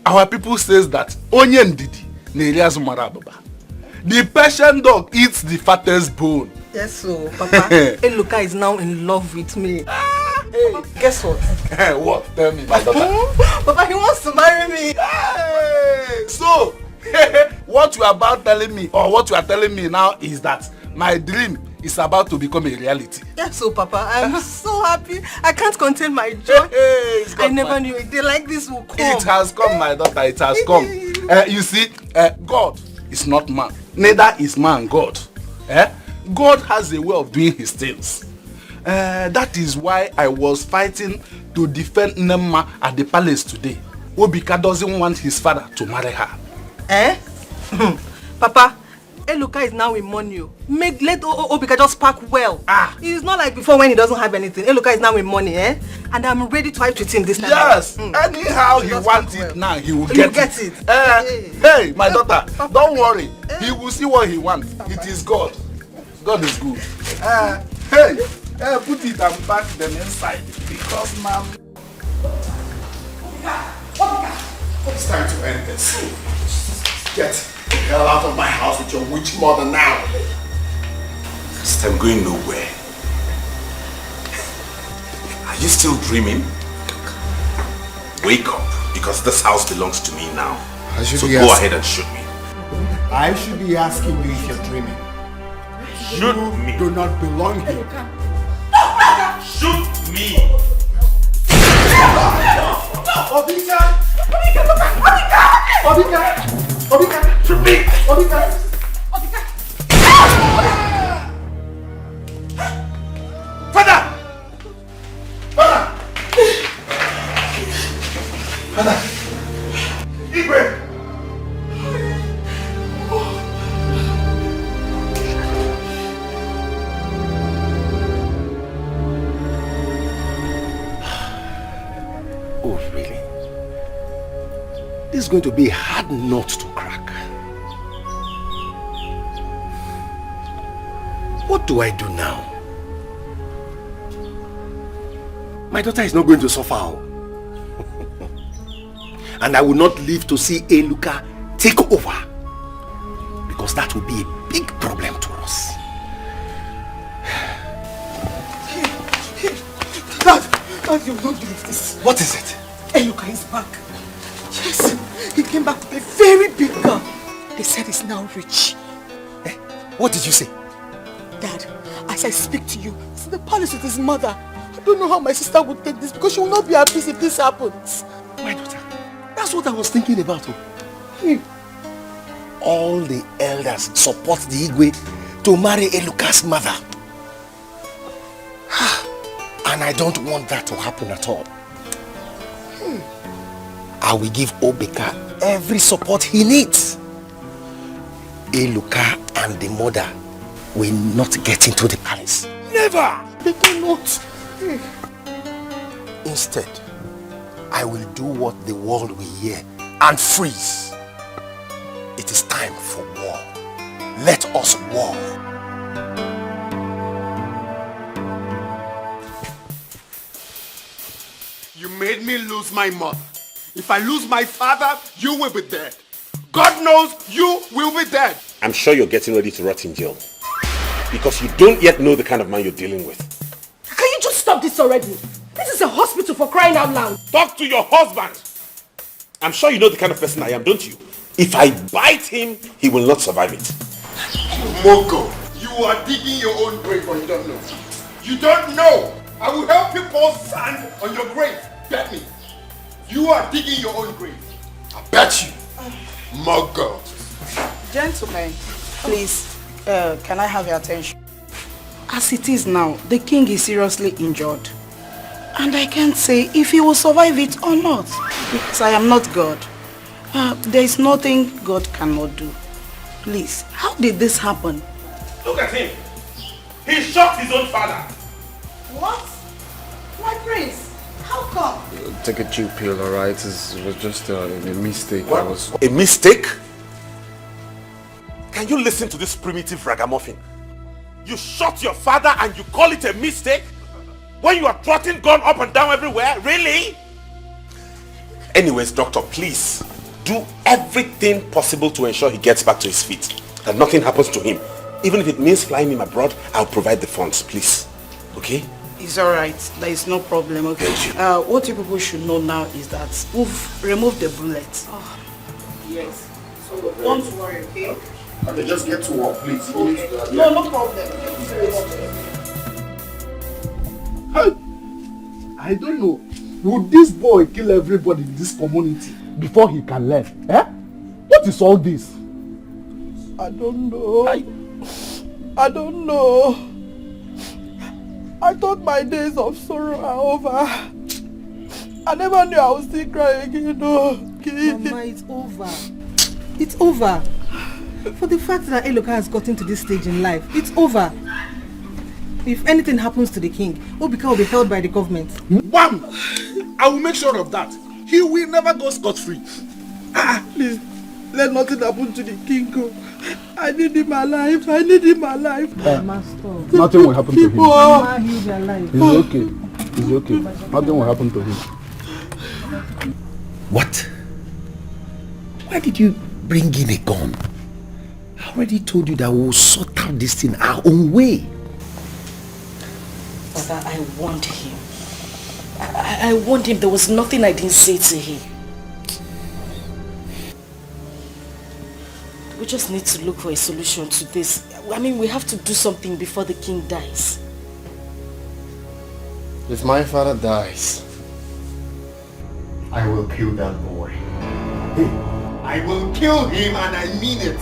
our people says that onion didi nerias marababa. The Persian dog eats the fattest bone. Yes, so Papa, Eluka is now in love with me. Hey. Papa, guess what? What? Tell me, my daughter. Papa, he wants to marry me. Hey. So, what you are about telling me, or what you are telling me now, is that my dream is about to become a reality. Yes, so Papa, I'm so happy. I can't contain my joy. I never knew a day like this would come. It has come, my daughter. It has come. You see, God is not man. Neither is man God. God has a way of doing his things. That is why I was fighting to defend Nema at the palace today. Obika doesn't want his father to marry her. Papa, Eluka is now in money. Let Obika just pack well. It's not like before when he doesn't have anything. Eluka is now in money, and I'm ready to fight with him this time. Yes, anyhow he wants it now, he will get it. Hey, my daughter, don't worry. He will see what he wants. It is God. God is good. Put it and pack them inside because now. It's time to end this. Get the hell out of my house with your witch mother now. I'm going nowhere. Are you still dreaming? Wake up, because this house belongs to me now. So go ahead and shoot me. I should be asking you if you're dreaming. Shoot me. Do not belong here. Shoot me. Obika! Shoot me. Father! Igwe! Oh, really? This is going to be a hard nut to crack. What do I do now? My daughter is not going to suffer. And I will not live to see Eluka take over. Because that will be a big problem to us. Dad, you will not believe this. What is it? Eluka is back. Yes, he came back with a very big car. They said he's now rich. What did you say? Dad, as I speak to you, he's in the palace with his mother. I don't know how my sister would take this because she will not be happy if this happens. My daughter, that's what I was thinking about. All the elders support the Igwe to marry Eluka's mother. And I don't want that to happen at all. I will give Obeka every support he needs. Eluka and the mother will not get into the palace. Never! They cannot. Instead, I will do what the world will hear and freeze. It is time for war. Let us war. You made me lose my mother. If I lose my father, you will be dead. God knows you will be dead. I'm sure you're getting ready to rot in jail. Because you don't yet know the kind of man you're dealing with. Can you just stop this already? This is a hospital for crying out loud. Talk to your husband. I'm sure you know the kind of person I am, don't you? If I bite him, he will not survive it. Mogo, you are digging your own grave, but you don't know. You don't know. I will help you pour sand on your grave. Bet me. You are digging your own grave. I bet you. Mogo. Gentlemen, please, can I have your attention? As it is now, the king is seriously injured. And I can't say if he will survive it or not. Because I am not God. There is nothing God cannot do. Please, how did this happen? Look at him. He shot his own father. What? My prince, how come? Take a chill pill, alright? It was just a mistake. What? A mistake? Can you listen to this primitive ragamuffin? You shot your father and you call it a mistake? When you are trotting gun up and down everywhere? Really? Anyways, doctor, please do everything possible to ensure he gets back to his feet. That nothing happens to him. Even if it means flying him abroad, I'll provide the funds, please. Okay? It's alright. There is no problem, okay? What you people should know now is that we've removed the bullet. Oh. Yes. So don't worry, okay? Okay, just get to work, please. Okay. No problem. I don't know. Would this boy kill everybody in this community before he can leave? Eh? What is all this? I don't know. I don't know. I thought my days of sorrow are over. I never knew I would still cry again. No. Mama, it's over. It's over. For the fact that Eloka has gotten to this stage in life, it's over. If anything happens to the king, Obika will be held by the government. Wham! I will make sure of that. He will never go scot-free. Please, let nothing happen to the king. I need him alive. I need him alive. Nothing will happen to him. Mama, he'll be alive. He's okay. He's okay. Nothing will happen to him. What? Why did you bring in a gun? I already told you that we will sort out this thing our own way. Father, I warned him. I warned him. There was nothing I didn't say to him. We just need to look for a solution to this. I mean, we have to do something before the king dies. If my father dies, I will kill that boy. I will kill him and I mean it.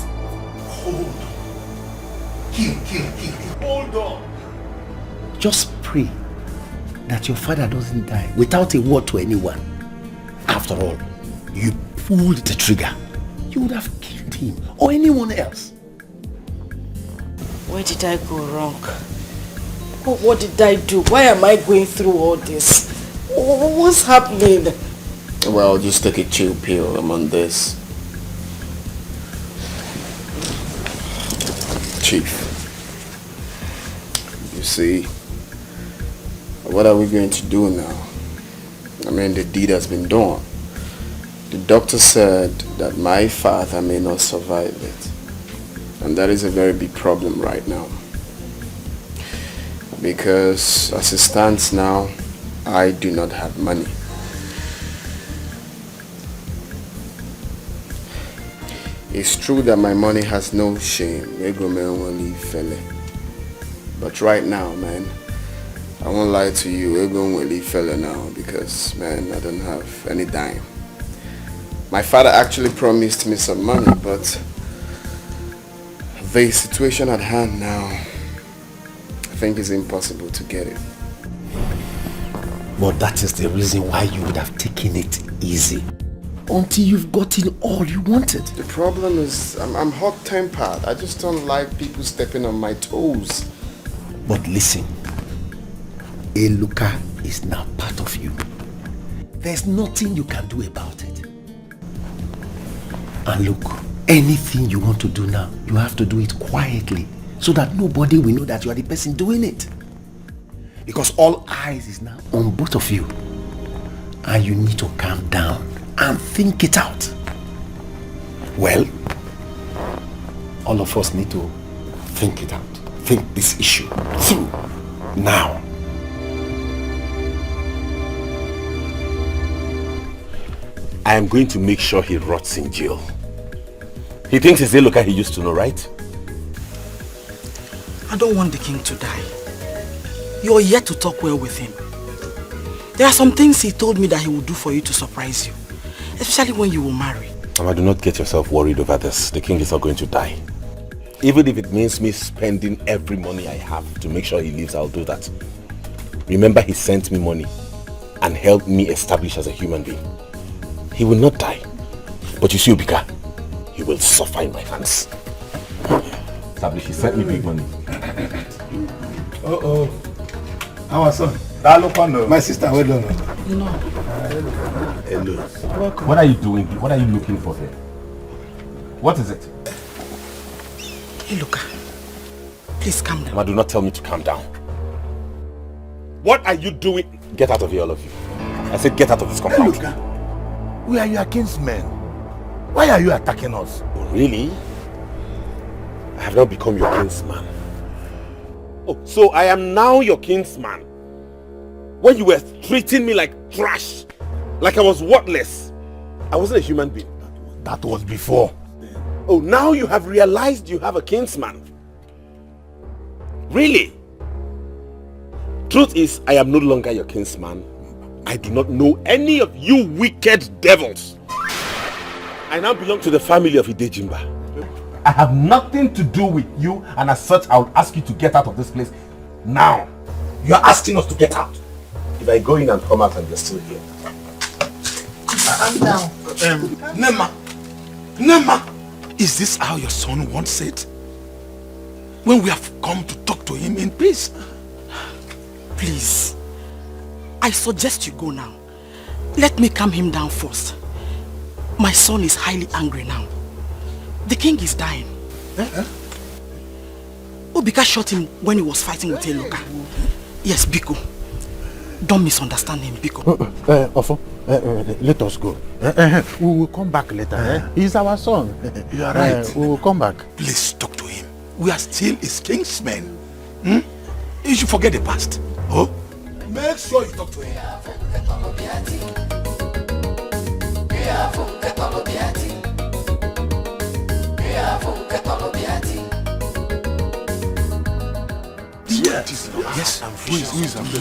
Hold on. Kill. Hold on. Just pray that your father doesn't die without a word to anyone. After all, you pulled the trigger. You would have killed him or anyone else. Where did I go wrong? What did I do? Why am I going through all this? What's happening? Well, just take a chill pill among this. Chief, you see, what are we going to do now? mean, the deed has been done. The doctor said that my father may not survive it. And that is a very big problem right now. Because as it stands now, I do not have money. It's true that my money has no shame. But right now, man, I won't lie to you, Egon will leave fella now because, man, I don't have any dime. My father actually promised me some money, but the situation at hand now, I think it's impossible to get it. But that is the reason why you would have taken it easy until you've gotten all you wanted. The problem is I'm hot-tempered. I just don't like people stepping on my toes. But listen, Eluka is now part of you. There's nothing you can do about it. And look, anything you want to do now, you have to do it quietly so that nobody will know that you are the person doing it. Because all eyes is now on both of you. And you need to calm down and think it out. Well, all of us need to think it out. Think this issue through now. I am going to make sure he rots in jail. He thinks it's Eloka he used to know, right? I don't want the king to die. You're yet to talk well with him. There are some things he told me that he will do for you to surprise you. Especially when you will marry. Mama, do not get yourself worried over this. The king is not going to die. Even if it means me spending every money I have to make sure he lives, I'll do that. Remember, he sent me money and helped me establish as a human being. He will not die. But you see, Obika, he will suffer in my hands. Establish, he sent me big money. Uh-oh. Our son. My sister, well done. No. Hello. Welcome. What are you doing here? What are you looking for here? What is it? Hey, look. Please calm down. Mama, do not tell me to calm down. What are you doing? Get out of here, all of you. I said get out of this compound. Hey, we are your kinsmen. Why are you attacking us? Oh, really? I have now become your kinsman. Oh, so I am now your kinsman. When you were treating me like trash, like I was worthless, I wasn't a human being. That was before. Oh, now you have realized you have a kinsman. Really? Truth is, I am no longer your kinsman. I do not know any of you wicked devils. I now belong to the family of Idejimba. I have nothing to do with you, and as such, I will ask you to get out of this place now. You are asking us to get out. If I go in and come out and you're still here. Calm down. Nema, is this how your son wants it? When we have come to talk to him in peace? Please, I suggest you go now. Let me calm him down first. My son is highly angry now. The king is dying. Obika shot him when he was fighting with Eloka. Yes, Biko. Don't misunderstand him, Biko. Ofo, let us go. We will come back later. He's our son. You are right. We will come back. Please talk to him. We are still his kingsmen. You should forget the past. Oh? Make sure you talk to him. Yes,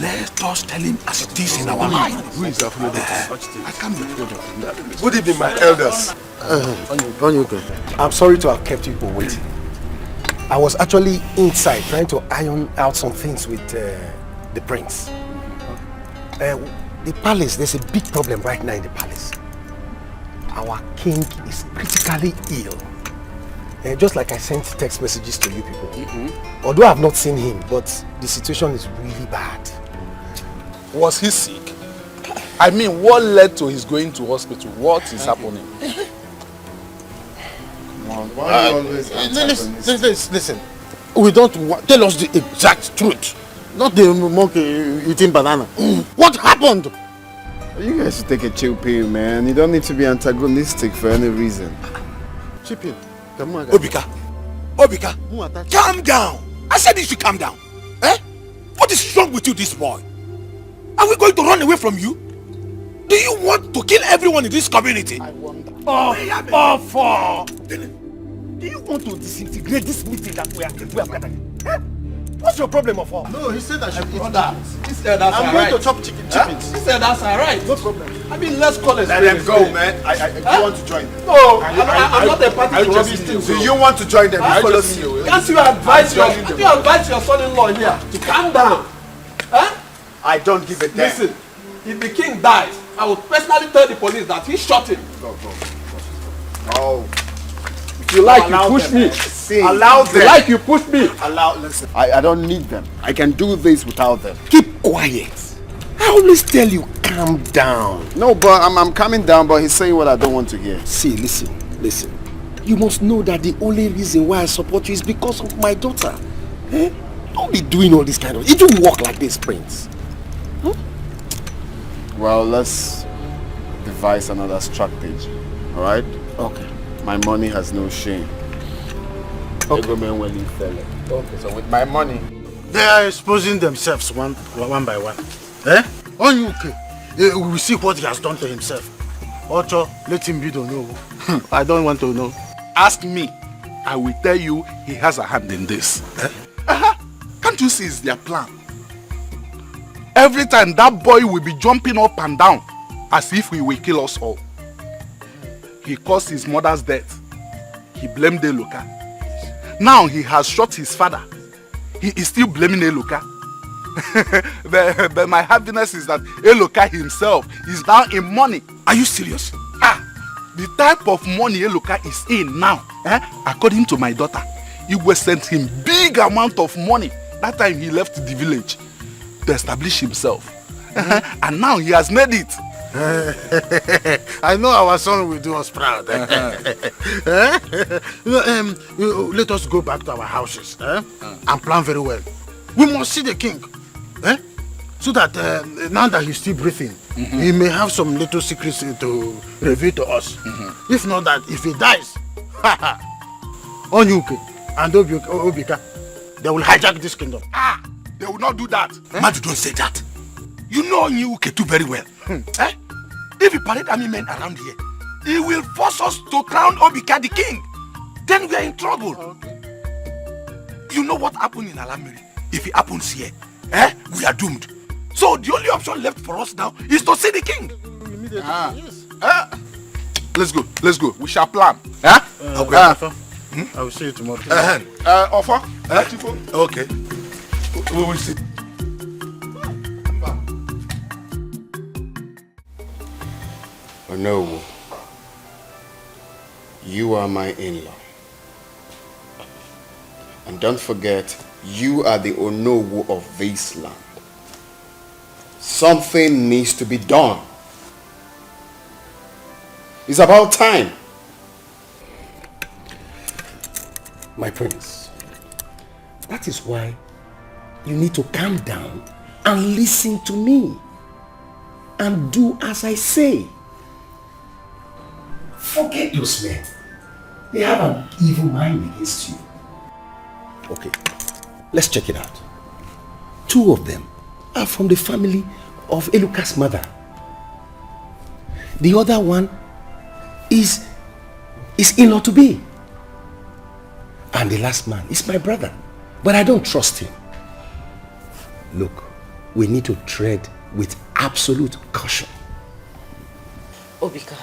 let us tell him as it is in our mind. Who is Afrodo? I can't be Afrodo. Good evening, my elders. I'm sorry to have kept you waiting. I was actually inside trying to iron out some things with the prince. The palace, there's a big problem right now in the palace. Our king is critically ill. Just like I sent text messages to you people. Although I've not seen him, but the situation is really bad. Was he sick? I mean, what led to his going to hospital? What is happening? Why you always Listen. We don't want... Tell us the exact truth. Not the monkey eating banana. What happened? You guys should take a chill pill, man. You don't need to be antagonistic for any reason. Chill pill. Come on, Obika. Obika. Calm down. I said you should calm down. Eh? What is wrong with you, this boy? Are we going to run away from you? Do you want to kill everyone in this community? I wonder. Do you want to disintegrate this meeting that we are gathering? Eh? What's your problem of all? No, he said I should eat that. He said that's I'm going to chop chickens. He said that's alright. No problem. I mean, let's call it. Let them go, man. You want to join them? No, I'm not a party to rubbish things. Do you want to join them? Can't you advise your son-in-law here to calm down? Huh? I don't give a damn. Listen, if the king dies, I will personally tell the police that he shot him. Oh. If you like, you push me. Allow them. If you like, you push me. Listen. I don't need them. I can do this without them. Keep quiet. I always tell you, calm down. No, but I'm calming down, but he's saying what I don't want to hear. See, listen. You must know that the only reason why I support you is because of my daughter. Eh? Don't be doing all this kind of... It don't work like this, Prince. Huh? Well, let's devise another strategy. Alright? Okay. My money has no shame. Okay, so with my money... They are exposing themselves one by one. Eh? On you, okay. We will see what he has done to himself. Ocho, let him be the know. I don't want to know. Ask me. I will tell you he has a hand in this. Eh? Can't you see it's their plan? Every time that boy will be jumping up and down as if he will kill us all. He caused his mother's death. He blamed Eloka. Now he has shot his father. He is still blaming Eloka. But my happiness is that Eloka himself is now in money. Are you serious? The type of money Eloka is in now, according to my daughter, Igwe sent him big amount of money that time he left the village to establish himself. And now he has made it. I know our son will do us proud. Let us go back to our houses and plan very well. We must see the king. So that now that he's still breathing, he may have some little secrets to reveal to us. If not that, if he dies, Onyuke and Obika, they will hijack this kingdom. They will not do that. Madu, don't say that. You know Onyuke too very well. If you parade army men around here, he will force us to crown Obika the king. Then we are in trouble. Okay. You know what happened in Alamiri? If it happens here, we are doomed. So the only option left for us now is to see the king. Yes. Let's go. We shall plan. Okay. I will see you tomorrow. Offer? Okay. We will see. Onowu, you are my in-law. And don't forget, you are the Onowu of this land. Something needs to be done. It's about time. My prince, that is why you need to calm down and listen to me and do as I say. Forget those men. They have an evil mind against you. Okay, let's check it out. 2 of them are from the family of Eluka's mother. The other one is in-law to be. And the last man is my brother. But I don't trust him. Look, we need to tread with absolute caution. Obika,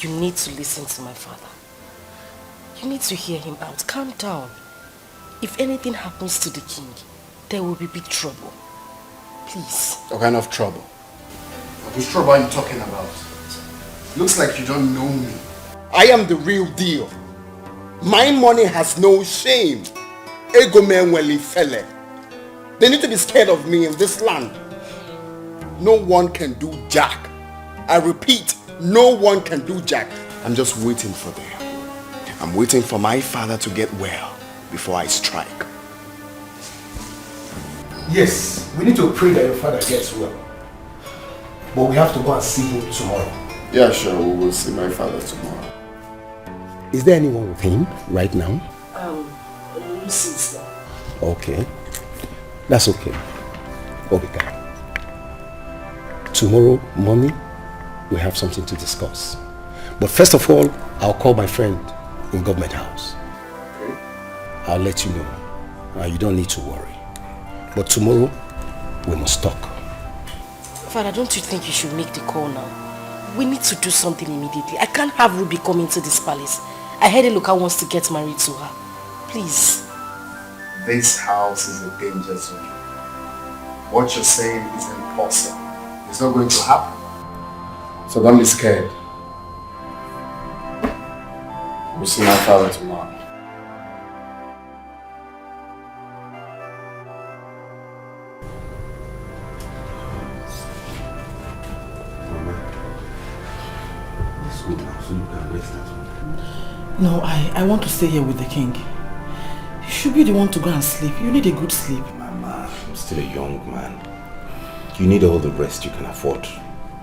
you need to listen to my father. You need to hear him out. Calm down. If anything happens to the king, there will be big trouble. Please. What kind of trouble? Which trouble are you talking about? Looks like you don't know me. I am the real deal. My money has no shame. Egomeweli fele. They need to be scared of me in this land. No one can do jack. I repeat, no one can do jack. I'm just waiting for them. I'm waiting for my father to get well before I strike. Yes, we need to pray that your father gets well. But we have to go and see him tomorrow. Yeah, sure, we will see my father tomorrow. Is there anyone with him right now? Lucy is there. Okay. That's okay. Obika. Tomorrow morning, we have something to discuss. But first of all, I'll call my friend in Government House. Okay. I'll let you know. You don't need to worry. But tomorrow, we must talk. Father, don't you think you should make the call now? We need to do something immediately. I can't have Ruby come into this palace. I heard Eloka wants to get married to her. Please. This house is a danger zone. What you're saying is impossible. It's not going to happen. So don't be scared. We'll see my father tomorrow. No, I want to stay here with the king. You should be the one to go and sleep. You need a good sleep. Mama, I'm still a young man. You need all the rest you can afford.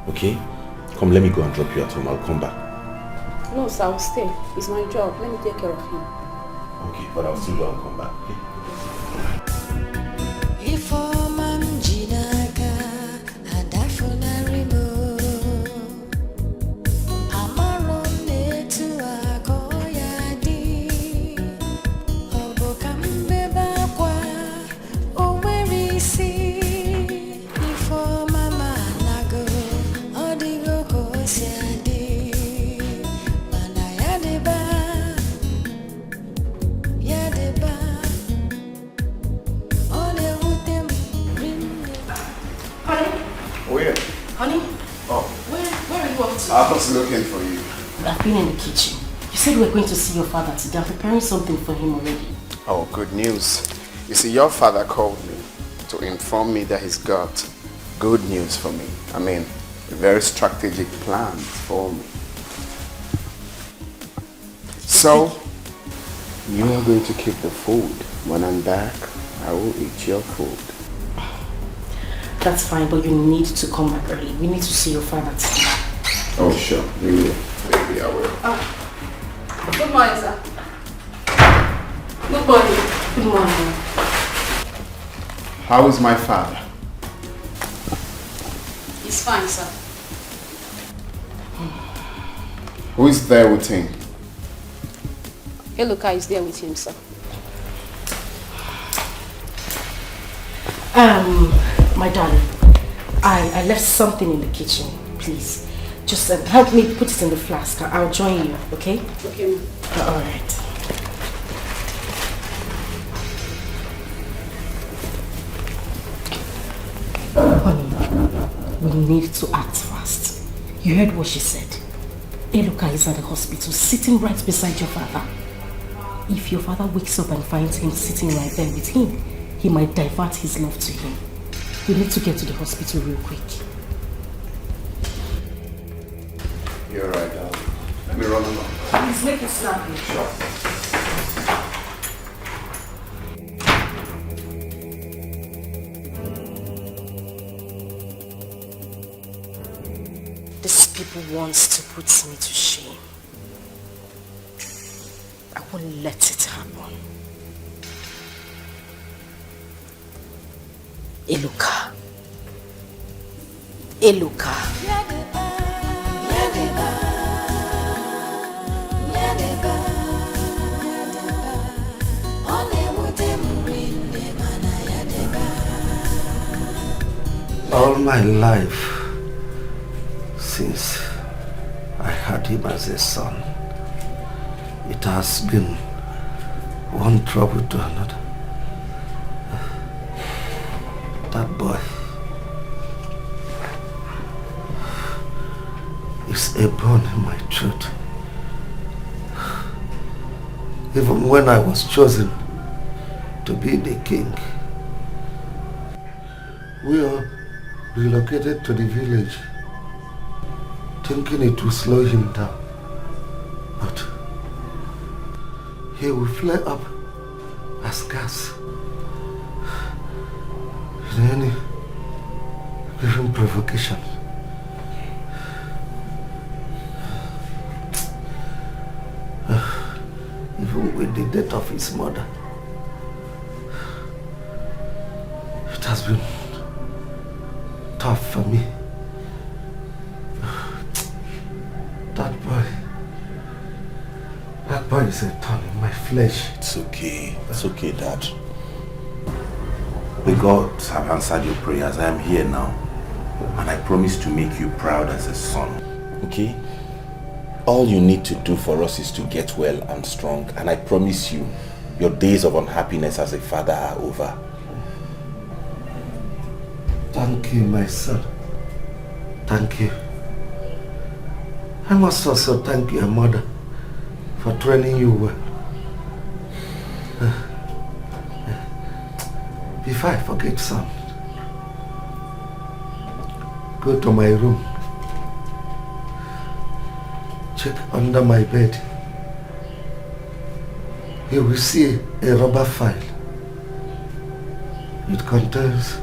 Okay? Come, let me go and drop you at home. I'll come back. No, sir, I'll stay. It's my job. Let me take care of him. Okay, but I'll still go and come back. Okay? I was looking for you. I've been in the kitchen. You said we were going to see your father today. I'm preparing something for him already. Oh, good news. You see, your father called me to inform me that he's got good news for me. I mean, a very strategic plan for me. So, you are going to keep the food. When I'm back, I will eat your food. That's fine, but you need to come back early. We need to see your father today. Oh, sure. Maybe I will. Good morning, sir. Good morning. Good morning. How is my father? He's fine, sir. Who is there with him? Eloka is there with him, sir. My darling, I left something in the kitchen. Please, just help me put it in the flask. I'll join you, okay? Okay, ma'am. All right. Honey, we need to act fast. You heard what she said. Eloka is at the hospital, sitting right beside your father. If your father wakes up and finds him sitting right there with him, he might divert his love to him. We need to get to the hospital real quick. You're right, darling. Let me run along. Please make it snappy. Sure. These people wants to put me to shame. I won't let it happen. Eloka. Eloka. All my life, since I had him as a son, it has been one trouble to another. That boy is a bone in my throat. Even when I was chosen to be the king, we all relocated to the village, thinking it would slow him down. But he will flare up as gas in any given provocation. even with the death of his mother. It has been tough for me. That boy is a thorn in my flesh. It's okay. It's okay, Dad. The gods have answered your prayers. I am here now. And I promise to make you proud as a son. Okay? All you need to do for us is to get well and strong. And I promise you, your days of unhappiness as a father are over. Thank you, my son. Thank you. I must also thank your mother for training you well. Before I forget something, go to my room, check under my bed. You will see a rubber file. It contains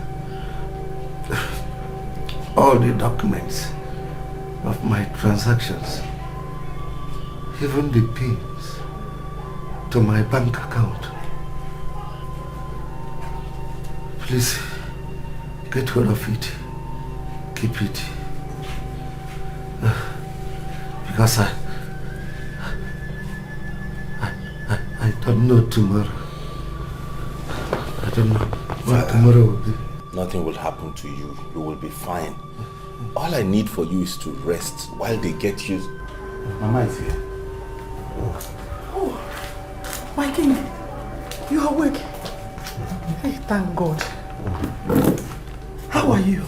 all the documents of my transactions, even the pins to my bank account. Please get hold of it. Keep it. Because I don't know tomorrow. I don't know what tomorrow will be. Nothing will happen to you. You will be fine. All I need for you is to rest while they get you. Mama is here. Oh, my king, you are awake. Hey, thank God. How are you?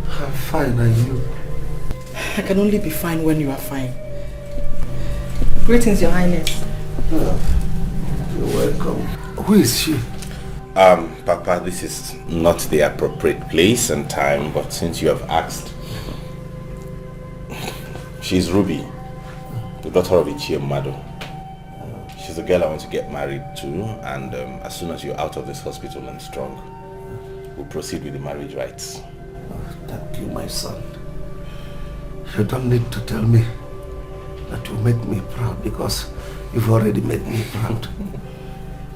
I'm fine, and you? I can only be fine when you are fine. Greetings, Your Highness. You're welcome. Who is she? Papa, this is not the appropriate place and time, but since you have asked, she's Ruby, the daughter of Ichie Mado. She's the girl I want to get married to, and as soon as you're out of this hospital and strong, we'll proceed with the marriage rites. Thank you, my son. You don't need to tell me that you make me proud, because you've already made me proud.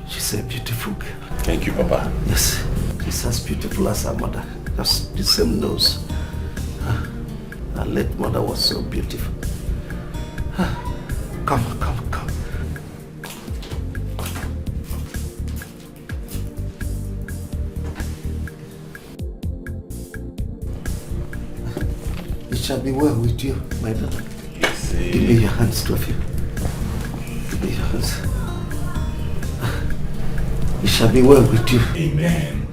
She's a beautiful girl. Thank you, Papa. Yes, she's as beautiful as her mother. Just the same nose. Her late mother was so beautiful. Come. It shall be well with you, my daughter. Yes, Give me your hands, two of you. Give me your hands. It shall be well with you. Amen.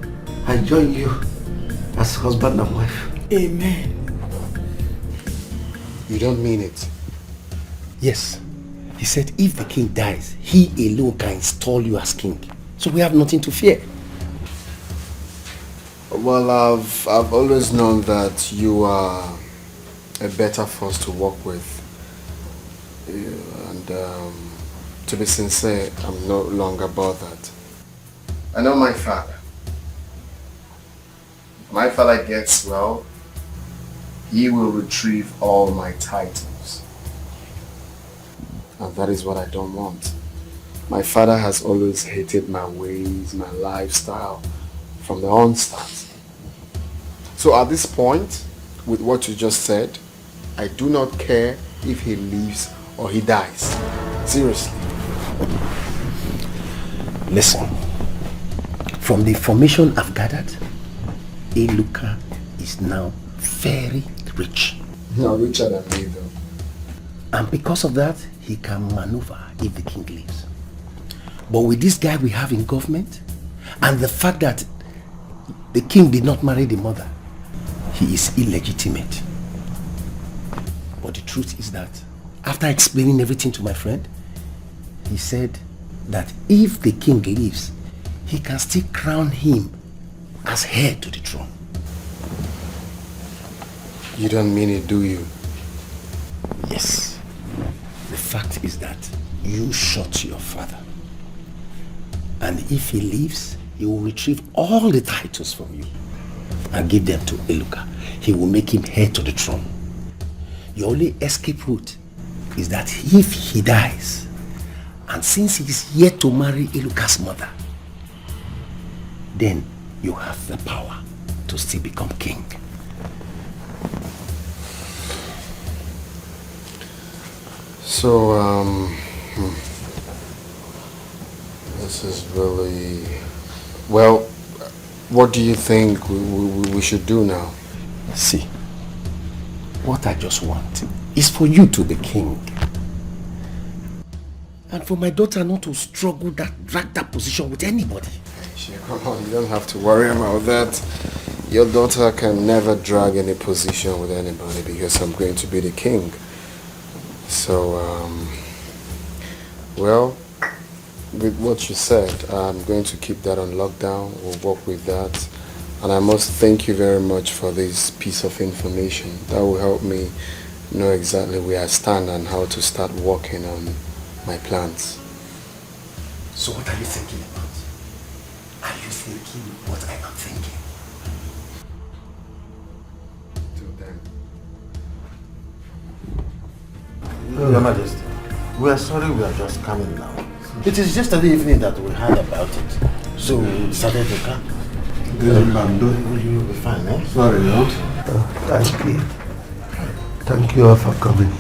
I join you as husband and wife. Amen. You don't mean it? Yes. He said if the king dies, he alone can install you as king. So we have nothing to fear. Well, I've always known that you are a better force to work with. And to be sincere, I'm no longer bothered. I know my father. If my father gets well, he will retrieve all my titles. And that is what I don't want. My father has always hated my ways, my lifestyle, from the onstart. So at this point, with what you just said, I do not care if he lives or he dies. Seriously. Listen. From the information I've gathered, Eluka is now very rich. No, richer than me though. And because of that, he can maneuver if the king leaves. But with this guy we have in government, and the fact that the king did not marry the mother, he is illegitimate. But the truth is that, after explaining everything to my friend, he said that if the king leaves, he can still crown him as heir to the throne. You don't mean it, do you? Yes. The fact is that you shot your father. And if he leaves, he will retrieve all the titles from you and give them to Eluka. He will make him heir to the throne. Your only escape route is that if he dies, And since he is yet to marry Eluka's mother, then you have the power to still become king. So, this is really... Well, what do you think we should do now? See, what I just want is for you to be king. And for my daughter not to struggle drag that position with anybody. Come on, you don't have to worry about that. Your daughter can never drag any position with anybody because I'm going to be the king. So, well, with what you said, I'm going to keep that on lockdown. We'll work with that. And I must thank you very much for this piece of information. That will help me know exactly where I stand and how to start working on my plans. So what are you thinking about? Are you thinking what I am thinking? Your Majesty, we are sorry we are just coming now. It is yesterday evening that we heard about it. So we decided to come. You'll be fine, eh? Sorry, no? Thank you. Thank you all for coming.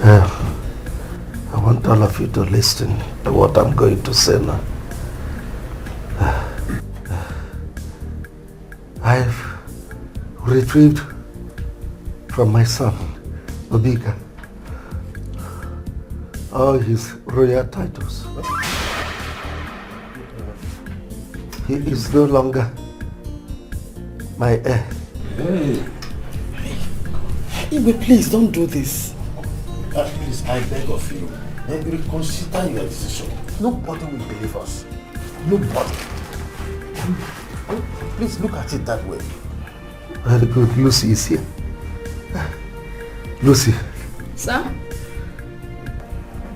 I want all of you to listen to what I'm going to say now. I've retrieved from my son, Obika, all his royal titles. He is no longer my heir. Hey, please don't do this. Please, I beg of you, reconsider your decision. Nobody will believe us. Nobody. Please look at it that way. Very good. Lucy is here. Lucy. Sir?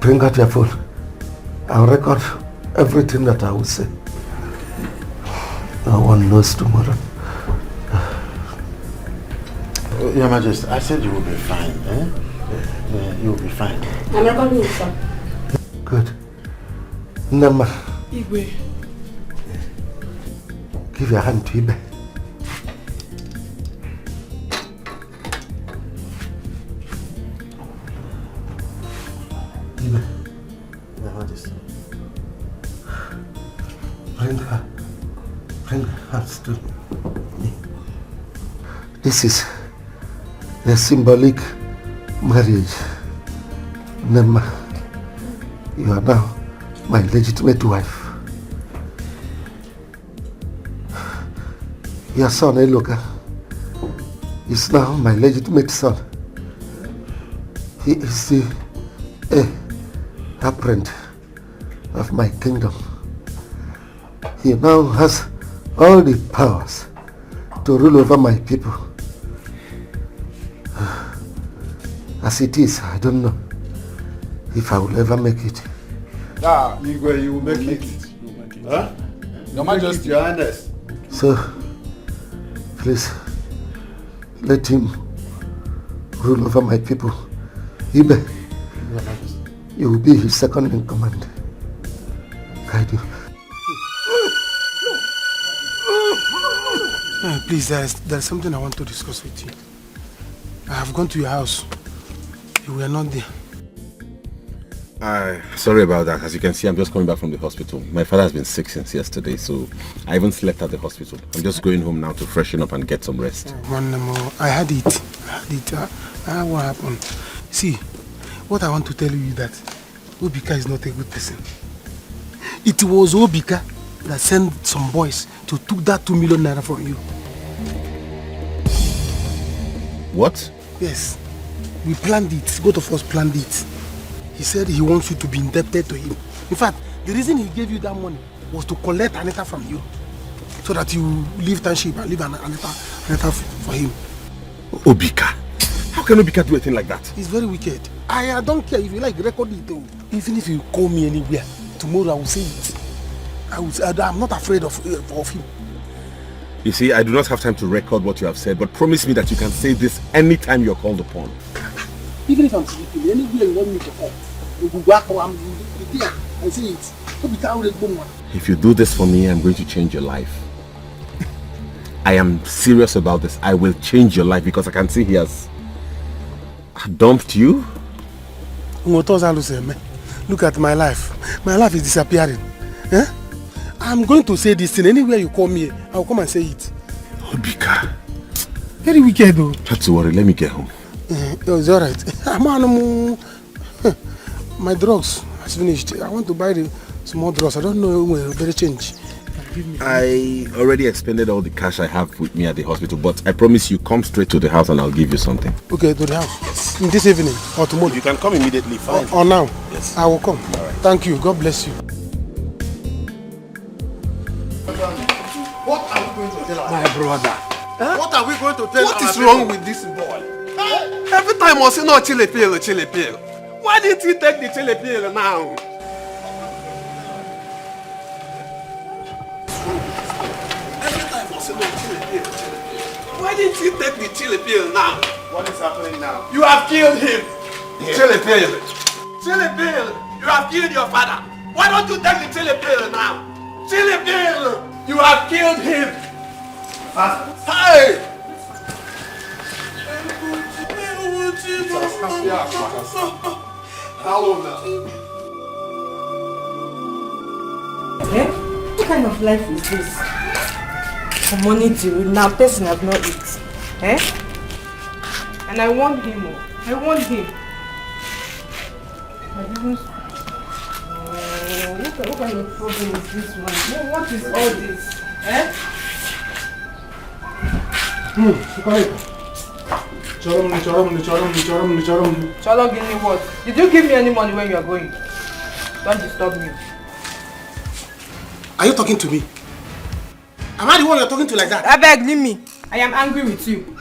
Bring out your phone. I'll record everything that I will say. No one knows tomorrow. Your Majesty, I said you will be fine, eh? Yeah, you will be fine. I'm recording you, sir. Good. Nama. Igwe. Give your hand to Ibe. Ibe. Your Majesty. Bring her hands to me. This is a symbolic marriage. Nema, you are now my legitimate wife. Your son, Eloka, is now my legitimate son. He is the heir apparent of my kingdom. He now has all the powers to rule over my people. As it is, I don't know if I will ever make it. Ah, Igwe, you will make it. Huh? Your Majesty, Your Highness. So, please, let him rule over my people. Ibe, you will be his second in command. Guide you. Please, there's something I want to discuss with you. I have gone to your house. You were not there. Sorry about that. As you can see, I'm just coming back from the hospital. My father has been sick since yesterday, so I even slept at the hospital. I'm just going home now to freshen up and get some rest. One more. I had it. What happened? See, what I want to tell you is that Obika is not a good person. It was Obika that sent some boys to took that 2 million naira from you. What? Yes. We planned it. Both of us planned it. He said he wants you to be indebted to him. In fact, the reason he gave you that money was to collect Aneta from you. So that you leave township and leave Aneta for him. Obika? How can Obika do a thing like that? It's very wicked. I don't care if you like record it though. Even if you call me anywhere, tomorrow I will say it. I'm not afraid of him. You see, I do not have time to record what you have said, but promise me that you can say this anytime you're called upon. Even if I'm sleeping, anywhere you want me to come, you go back or I'm there and say it. If you do this for me, I'm going to change your life. I am serious about this. I will change your life because I can see he has dumped you. Look at my life. My life is disappearing. Eh? I'm going to say this thing anywhere you call me. I'll come and say it. Obika. Very wicked though. Not to worry, let me get home. It's alright. My drugs has finished. I want to buy the small drugs. I don't know when very change. I already expended all the cash I have with me at the hospital, but I promise you come straight to the house and I'll give you something. Okay, to the house. Yes. In this evening or tomorrow? You can come immediately, fine. Or now? Yes. I will come. All right. Thank you. God bless you. What are we going to tell our My brother. Huh? What are we going to tell What our is wrong people? with this boy? Every time I say no chili pill, chili pill. Why didn't he take the chili pill now? Every time I say no chili pill, chili pill. Why didn't he take the chili pill now? What is happening now? You have killed him. Yeah. Chili pill. Chili pill. You have killed your father. Why don't you take the chili pill now? Chili pill. You have killed him. Hey! Hello now. Eh? What kind of life is this? From morning till now, person have not eaten. Eh? And I want him. I want him. I didn't... what kind of problem is this one? What is all this? Eh? Cholo, give me what? Did you give me any money when you are going? Don't disturb me. Are you talking to me? Am I the one you're talking to like that? I beg, leave me. I am angry with you.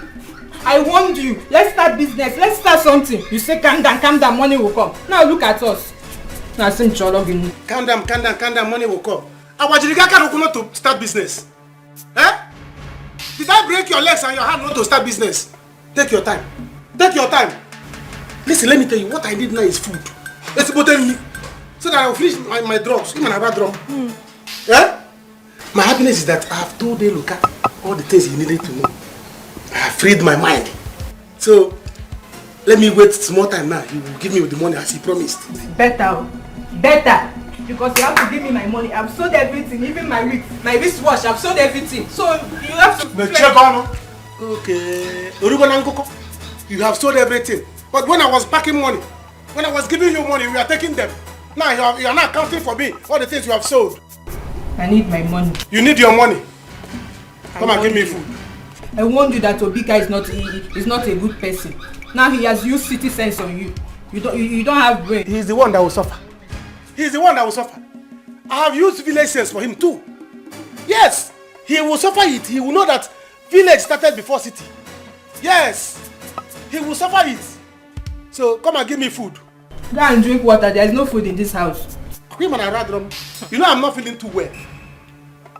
I warned you. Let's start business. Let's start something. You say calm down, money will come. Now look at us. Now sing Cholo, give me. Calm down, money will come. Our Jirigaka don't not to start business. Eh? Did I break your legs and your hand not to start business? Take your time. Take your time. Listen, let me tell you, what I need now is food. Let's bottle me. So that I will finish my drugs. Even about drum. Eh? My happiness is that I have told Eloka all the things he needed to know. I have freed my mind. So, let me wait small time now. He will give me the money as he promised. Better. Because you have to give me my money. I've sold everything, even my wristwatch. I've sold everything. So, you have to... Check on. Okay. You have sold everything. But when I was packing money, when I was giving you money, we are taking them. Now you are not counting for me all the things you have sold. I need my money. You need your money. Come and give me food. I warned you that Obika is not a good person. Now he has used city sense on you. You don't have brain. He is the one that will suffer. He is the one that will suffer. I have used village sense for him too. Yes, he will suffer it. He will know that village started before city. Yes, he will suffer it. So come and give me food. Go and drink water. There is no food in this house. You know I'm not feeling too well.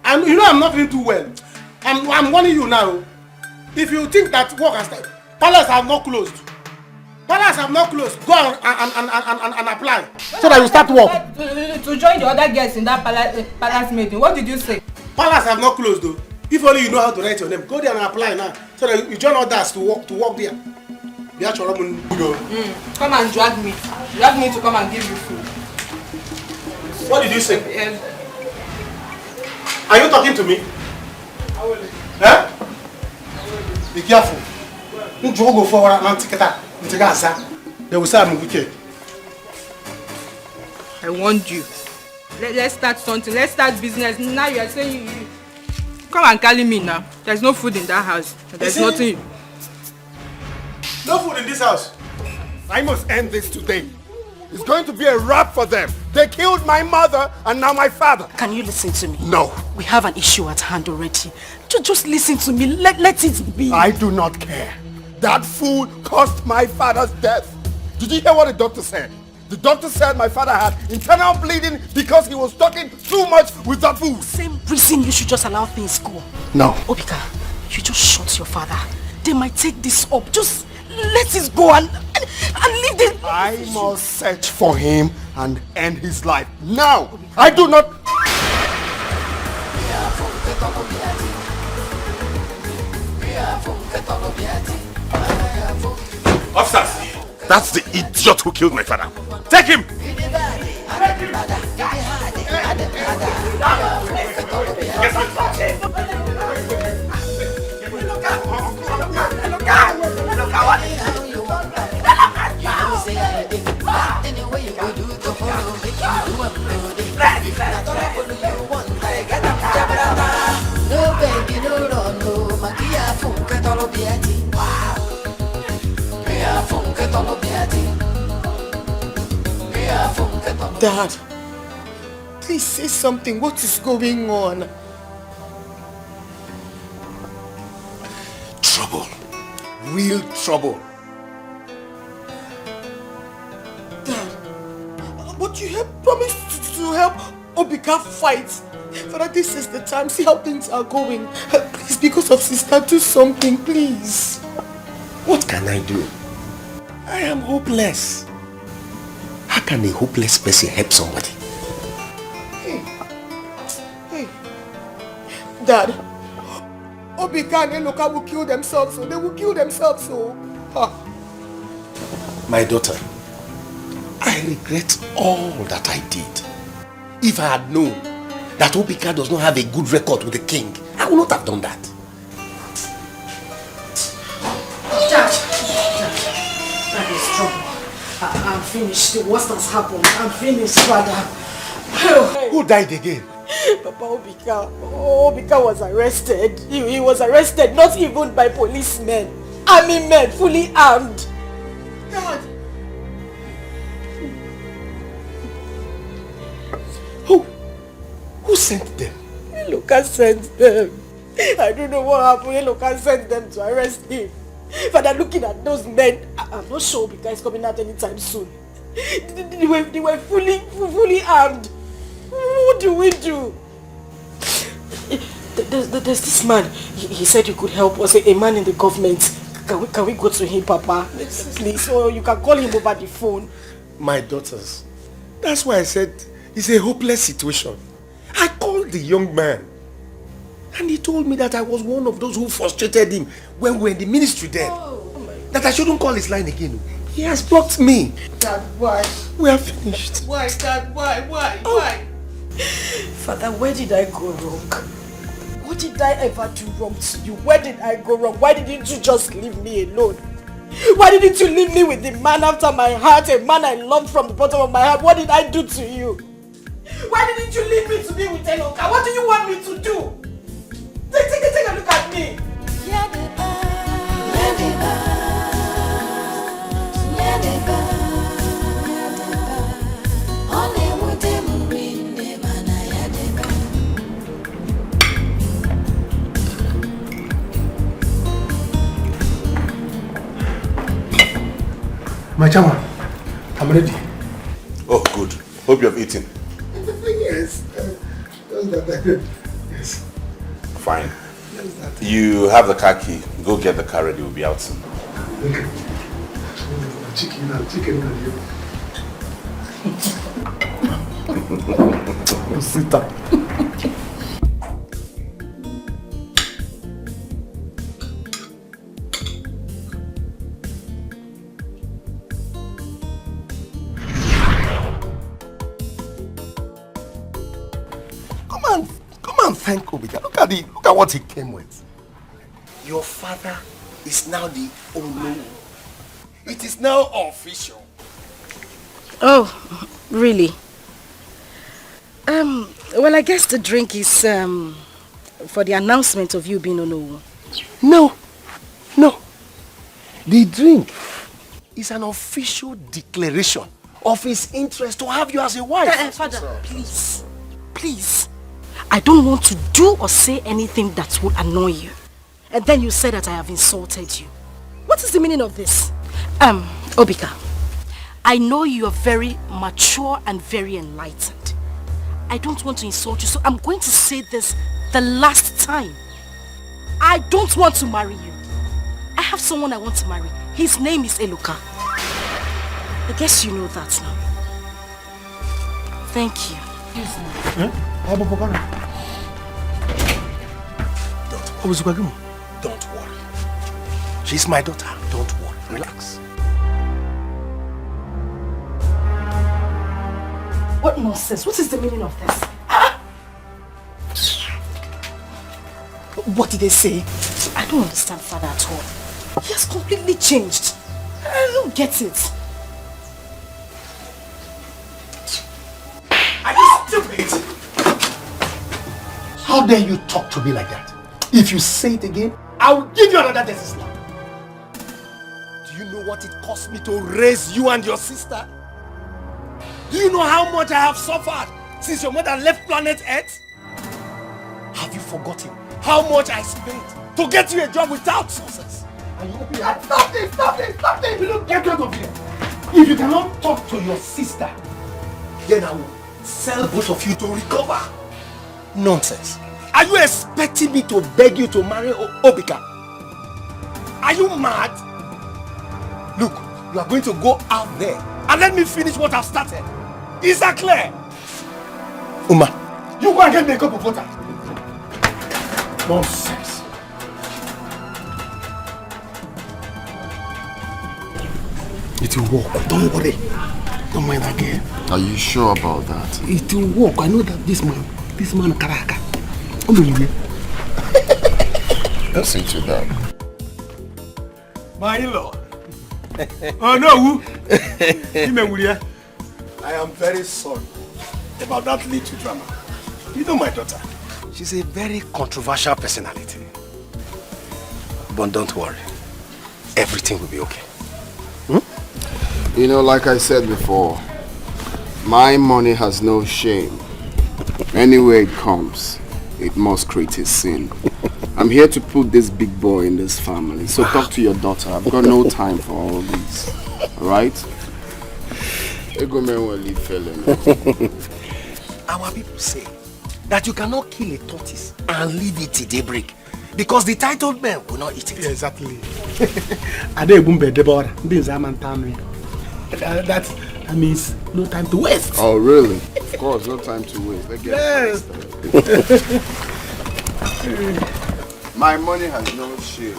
I'm not feeling too well. I'm warning you now. If you think that work has started, palace have not closed. Palace have not closed. Go and apply so that you start work. To join the other guests in that palace meeting. What did you say? Palace have not closed though. If only you know how to write your name, go there and apply now so that you join others to work there. Come and drag me. Drag me to come and give you food. What did you say? Are you talking to me? Huh? Be careful. Don't go forward and take it. They will say I'm wicked. I warned you. Let's start something. Let's start business. Now you are saying you come and carry me now. There's no food in that house. There's nothing. No food in this house. I must end this today. It's going to be a wrap for them. They killed my mother and now my father. Can you listen to me? No. We have an issue at hand already. Just listen to me. Let it be. I do not care. That fool caused my father's death. Did you hear what the doctor said? The doctor said my father had internal bleeding because he was talking too much with that fool. Same reason you should just allow things go. No. Obika, you just shot your father. They might take this up. Just let it go and and leave this... I must search for him and end his life now. I do not... Officers, that's the idiot who killed my father. Take him! Dad, please say something. What is going on? Trouble. Real trouble. Dad, but you have promised to help Obika fight. Father, this is the time. See how things are going. Please, because of sister, do something, please. What can I do? I am hopeless. How can a hopeless person help somebody? Hey. Dad, Obika and Eloka will kill themselves, so they will kill themselves, so. My daughter, I regret all that I did. If I had known that Obika does not have a good record with the king, I would not have done that. That is trouble. I'm finished. The worst has happened. I'm finished, father. Who died again? Papa Obika. Obika was arrested. He was arrested not even by policemen. Army men, fully armed. God. Who sent them? Eloka sent them. I don't know what happened. Eloka sent them to arrest him. Father, looking at those men, I'm not sure Obika is coming out anytime soon. They were fully armed. What do we do? There's this man. He said he could help us. A man in the government. Can we go to him, Papa? Please, or you can call him over the phone. My daughters. That's why I said it's a hopeless situation. I called the young man. And he told me that I was one of those who frustrated him when we were in the ministry then. That I shouldn't call his line again. He has blocked me. Dad, why? We are finished. Why, Dad? Why? Father, where did I go wrong? What did I ever do wrong to you? Where did I go wrong? Why didn't you just leave me alone? Why didn't you leave me with the man after my heart, a man I loved from the bottom of my heart? What did I do to you? Why didn't you leave me to be with Eloka? What do you want me to do? Take a look at me. My chairman, I'm ready. Oh, good. Hope you have eaten. Yes. Yes. Fine. You have the car key. Go get the car ready. We'll be out soon. Okay. Chicken. Sit down. Come and thank Obika. Look at what he came with. Your father is now the owner. It is now official. Oh, really? Well, I guess the drink is for the announcement of you being Onowu. No. The drink is an official declaration of his interest to have you as a wife. Father, please. I don't want to do or say anything that would annoy you. And then you say that I have insulted you. What is the meaning of this? Obika, I know you are very mature and very enlightened. I don't want to insult you, so I'm going to say this the last time. I don't want to marry you. I have someone I want to marry. His name is Eloka. I guess you know that now. Thank you. Yes, ma'am. Don't worry. She's my daughter. Don't worry. Relax. What nonsense? What is the meaning of this? What did they say? I don't understand father at all. He has completely changed. I don't get it. Are you stupid? How dare you talk to me like that? If you say it again, I will give you another death slap. Do you know what it cost me to raise you and your sister? Do you know how much I have suffered since your mother left planet Earth? Have you forgotten how much I spent to get you a job without success? And you open your mouth. Stop this! Stop this! Stop this! You don't get out of here. If you cannot talk to your sister, then I will sell both of you to recover. Nonsense. Are you expecting me to beg you to marry Obika? Are you mad? Look, you are going to go out there and let me finish what I've started. Is that clear? Uma, you go and get me a cup of water. Nonsense. It will work. Don't worry. Don't mind again. Are you sure about that? It will work. I know that this man Karaka. Listen to that. My in-law. Oh no! I am very sorry about that little drama. You know my daughter. She's a very controversial personality. But don't worry. Everything will be okay. You know, like I said before, my money has no shame. Anywhere it comes, it must create a sin. I'm here to put this big boy in this family. So talk to your daughter. I've got no time for all this. Alright? Our people say that you cannot kill a tortoise and leave it till daybreak because the titled men will not eat it. Exactly. That means no time to waste. Oh, really? Of course, no time to waste. Let's get it. My money has no shame.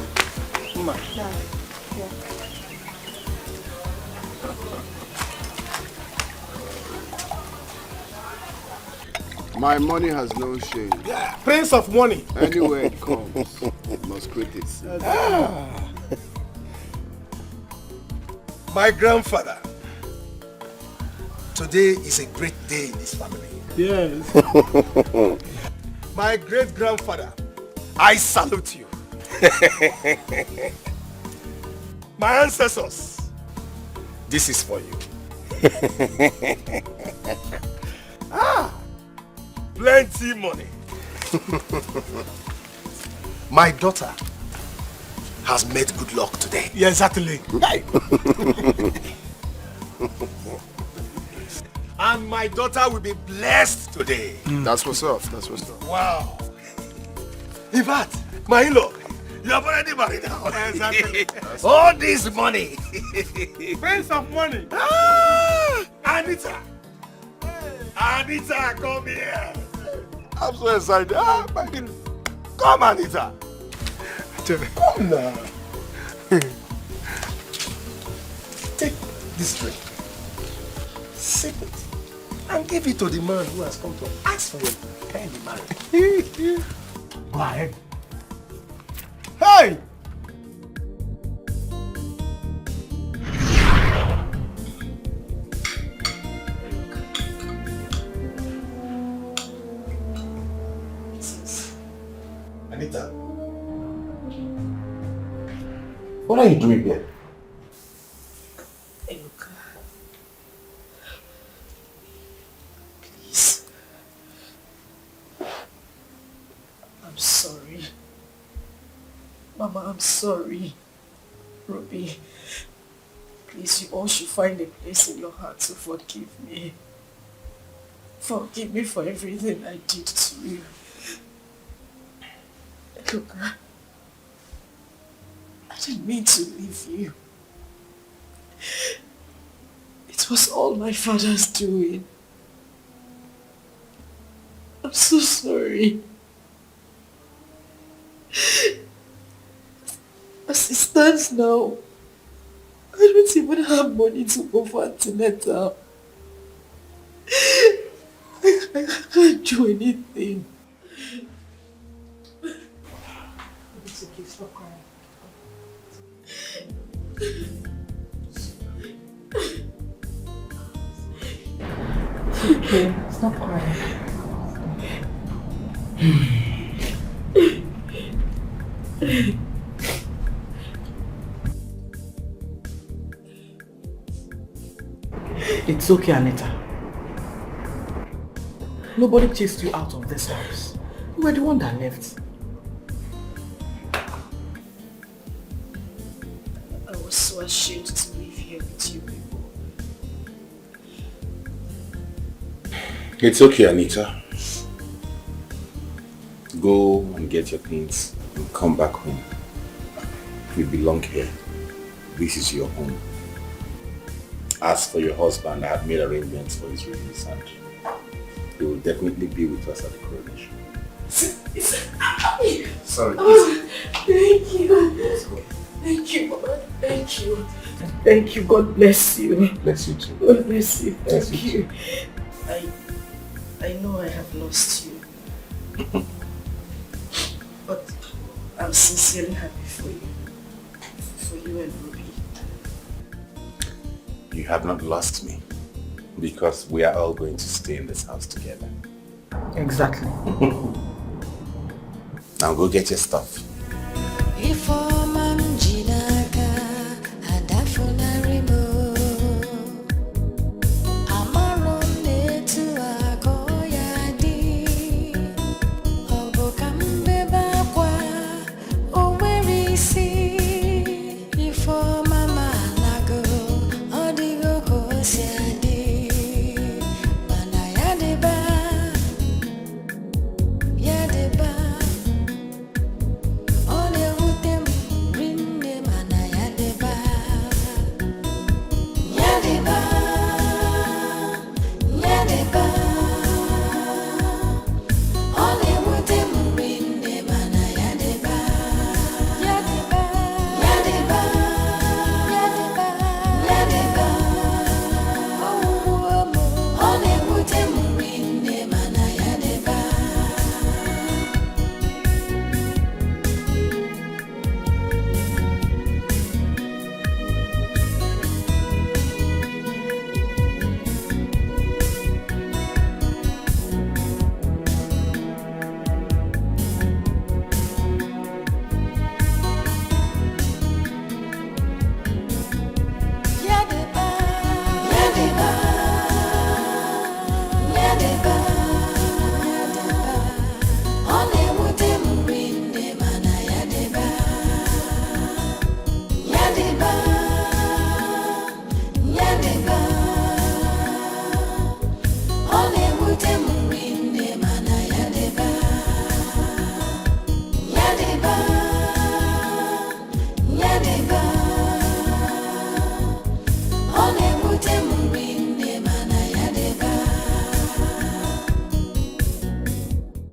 My money has no shame. Yeah. Prince of money. Anywhere it comes, it must create its sin. My grandfather. Today is a great day in this family. Yes. My great-grandfather, I salute you. My ancestors, this is for you. Plenty money. My daughter has made good luck today. Yeah, exactly. And my daughter will be blessed today. That's what's up. That's what's up. Wow. In fact, my in-law, you have already married now. Exactly. All this money. Prince of money. Anita. Anita, come here. I'm so excited. Come, Anita. Come now. Take this drink. Sip it. And give it to the man who has come to ask for your hand in marriage. Go ahead. Hey! Anita. What are you doing here? Eluka. Please. I'm sorry. Mama, I'm sorry. Ruby, please, you all should find a place in your heart to forgive me. Forgive me for everything I did to you. Look, I didn't mean to leave you. It was all my father's doing. I'm so sorry. As it stands now, I don't even have money to go for antenatal. I can't do anything. It's okay, stop crying. It's okay, stop crying. It's okay, Anita. Nobody chased you out of this house. You were the one that left. I was so ashamed to live here with you people. It's okay, Anita. Go and get your things and come back home. You belong here. This is your home. As for your husband, I have made arrangements for his release and he will definitely be with us at the coronation. Sorry. Oh, thank you. Thank you, Mama. Thank you. Thank you. God bless you. Bless you too. God bless you. Bless Thank you you. I know I have lost you. But I'm sincerely happy for you. For you and Ruby. You have not lost me because we are all going to stay in this house together. Exactly. Now go get your stuff.